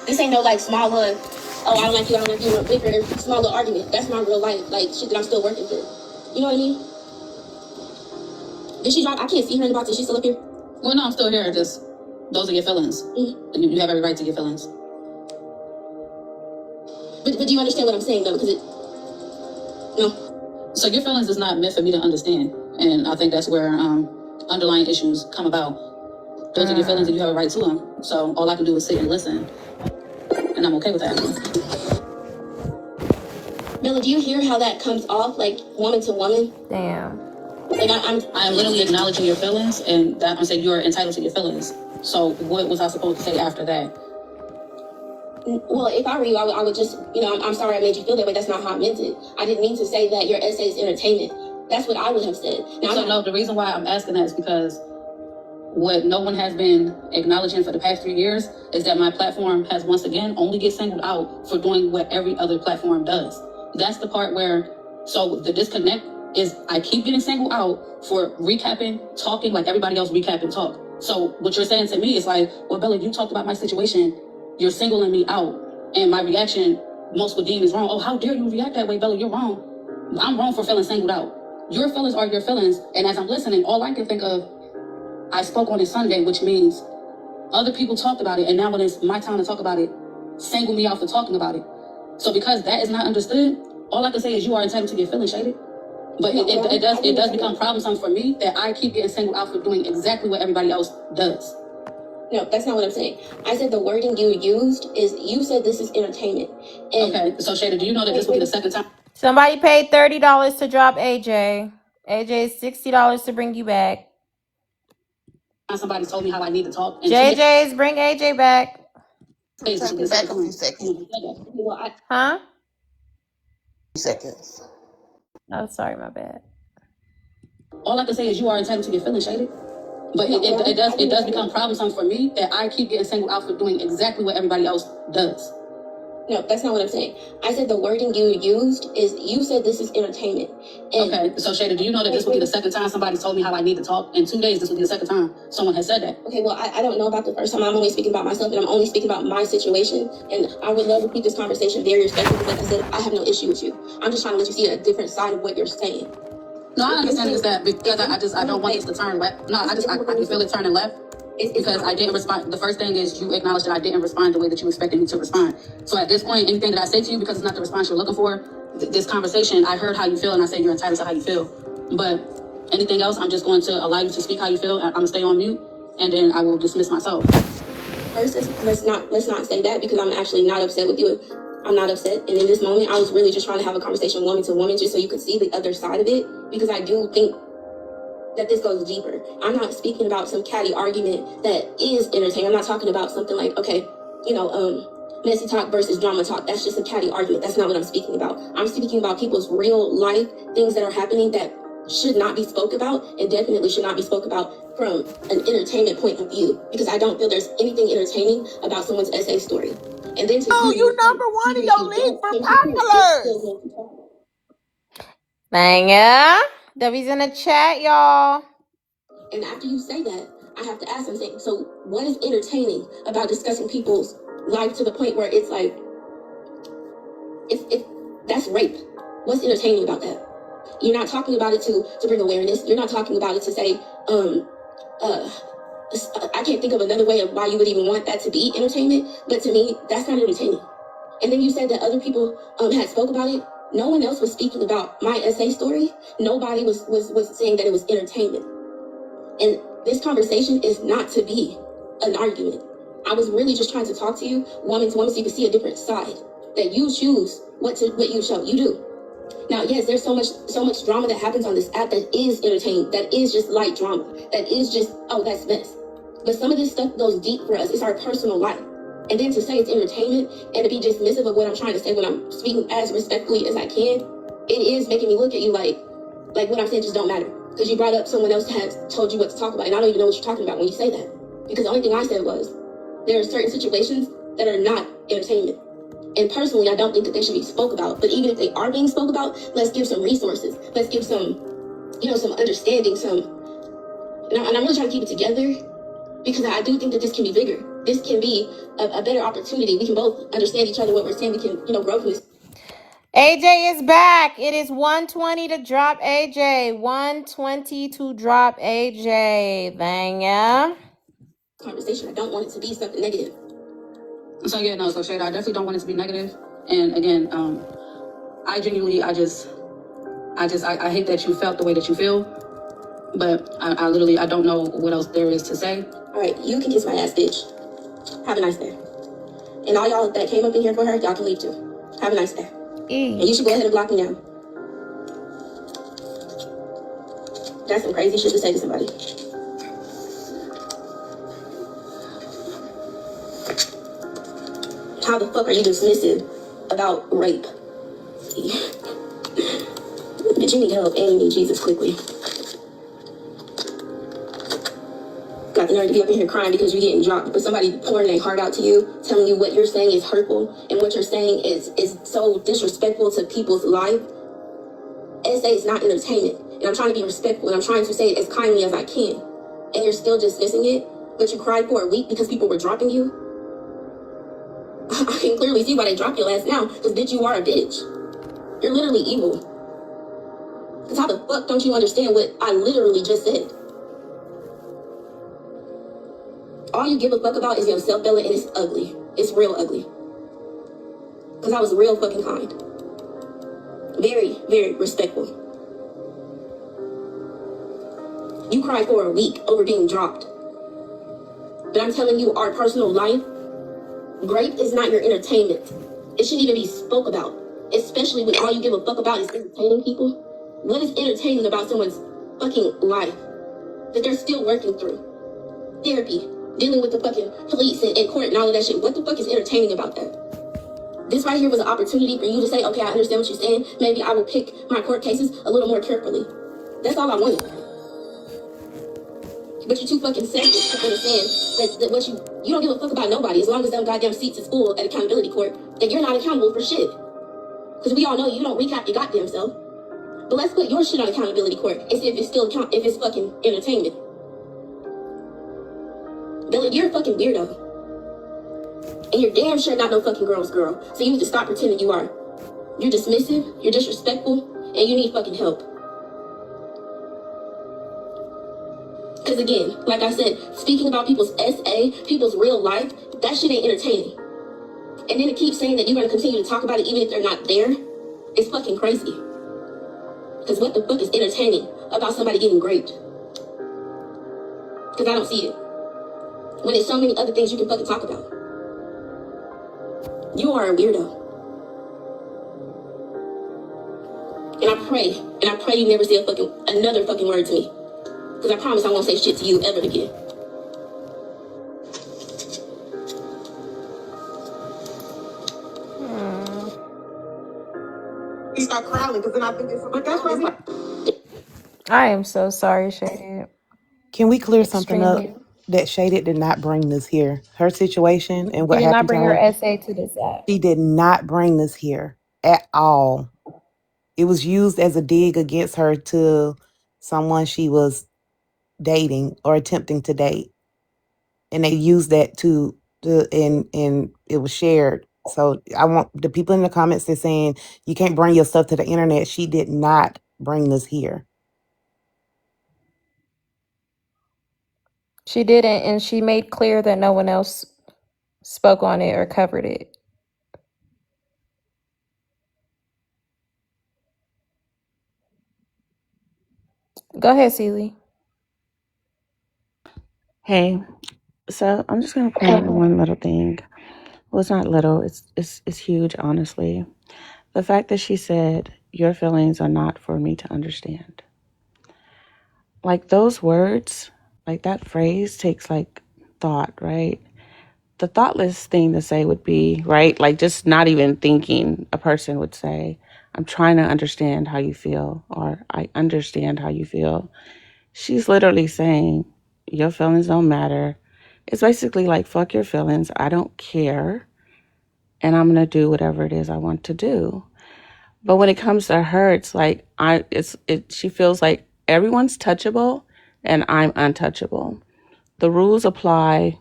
This ain't no like small little, oh, I don't like you, I don't like you, no bigger, small little argument. That's my real life, like shit that I'm still working through. You know what I mean? Did she drop? I can't see her in the box. Is she still up here? Well, no, I'm still here. Just those are your feelings. Mm-hmm. And you have every right to your feelings. But do you understand what I'm saying though? Because it, no. So your feelings is not meant for me to understand, and I think that's where underlying issues come about. Those are your feelings, and you have a right to them. So all I can do is sit and listen, and I'm okay with that. Bella, do you hear how that comes off, like woman to woman? Damn. Like I am literally acknowledging your feelings, and that I'm saying you are entitled to your feelings. So what was I supposed to say after that? Well, if I were you, I would just, I'm sorry I made you feel that way. That's not how I meant it. I didn't mean to say that your essay is entertainment. That's what I would have said. Now, so no, the reason why I'm asking that is because what no one has been acknowledging for the past 3 years is that my platform has once again only get singled out for doing what every other platform does. That's the part where, so the disconnect is I keep getting singled out for recapping, talking like everybody else recap and talk. So what you're saying to me is like, well, Bella, you talked about my situation. You're singling me out. And my reaction, most would deem is wrong. Oh, how dare you react that way, Bella? You're wrong. I'm wrong for feeling singled out. Your feelings are your feelings. And as I'm listening, all I can think of, I spoke on it Sunday, which means other people talked about it. And now when it's my time to talk about it, single me out for talking about it. So because that is not understood, all I can say is you are entitled to your feelings, Shaded. But it does become troublesome for me that I keep getting singled out for doing exactly what everybody else does. No, that's not what I'm saying. I said the wording you used is, you said this is entertainment. And okay, so Shada, do you know that this will be the second time? Somebody paid $30 to drop AJ. AJ is $60 to bring you back. Somebody told me how I need to talk. And JJ's bring AJ back. Take me back a few seconds. Huh? Seconds. Oh, sorry, my bad. All I can say is you are entitled to get feelings shaded. But it does become troublesome for me that I keep getting singled out for doing exactly what everybody else does. No, that's not what I'm saying. I said the wording you used is, you said this is entertainment. And okay, so Shada, do you know that this will be the second time somebody told me how I need to talk? In 2 days, this will be the second time someone has said that. Okay, well, I don't know about the first time. I'm only speaking about myself, and I'm only speaking about my situation. And I would love to keep this conversation very respectful. Like I said, I have no issue with you. I'm just trying to let you see a different side of what you're saying. No, I understand is that because I don't want this to turn left. No, I can feel it turning left. Because I didn't respond. The first thing is you acknowledge that I didn't respond the way that you expected me to respond. So at this point, anything that I say to you, because it's not the response you're looking for, this conversation, I heard how you feel, and I said you're entitled to how you feel. But anything else, I'm just going to allow you to speak how you feel. I'm gonna stay on mute, and then I will dismiss myself. First, let's not say that, because I'm actually not upset with you. I'm not upset. And in this moment, I was really just trying to have a conversation woman to woman, just so you could see the other side of it, because I do think that this goes deeper. I'm not speaking about some catty argument that is entertaining. I'm not talking about something like, okay, messy talk versus drama talk. That's just a catty argument. That's not what I'm speaking about. I'm speaking about people's real life things that are happening that should not be spoke about, and definitely should not be spoke about from an entertainment point of view, because I don't feel there's anything entertaining about someone's essay story. And then you number one in your league for popular. Dang yeah. W's in the chat, y'all. And after you say that, I have to ask them, so what is entertaining about discussing people's life to the point where it's like, that's rape? What's entertaining about that? You're not talking about it to bring awareness. You're not talking about it to say, I can't think of another way of why you would even want that to be entertainment. But to me, that's not entertaining. And then you said that other people had spoke about it. No one else was speaking about my essay story. Nobody was saying that it was entertainment. And this conversation is not to be an argument. I was really just trying to talk to you, woman to woman, so you can see a different side. That you choose what you show. You do. Now, yes, there's so much drama that happens on this app that is entertaining, that is just light drama, that is just, oh, that's mess. But some of this stuff goes deep for us. It's our personal life. And then to say it's entertainment and to be dismissive of what I'm trying to say when I'm speaking as respectfully as I can, it is making me look at you like what I'm saying just don't matter. Because you brought up someone else has told you what to talk about, and I don't even know what you're talking about when you say that. Because the only thing I said was, there are certain situations that are not entertainment. And personally, I don't think that they should be spoke about. But even if they are being spoke about, let's give some resources. Let's give some, some understanding, and I'm really trying to keep it together, because I do think that this can be bigger. This can be a better opportunity. We can both understand each other, what we're saying. We can, grow from this. AJ is back. It is 120 to drop AJ. 120 to drop AJ. Dang yeah. Conversation. I don't want it to be something negative. So yeah, no, so Shada, I definitely don't want it to be negative. And again, I genuinely, I hate that you felt the way that you feel, but I literally, I don't know what else there is to say. All right, you can kiss my ass, bitch. Have a nice day. And all y'all that came up in here for her, y'all can leave too. Have a nice day. And you should go ahead and block me now. That's some crazy shit to say to somebody. How the fuck are you dismissive about rape? Bitch, you need help and you need Jesus quickly. Got the nerve to be up in here crying because you're getting dropped, but somebody pouring their heart out to you, telling you what you're saying is hurtful and what you're saying is so disrespectful to people's life. Essay is not entertainment, and I'm trying to be respectful, and I'm trying to say it as kindly as I can, and you're still dismissing it, but you cried for a week because people were dropping you. I can clearly see why they dropped your ass now, because bitch, you are a bitch. You're literally evil. Because how the fuck don't you understand what I literally just said? All you give a fuck about is yourself, Bella, and it's ugly. It's real ugly. Because I was real fucking kind. Very, very respectful. You cried for a week over being dropped. But I'm telling you, our personal life, rape is not your entertainment. It shouldn't even be spoke about. Especially when all you give a fuck about is entertaining people. What is entertaining about someone's fucking life that they're still working through? Therapy. Dealing with the fucking police and court and all of that shit. What the fuck is entertaining about that? This right here was an opportunity for you to say, okay, I understand what you're saying. Maybe I will pick my court cases a little more carefully. That's all I wanted. But you're too fucking selfish to understand that what you don't give a fuck about nobody. As long as them goddamn seats is full at accountability court, that you're not accountable for shit. Because we all know you don't recap your goddamn self. But let's put your shit on accountability court and see if it's still if it's fucking entertainment. Bella, you're a fucking weirdo. And you're damn sure not no fucking girl's girl. So you need to stop pretending you are. You're dismissive, you're disrespectful, and you need fucking help. Because again, like I said, speaking about people's SA, people's real life, that shit ain't entertaining. And then to keep saying that you're going to continue to talk about it even if they're not there, it's fucking crazy. Because what the fuck is entertaining about somebody getting raped? Because I don't see it. When there's so many other things you can fucking talk about. You are a weirdo. And I pray you never say another fucking word to me. Because I promise I won't say shit to you ever again. You start crying because then I think it's like that's right. I am so sorry, Shaded. Can we clear something up? Extremely. That Shaded did not bring this here. Her situation and She what did not happened to bring her her. essay to this app. She did not bring this here at all. It was used as a dig against her to someone she was dating or attempting to date. And they used that and it was shared. So I want the people in the comments that saying you can't bring your stuff to the internet. She did not bring this here. She didn't, and she made clear that no one else spoke on it or covered it. Go ahead, Celie. Hey, so I'm just gonna point out one little thing. Well, it's not little. It's huge, honestly. The fact that she said your feelings are not for me to understand. Like those words, like that phrase takes like thought, right? The thoughtless thing to say would be, right? Like just not even thinking, a person would say, I'm trying to understand how you feel, or I understand how you feel. She's literally saying, your feelings don't matter. It's basically like, fuck your feelings. I don't care. And I'm going to do whatever it is I want to do. But when it comes to her, it's like, she feels like everyone's touchable and I'm untouchable. The rules apply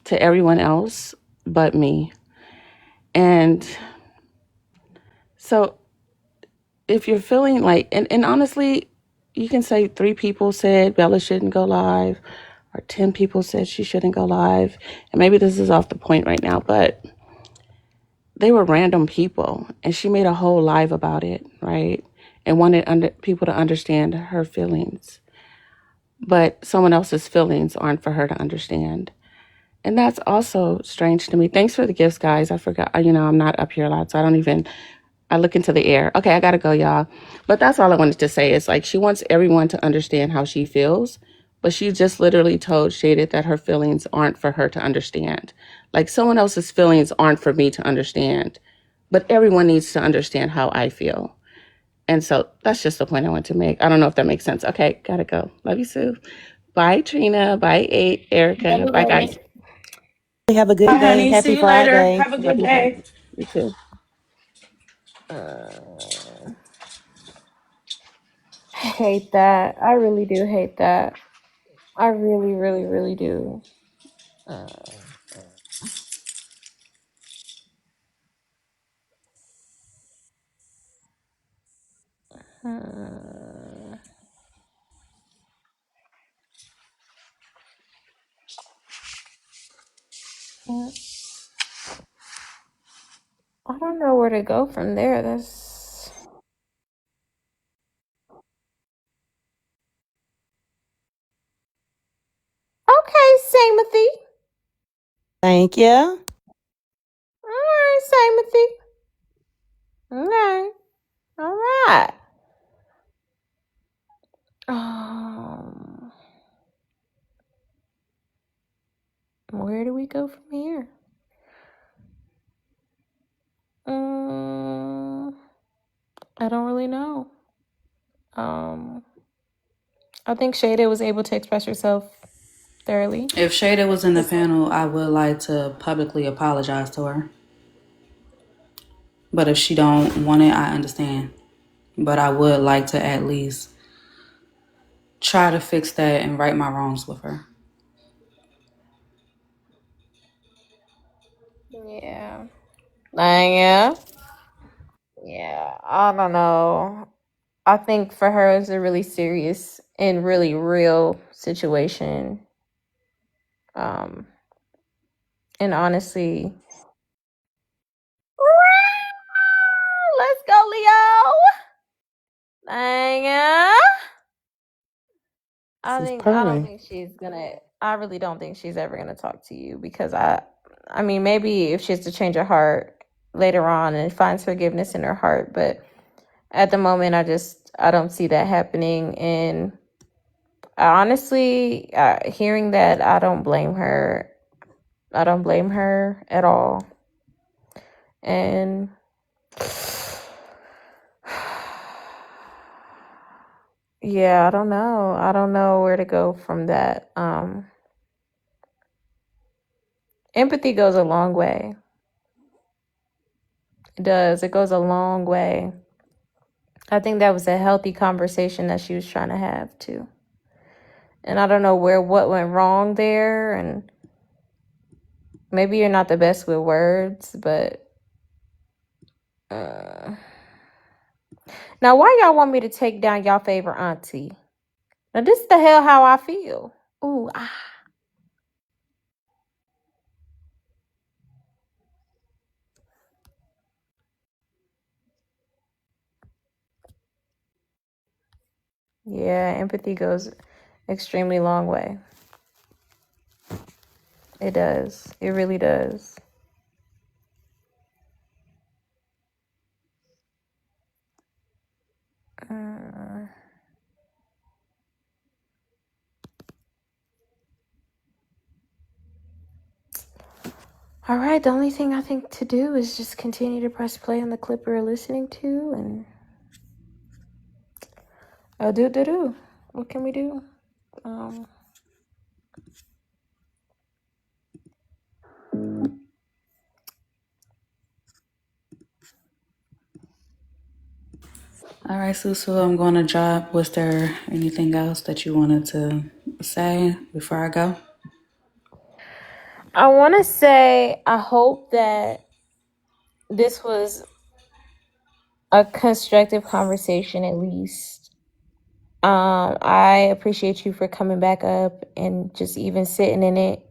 to everyone else but me. And so if you're feeling like, and honestly, you can say 3 people said Bella shouldn't go live, or 10 people said she shouldn't go live. And maybe this is off the point right now, but they were random people. And she made a whole live about it, right? And wanted people to understand her feelings. But someone else's feelings aren't for her to understand. And that's also strange to me. Thanks for the gifts, guys. I forgot, I'm not up here a lot, so I look into the air. Okay, I gotta go, y'all. But that's all I wanted to say. Is like she wants everyone to understand how she feels, but she just literally told Shaded that her feelings aren't for her to understand. Like someone else's feelings aren't for me to understand, but everyone needs to understand how I feel. And so that's just the point I want to make. I don't know if that makes sense. Okay, gotta go. Love you, Sue. Bye, Trina. Bye, Erica. Bye, guys. Have a good Bye, day. honey. See Happy you later. Friday. Have a Love good you, day. honey. You too. I hate that. I really do hate that. I really, really, really do. I don't know where to go from there. That's okay, Samothy. Thank you. All right, Samothy. Okay. All right. Where do we go from here? I don't really know. I think Shada was able to express herself thoroughly. If Shada was in the panel, I would like to publicly apologize to her. But if she don't want it, I understand. But I would like to at least try to fix that and right my wrongs with her. Yeah. Yeah. Yeah. I don't know. I think for her it's a really serious and really real situation. And honestly, let's go, Leo. Yeah. This is I don't purring. think she's gonna. I really don't think she's ever gonna talk to you because I mean, maybe if she has to change her heart later on and finds forgiveness in her heart, but at the moment, I don't see that happening. And honestly, hearing that, I don't blame her. I don't blame her at all. And yeah, I don't know. I don't know where to go from that. Empathy goes a long way. It does. It goes a long way. I think that was a healthy conversation that she was trying to have too. And I don't know what went wrong there, and maybe you're not the best with words, but now why y'all want me to take down y'all favorite auntie? Now this is the hell how I feel. Ooh, Yeah, empathy goes extremely long way. It does. It really does. All right, the only thing I think to do is just continue to press play on the clip we're listening to and do. What can we do? All right, Susu, I'm going to drop. Was there anything else that you wanted to say before I go? I want to say I hope that this was a constructive conversation at least. I appreciate you for coming back up and just even sitting in it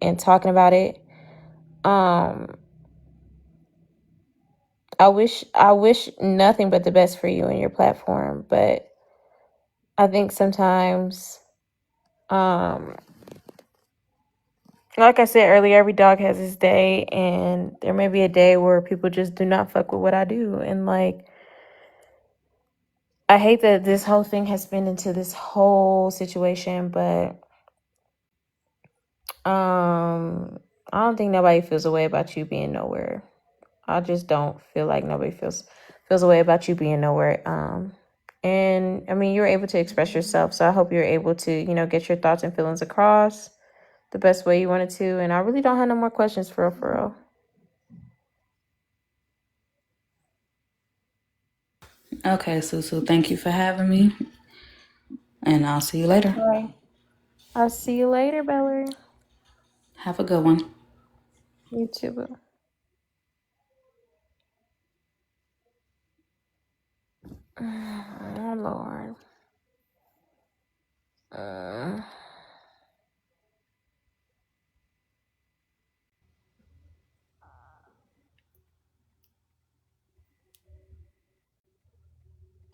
and talking about it. I wish nothing but the best for you and your platform, but I think sometimes, like I said earlier, every dog has his day, and there may be a day where people just do not fuck with what I do, and like, I hate that this whole thing has been into this whole situation, but I don't think nobody feels a way about you being nowhere. I just don't feel like nobody feels a way about you being nowhere. And I mean, you were able to express yourself, so I hope you're able to, get your thoughts and feelings across the best way you wanted to. And I really don't have no more questions for real. Okay, Susu, thank you for having me. And I'll see you later. All right. I'll see you later, Bella. Have a good one. You too, boo. Oh, Lord.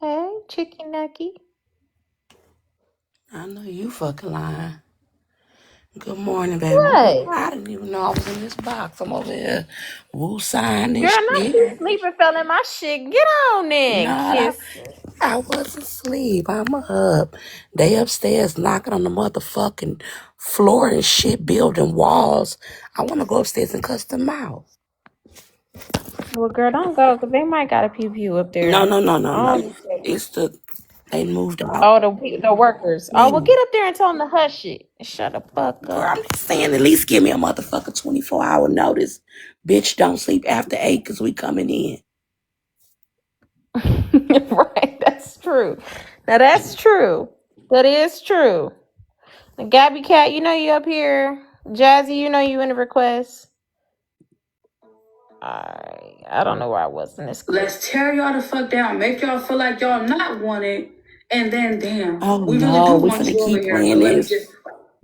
Hey, Chicky Nucky. I know you fucking lying. Good morning, baby. What? I didn't even know I was in this box. I'm over here woo-signing Girl, this not shit. you sleeping, fell in my shit. Get on there, No, kiss. I wasn't asleep. I'm up. They upstairs knocking on the motherfucking floor and shit, building walls. I want to go upstairs and cuss them out. Well, girl, don't go because they might got a pew pew up No, there. no, no, no, Oh, no. It's they moved out. oh, the workers. Oh, well, They, get up there and tell them to hush it. Shut the fuck girl, I'm up. just saying, at least give me a motherfucker 24-hour notice. Bitch, don't sleep after 8 because we coming in. Right, that's true. Now that's true. That is true. And Gabby Cat, you know you up here. Jazzy, you know you in the request. I don't know where I was in this clip. Let's tear y'all the fuck down. Make y'all feel like y'all not wanted. And then, damn, Oh we really do no, we want finna you over keep here. So playing let me this. just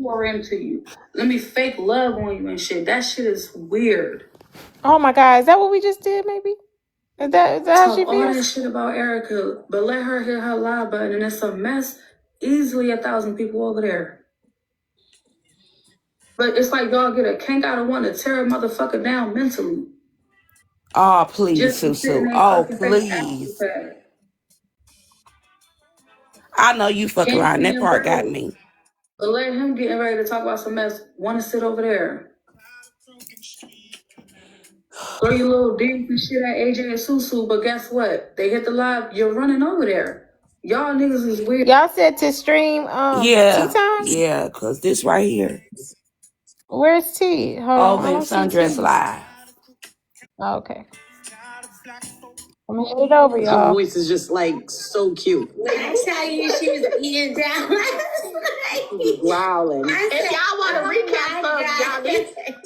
pour into you. Let me fake love on you and shit. That shit is weird. Oh my God, is that what we just did? Maybe is that how she Talk all that feels? shit about Erica, but let her hit her live button and it's a mess. Easily 1,000 people over there. But it's like y'all get a kank out of one to tear a motherfucker down mentally. Oh, please, Just to sit in Susu. their Oh, fucking face after the please. fact. I know you fuck Can't around. see That him part got right. me. But let him getting ready to talk about some mess. Want to sit over there. Throw your little dance and shit at AJ and Susu, but guess what? They hit the live. You're running over there. Y'all niggas is weird. Y'all said to stream Tea Yeah, Time? yeah, because this right here. Where's T? Hold on, Over I in don't see Sundress T. Live. Oh, okay. I'm gonna hit it over, Her y'all. voice is just like so cute. I tell you, she was eating down last night. Growling. If y'all want to recap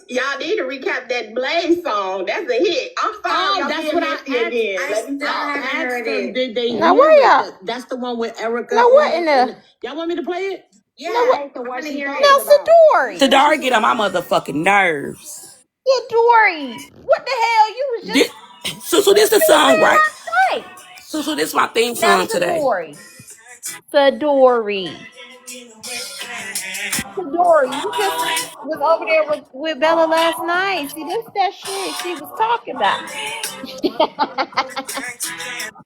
y'all need to recap that Blaze song. That's a hit. I'm sorry, y'all that's what I asked. Again. I still haven't heard it. Did they Now hear where y'all? it? That's the one with Erica. Now what in the? Y'all want me to play it? Yeah, Now what? I want to hear Now it. Sadori. Sadara get on my motherfucking nerves. Sadori. What the hell? You was just This, Susu, this the you was song, here right? last night. Susu, this my theme Now song today. Sadori. Sadori. Sadori. You just was over there with Bella last night. See, this that shit she was talking about.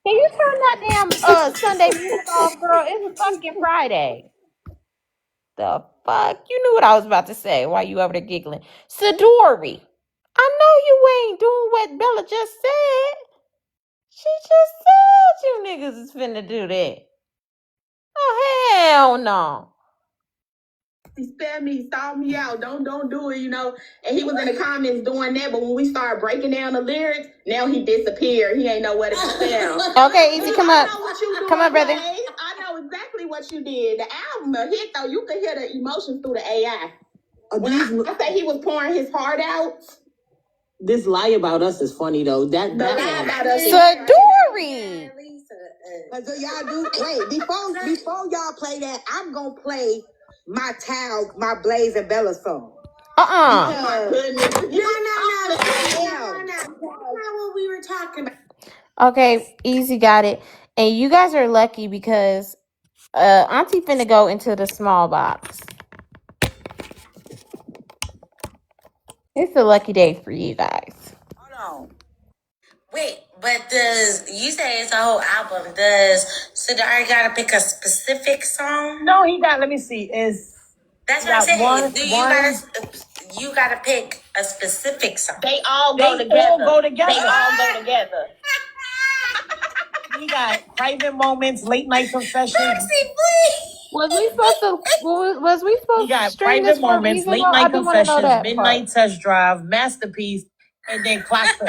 Can you turn that damn Sunday music off, girl? It's fucking Friday. The fuck? You knew what I was about to say while you over there giggling. Sadori. I know you ain't doing what Bella just said. She just said you niggas is finna do that. Oh hell no. He spared me, stalled me out. Don't do it, you know. And he was in the comments doing that, but when we started breaking down the lyrics, now he disappeared. He ain't know where to be found. Okay, Easy, come up. I know what you doing, Come on, brother. Blaze. I know exactly what you did. The album a hit though. You could hear the emotions through the AI. When I say he was pouring his heart out. This lie about us is funny though. That lie about us. Sadori. So y'all do wait before y'all play that. I'm gonna play my Blaze and Bella song. Oh my goodness. No. That's not what we were talking about. Okay, Easy got it. And you guys are lucky because Auntie finna go into the small box. It's a lucky day for you guys. Hold on. Wait, but you say it's a whole album? Does Sadari gotta pick a specific song? No, he got. Let me see. That's what I'm saying. You gotta pick a specific song? They all go together. All go together. They all go together. We got private moments, late night confessions. Was we supposed We to got stream this private for a moments, reason? late Though? I night do want to know confessions, that midnight part. test drive, masterpiece, and then clock in.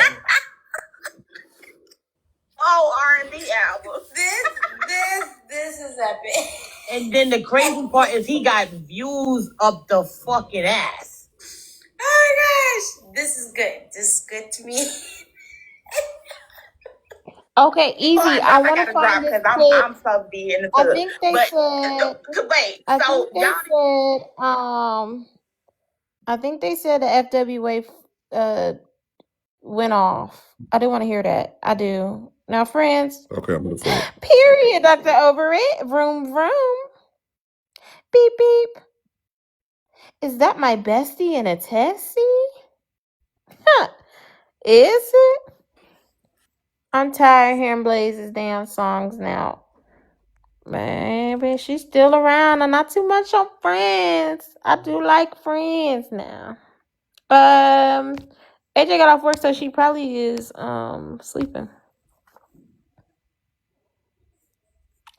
Oh, R&B album. This is epic. And then the crazy part is he got views up the fucking ass. Oh my gosh, this is good. This is good to me. Okay, Easy. I want to find this clip. I'm supposed to be in the I tub. think they But said. wait, I so think they said. I think they said the FWA went off. I do want to hear that. I do. Now, friends. Okay, I'm gonna play it. Period, Dr. Overit. Vroom, vroom. Beep, beep. Is that my bestie in a tessie? Huh. Is it? I'm tired of hearing Blaze's damn songs now. Maybe she's still around and not too much on Friends. I do like Friends now. AJ got off work, so she probably is sleeping.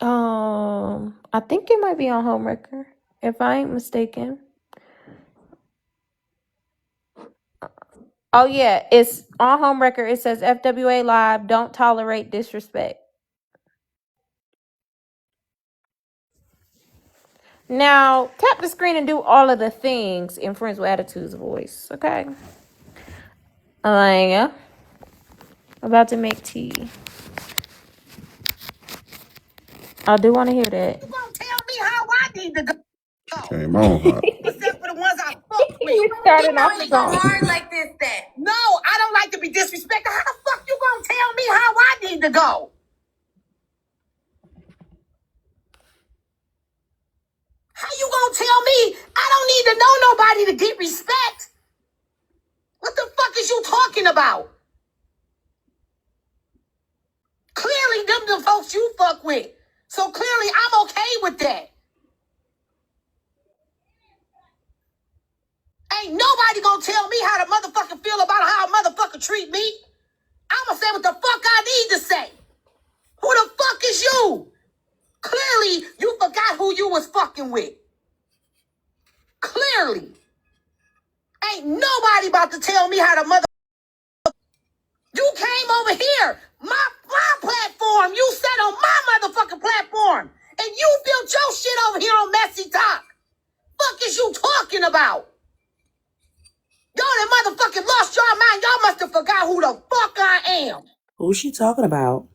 I think it might be on Homewrecker, if I ain't mistaken. Oh yeah, it's on Homewrecker. It says FWA Live, don't tolerate disrespect. Now tap the screen and do all of the things in Friends with Attitudes voice. Okay. Alanga. About to make tea. I do want to hear that. You gonna tell me how I need to go? Came on hot. Except for the ones I fuck with. You started You off only the go song. hard like this, that. No, I don't like to be disrespected. How the fuck you gonna tell me how I need to go? How you gonna tell me I don't need to know nobody to get respect? What the fuck is you talking about? Clearly, them the folks you fuck with. So clearly, I'm okay with that. Ain't nobody gonna tell me how to motherfucking feel about how a motherfucker treat me. I'ma say what the fuck I need to say. Who the fuck is you? Clearly, you forgot who you was fucking with. Clearly. Ain't nobody about to tell me how to mother... You came over here, my platform. You sat on my motherfucking platform. And you built your shit over here on Messy Talk. Fuck is you talking about? Y'all that motherfucking lost your mind. Y'all must have forgot who the fuck I am. Who's she talking about?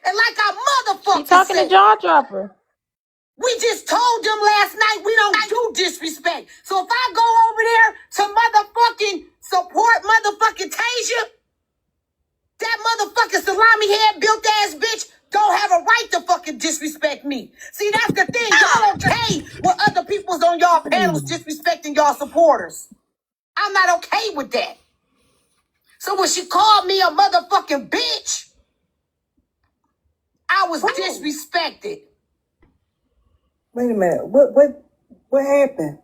And like I She motherfucking talking to said, Jaw Dropper. we just told them last night we don't do disrespect. So if I go over there to motherfucking support motherfucking Tasia, that motherfucking salami head built ass bitch don't have a right to fucking disrespect me. See, that's the thing. Y'all okay with other people's on y'all panels disrespecting y'all supporters. I'm not okay with that. So when she called me a motherfucking bitch, I was disrespected. Wait a minute. What happened?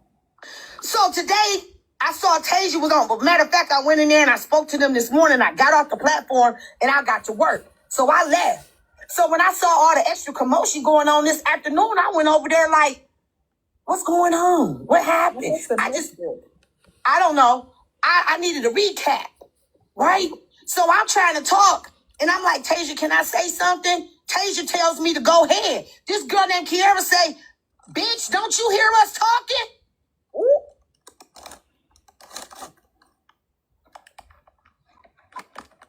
So today, I saw Tasia was on. But matter of fact, I went in there and I spoke to them this morning. I got off the platform and I got to work. So I left. So when I saw all the extra commotion going on this afternoon, I went over there like, what's going on? What happened? I don't know. I needed a recap, right? So I'm trying to talk. And I'm like, Tasia, can I say something? Tasia tells me to go ahead. This girl named Kiara say, bitch, don't you hear us talking? Ooh.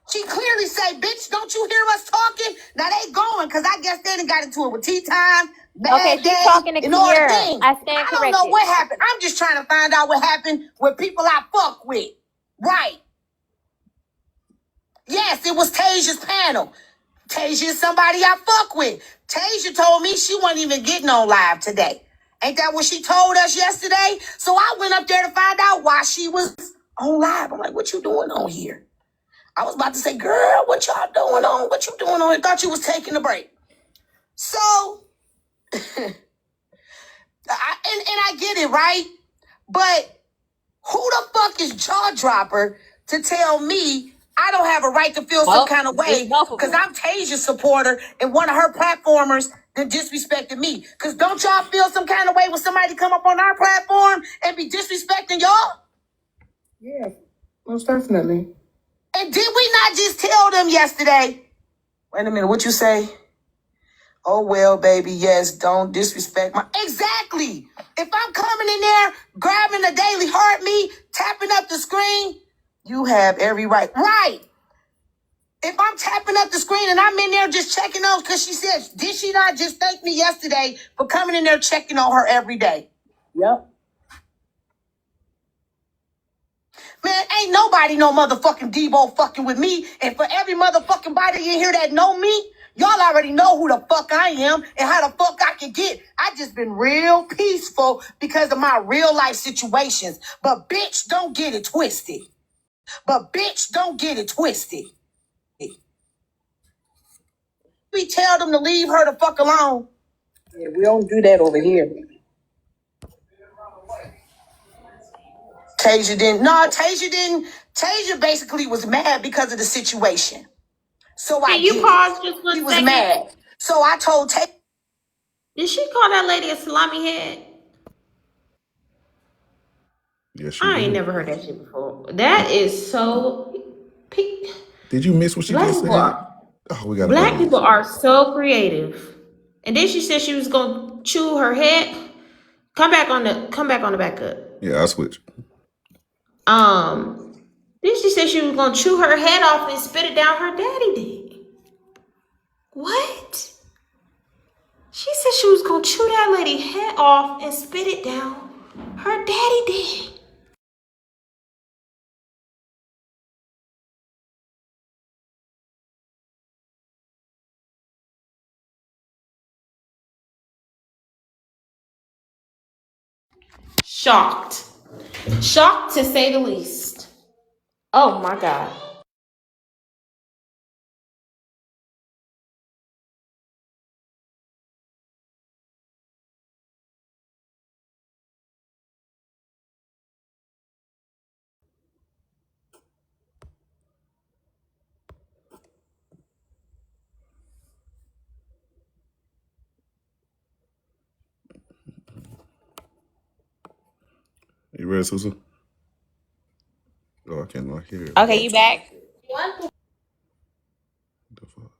She clearly say, bitch, don't you hear us talking? Now they going, because I guess they done got into it with Tea Time, Okay, Bad she's Day, talking to and all the Kiera. things. I stand I don't know corrected. what happened. I'm just trying to find out what happened with people I fuck with. Right. Yes, it was Tasia's panel. Tasia is somebody I fuck with. Tasia told me she wasn't even getting on live today. Ain't that what she told us yesterday? So I went up there to find out why she was on live. I'm like, what you doing on here? I was about to say, girl, what y'all doing on? What you doing on? I thought you was taking a break. So, I get it, right? But who the fuck is Jaw Dropper to tell me I don't have a right to feel some kind of way because I'm Tasia's supporter and one of her platformers that disrespected me? Because don't y'all feel some kind of way when somebody come up on our platform and be disrespecting y'all? Yeah, most definitely. And did we not just tell them yesterday? Wait a minute, what you say? Oh, well, baby, yes, don't disrespect my... Exactly. If I'm coming in there, grabbing the Daily Heartbeat, tapping up the screen, you have every right. Right. If I'm tapping up the screen and I'm in there just checking on, because she said, did she not just thank me yesterday for coming in there checking on her every day? Yep. Man, ain't nobody no motherfucking Debo fucking with me. And for every motherfucking body in here that know me, y'all already know who the fuck I am and how the fuck I can get. I just been real peaceful because of my real life situations. But bitch, don't get it twisted. We tell them to leave her the fuck alone. Yeah, we don't do that over here. Tasia didn't Tasia basically was mad because of the situation. So Can you pause just 1 he was second? mad. So I told Tasia. Did she call that lady a salami head? Yes, she I ain't did. never heard that shit before. That is so. Did you miss what she Black just people said? are Oh, we gotta play black it people again. are so creative. And then she said she was gonna chew her head. Come back on the back up. Yeah, I switch. Then she said she was gonna chew her head off and spit it down her daddy dick. What? She said she was gonna chew that lady head off and spit it down her daddy dick. Shocked. Shocked to say the least. Oh my God. You ready, Susan? Oh, I cannot hear it. Okay, you back? The fuck?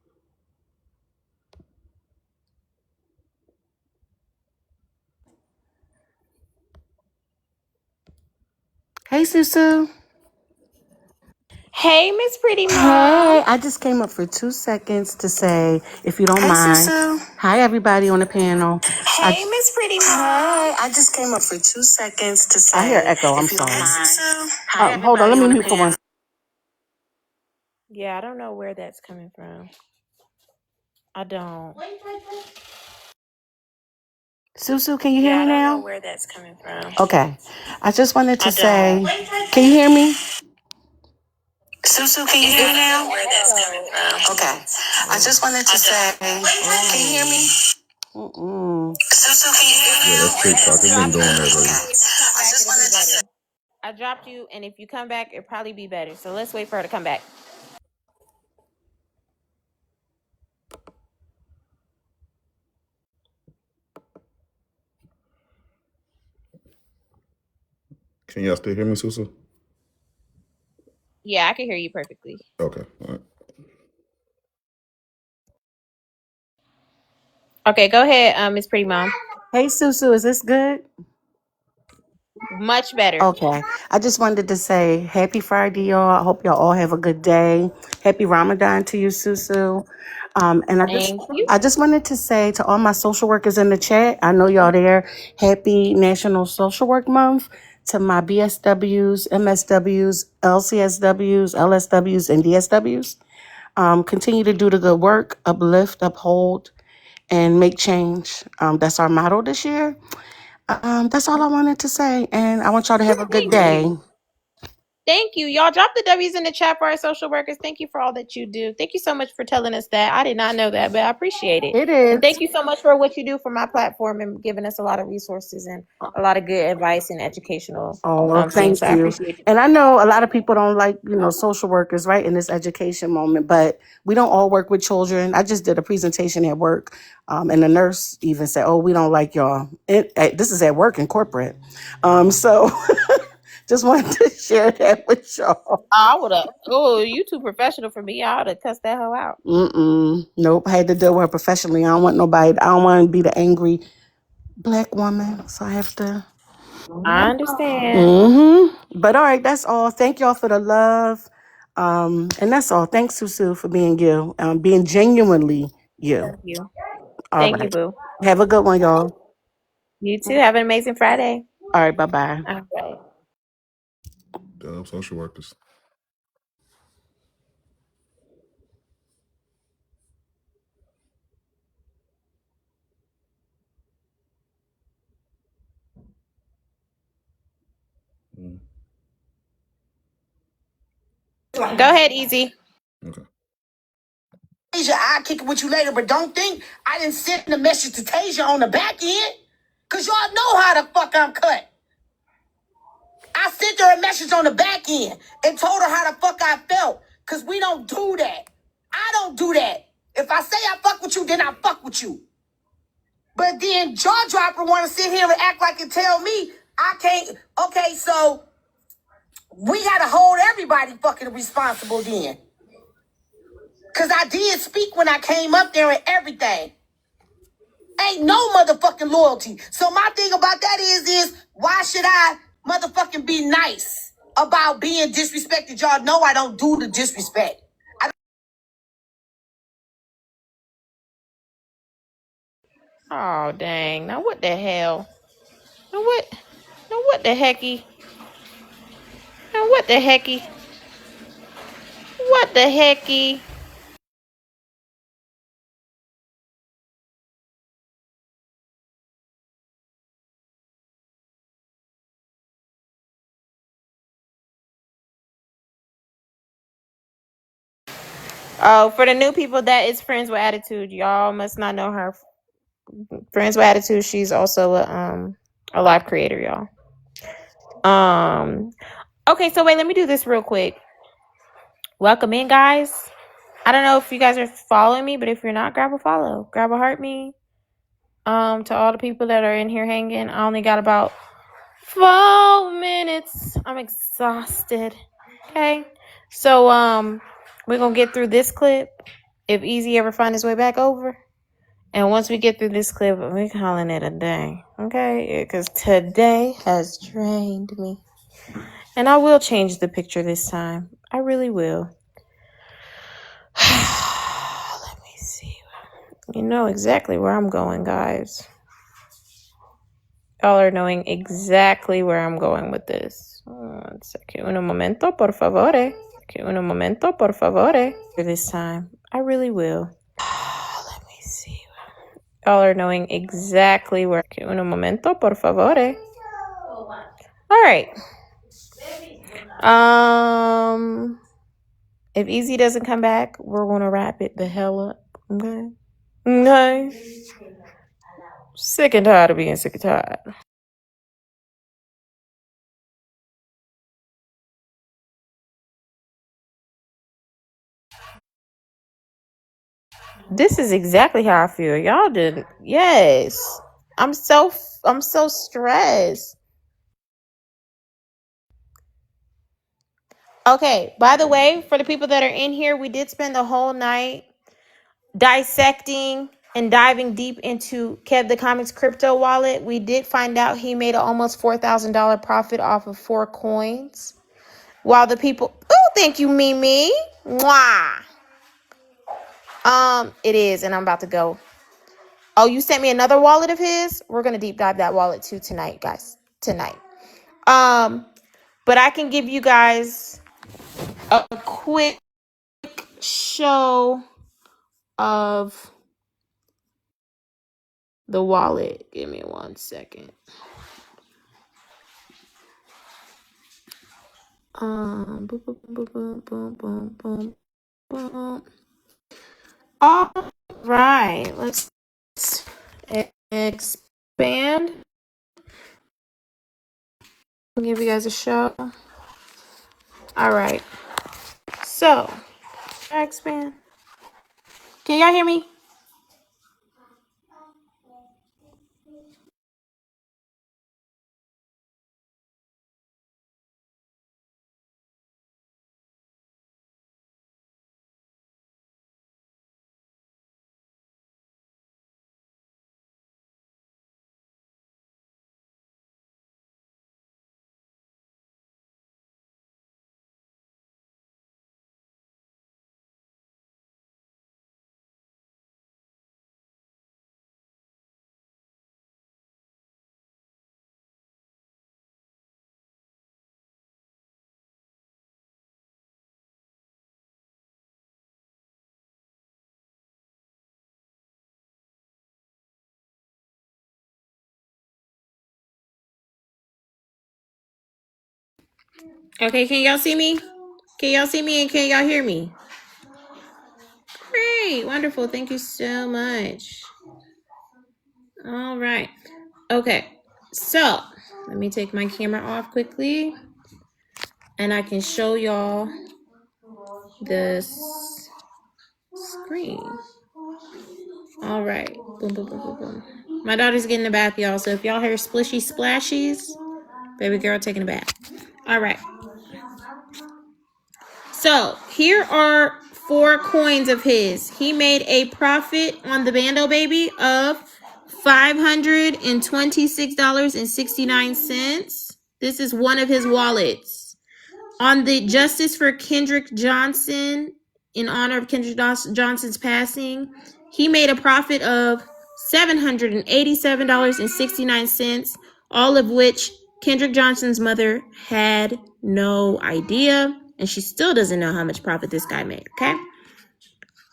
Hey, Susu. Hey, Miss Pretty Mom. Hey, I just came up for 2 seconds to say, if you don't Hey, mind. Susu. Hi, everybody on the panel. Hey, Miss Pretty Mom. Hey, I just came up for 2 seconds to say. I hear echo. I'm If you don't sorry. mind. Hi, Hold on. Let everybody me on the mute for panel. one. Yeah, I don't know where that's coming from. I don't. Susu, can you hear Yeah, I me don't know now? where that's coming from. Okay. I just wanted to I say, don't. can you hear me? Susu, can you hear me now? Where that's coming from? Okay. I just wanted to say. Can you hear me? Mm-mm. Susu, can you hear me Yeah, now? that's Where TikTok. that's It's coming been Drop doing you. from? that lately. Okay. If you come I back, just it'll be wanted to say. better. I dropped you, and if you come back, it'll probably be better. So let's wait for her to come back. Can y'all still hear me, Susan? Yeah, I can hear you perfectly. Okay. All right. Okay, go ahead, Miss Pretty Mom. Hey, Susu, is this good? Much better. Okay. I just wanted to say happy Friday, y'all. I hope y'all all have a good day. Happy Ramadan to you, Susu. And Thank you. I just wanted to say to all my social workers in the chat, I know y'all there. Happy National Social Work Month to my BSWs, MSWs, LCSWs, LSWs, and DSWs. Continue to do the good work, uplift, uphold, and make change. That's our motto this year. That's all I wanted to say, and I want y'all to have a good Thank day. you. Thank you. Y'all drop the W's in the chat for our social workers. Thank you for all that you do. Thank you so much for telling us that. I did not know that, but I appreciate it. It And is. thank you so much for what you do for my platform and giving us a lot of resources and a lot of good advice and educational Oh, well, things. thank So I you. appreciate you. And I know a lot of people don't like, social workers, right, in this education moment, but we don't all work with children. I just did a presentation at work, and the nurse even said, oh, we don't like y'all. This is at work in corporate. So just wanted to share that with y'all. I would have. Oh, you too professional for me. I would have cussed that hoe out. Nope. I had to deal with her professionally. I don't want nobody. I don't want to be the angry Black woman. So I have to. I understand. But all right, that's all. Thank y'all for the love. And that's all. Thanks, Susu, for being you. Being genuinely you. Thank you. All Thank you, right. boo. Have a good one, y'all. You too. Have an amazing Friday. All right, bye-bye. All right. Damn social workers. Mm. Go ahead, Easy. Okay. Tasia, I'll kick it with you later, but don't think I didn't send the message to Tasia on the back end. Cause y'all know how the fuck I'm cut. I sent her a message on the back end and told her how the fuck I felt. Cause we don't do that. I don't do that. If I say I fuck with you, then I fuck with you. But then jaw dropper want to sit here and act like and tell me I can't. Okay, so we gotta hold everybody fucking responsible then. Cause I did speak when I came up there and everything. Ain't no motherfucking loyalty. So my thing about that is why should I motherfucking be nice about being disrespected? Y'all know I don't do the disrespect. Oh dang! Now what the hell? Now what? Now what the hecky? Now what the hecky? What the hecky? Oh, for the new people, that is Friends with Attitude. Y'all must not know her. Friends with Attitude. She's also a live creator, y'all. Okay, so wait, let me do this real quick. Welcome in, guys. I don't know if you guys are following me, but if you're not, grab a follow, grab a heart me. To all the people that are in here hanging, I only got about 4 minutes. I'm exhausted. Okay, so we're gonna get through this clip. If Easy ever find his way back over, and once we get through this clip, we're calling it a day. Okay, because today has drained me, and I will change the picture this time. I really will. Let me see. You know exactly where I'm going, guys. Y'all are knowing exactly where I'm going with this. One second. Un momento, por favore. Un momento, por favore. For this time, I really will. Let me see. Y'all are knowing exactly where. Un momento, por favore. All right. If Easy doesn't come back, we're gonna wrap it the hell up. Okay. Okay. Sick and tired of being sick and tired. This is exactly how I feel. Y'all did. Yes. I'm so stressed. Okay, by the way, for the people that are in here, we did spend the whole night dissecting and diving deep into Kev the Comics crypto wallet. We did find out he made an almost $4,000 profit off of 4 coins. While the people, oh, thank you, Mimi. Mwah. It is, and I'm about to go. Oh, you sent me another wallet of his? We're gonna deep dive that wallet too tonight, guys. Tonight. But I can give you guys a quick show of the wallet. Give me 1 second. Boom, boom, boom, boom, boom, boom, boom, boom. All right, let's expand. I'll give you guys a show. All right, so expand. Can y'all hear me? Okay, can y'all see me? Can y'all see me and can y'all hear me? Great, wonderful. Thank you so much. All right. Okay, so let me take my camera off quickly. and I can show y'all this screen. All right. Boom, boom, boom, boom, boom. My daughter's getting a bath, y'all. So if y'all hear splishy splashies, baby girl taking a bath. All right. So here are 4 coins of his. He made a profit on the Bando Baby of $526.69. This is one of his wallets. On the Justice for Kendrick Johnson, in honor of Kendrick Johnson's passing, he made a profit of $787.69, all of which Kendrick Johnson's mother had no idea, and she still doesn't know how much profit this guy made, okay?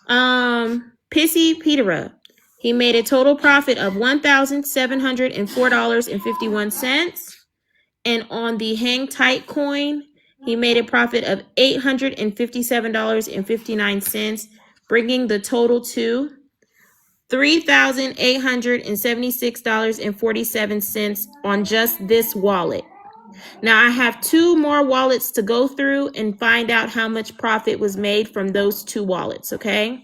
Pissy Petera, he made a total profit of $1,704.51. And on the Hang Tight coin, he made a profit of $857.59, bringing the total to $3,876.47 on just this wallet. Now I have 2 more wallets to go through and find out how much profit was made from those 2 wallets, okay?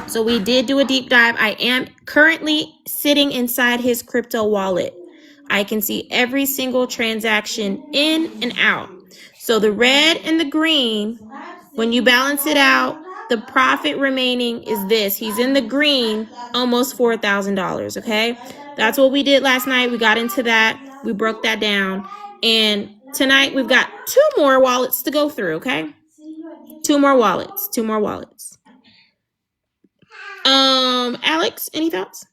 So we did do a deep dive. I am currently sitting inside his crypto wallet. I can see every single transaction in and out. So the red and the green, when you balance it out, the profit remaining is this. He's in the green, almost $4,000, okay? That's what we did last night. We got into that. We broke that down. And tonight we've got 2 more wallets to go through, okay? 2 more wallets. Alex, any thoughts?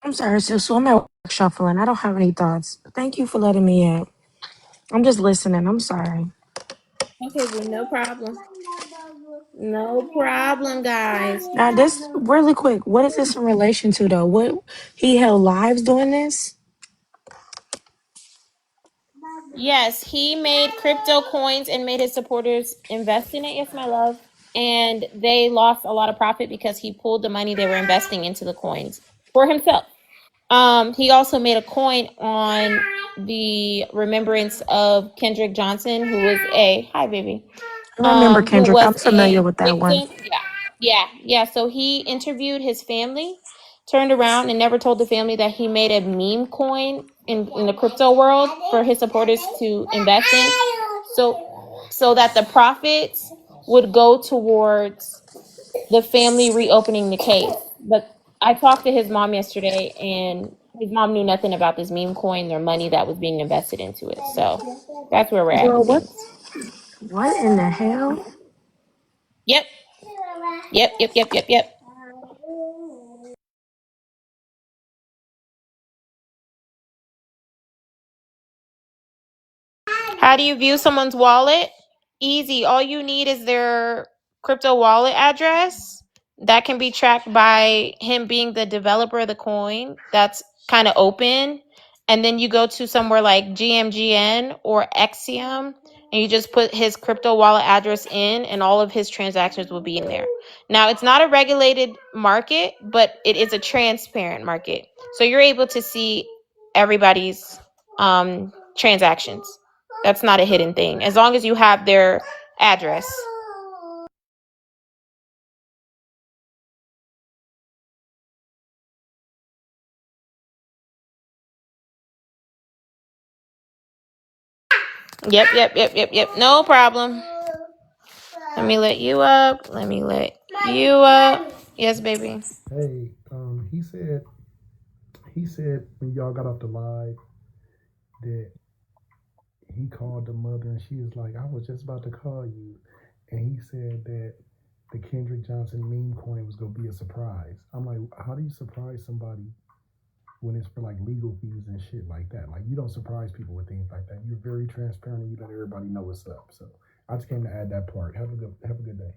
I'm sorry, sis. So I'm at work shuffling. I don't have any thoughts. Thank you for letting me in. I'm just listening. I'm sorry. Okay, well, no problem. No problem, guys. Now, this really quick. What is this in relation to, though? What he held lives doing this? Yes, he made crypto coins and made his supporters invest in it. Yes, my love. And they lost a lot of profit because he pulled the money they were investing into the coins for himself. He also made a coin on the remembrance of Kendrick Johnson, who was a hi baby, I remember who Kendrick. was I'm familiar a with that one. victim. Yeah. So he interviewed his family, turned around and never told the family that he made a meme coin in the crypto world for his supporters to invest in. So that the profits would go towards the family reopening the case. But I talked to his mom yesterday, and his mom knew nothing about this meme coin or money that was being invested into it. So that's where we're at Girl, with what? things. What in the hell? Yep. How do you view someone's wallet? Easy. All you need is their crypto wallet address. That can be tracked by him being the developer of the coin. That's kind of open. And then you go to somewhere like GMGN or Exium, and you just put his crypto wallet address in, and all of his transactions will be in there. Now, it's not a regulated market, but it is a transparent market. So you're able to see everybody's transactions. That's not a hidden thing, as long as you have their address. Yep. No problem. Let me let you up. Yes, baby. Hey, he said when y'all got off the live that he called the mother and she was like, I was just about to call you. And he said that the Kendrick Johnson meme coin was gonna be a surprise. I'm like, how do you surprise somebody when it's for like legal fees and shit like that? Like, you don't surprise people with things like that. You're very transparent and you let everybody know what's up. So I just came to add that part. Have a good day.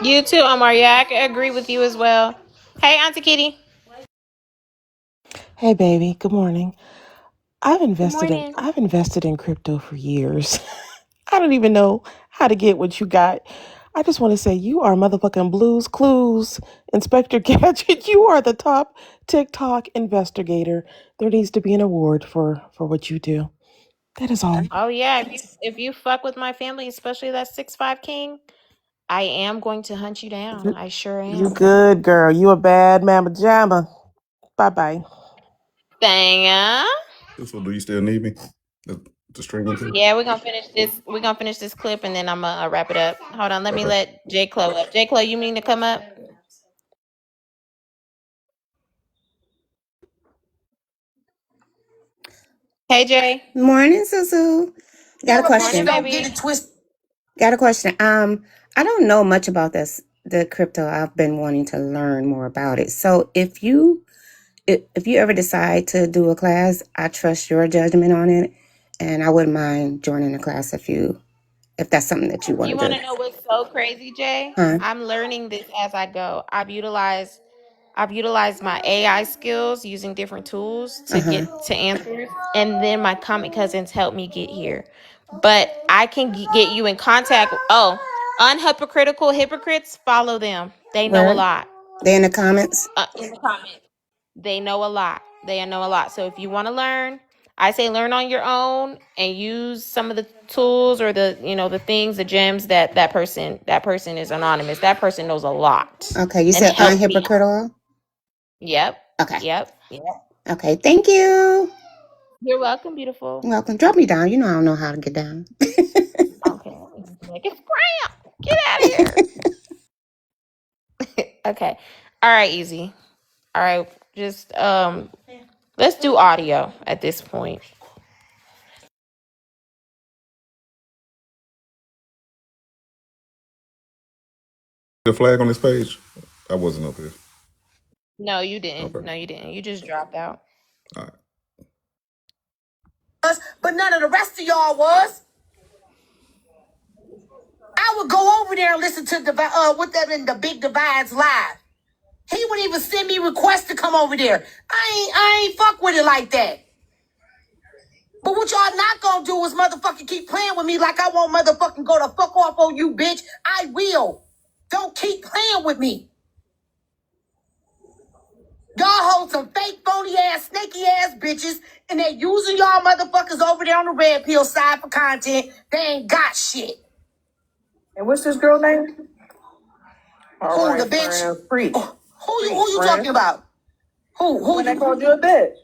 You too, Omar. Yeah, I can agree with you as well. Hey, Auntie Kitty. Hey baby, good morning. Good morning. I've invested in crypto for years. I don't even know how to get what you got. I just want to say you are motherfucking Blues Clues, Inspector Gadget. You are the top TikTok investigator. There needs to be an award for what you do. That is all. Oh yeah, if you fuck with my family, especially that 6'5" king, I am going to hunt you down. I sure You am. good, girl. You a bad mamma jamma. Bye-bye. Dang. So do you still need me to stream with you? Yeah, we're gonna finish this. We're gonna finish this clip and then I'm gonna wrap it up. Hold on, let me Okay. let J Clo up. J Clo, you mean to come up? Hey Jay. Morning, Susu. Got a Yeah, bitch, Morning, question. don't get baby. it twisted. Got a question. I don't know much about the crypto. I've been wanting to learn more about it. So if you ever decide to do a class, I trust your judgment on it, and I wouldn't mind joining a class if that's something that you want You to wanna do. know what's so crazy, Jay? Huh? I'm learning this as I go. I've utilized my AI skills using different tools to Uh-huh. get to answers, and then my comic cousins helped me get here. But I can get you in contact. Oh, unhypocritical hypocrites, follow them. They know a Where? lot. They in the comments? In the comments, they know a lot. They know a lot. So if you want to learn, I say learn on your own and use some of the tools or the things, the gems that person is anonymous. That person knows a lot Okay, you and said helped me. unhypocritical? Yep. Okay. Yep. Okay, thank you. You're welcome, beautiful. You're welcome. Drop me down. You know I don't know how to get down. Okay. Make it scram. Get out of here. Okay. All right, easy. All right. Just let's do audio at this point. The flag on this page? I wasn't up here. No, you didn't. Okay. No, you didn't. You just dropped out. All right. But none of the rest of y'all was. I would go over there and listen to with them in the Big Divides live. He would even send me requests to come over there. I ain't fuck with it like that. But what y'all not gonna do is motherfucking keep playing with me like I won't motherfucking go to fuck off on you, bitch. I will. Don't keep playing with me. Y'all hold some fake, phony ass, snaky ass bitches, and they using y'all motherfuckers over there on the red pill side for content. They ain't got shit. And what's this girl name? All Who right, the bitch? friends. Preach. Who you talking about? Who When they you? called you a bitch.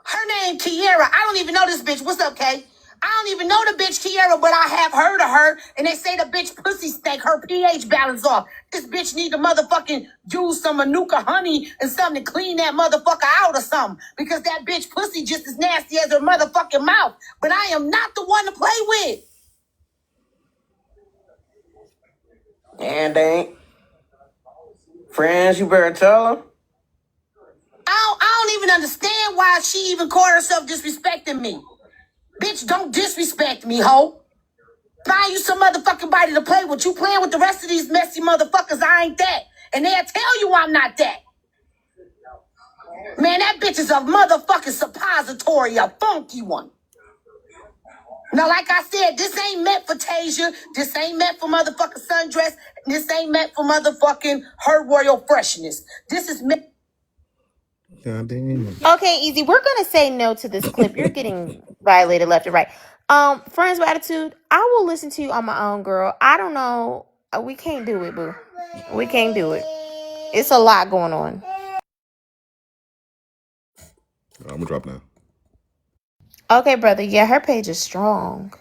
Her name Kiera. I don't even know this bitch. What's up, Kay? I don't even know the bitch Kiera, but I have heard of her, and they say the bitch pussy stank, her pH balance off. This bitch need to motherfucking use some Manuka honey and something to clean that motherfucker out or something, because that bitch pussy just as nasty as her motherfucking mouth. But I am not the one to play with. And they ain't. Friends, you better tell them. I don't even understand why she even called herself disrespecting me. Bitch, don't disrespect me, ho. Find you some motherfucking body to play with. You playing with the rest of these messy motherfuckers, I ain't that. And they'll tell you I'm not that. Man, that bitch is a motherfucking suppository, a funky one. Now, like I said, this ain't meant for Tasia. This ain't meant for motherfucking Sundress. This ain't meant for motherfucking Her Royal Freshness. This is meant... God damn. Okay, easy. We're gonna say no to this clip. You're getting violated left and right. Friends with attitude. I will listen to you on my own, girl. I don't know. We can't do it, boo. We can't do it. It's a lot going on. I'm gonna drop now. Okay, brother. Yeah, her page is strong.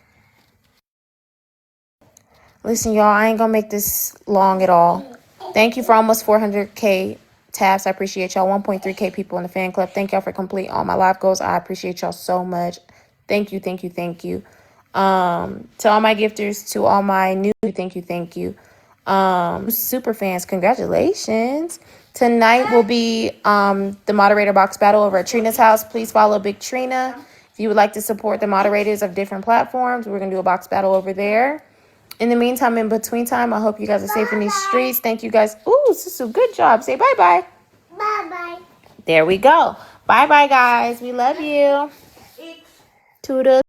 Listen, y'all, I ain't gonna make this long at all. Thank you for almost 400K taps. I appreciate y'all. 1.3K people in the fan club. Thank y'all for complete all my live goals. I appreciate y'all so much. Thank you. To all my gifters, to all my new, thank you. Super fans, congratulations. Tonight will be the moderator box battle over at Trina's house. Please follow Big Trina. If you would like to support the moderators of different platforms, we're gonna do a box battle over there. In the meantime, in between time, I hope you guys are safe in these streets. Thank you guys. Ooh, Susu, good job. Say bye-bye. Bye-bye. There we go. Bye-bye, guys. We love you. Toodles.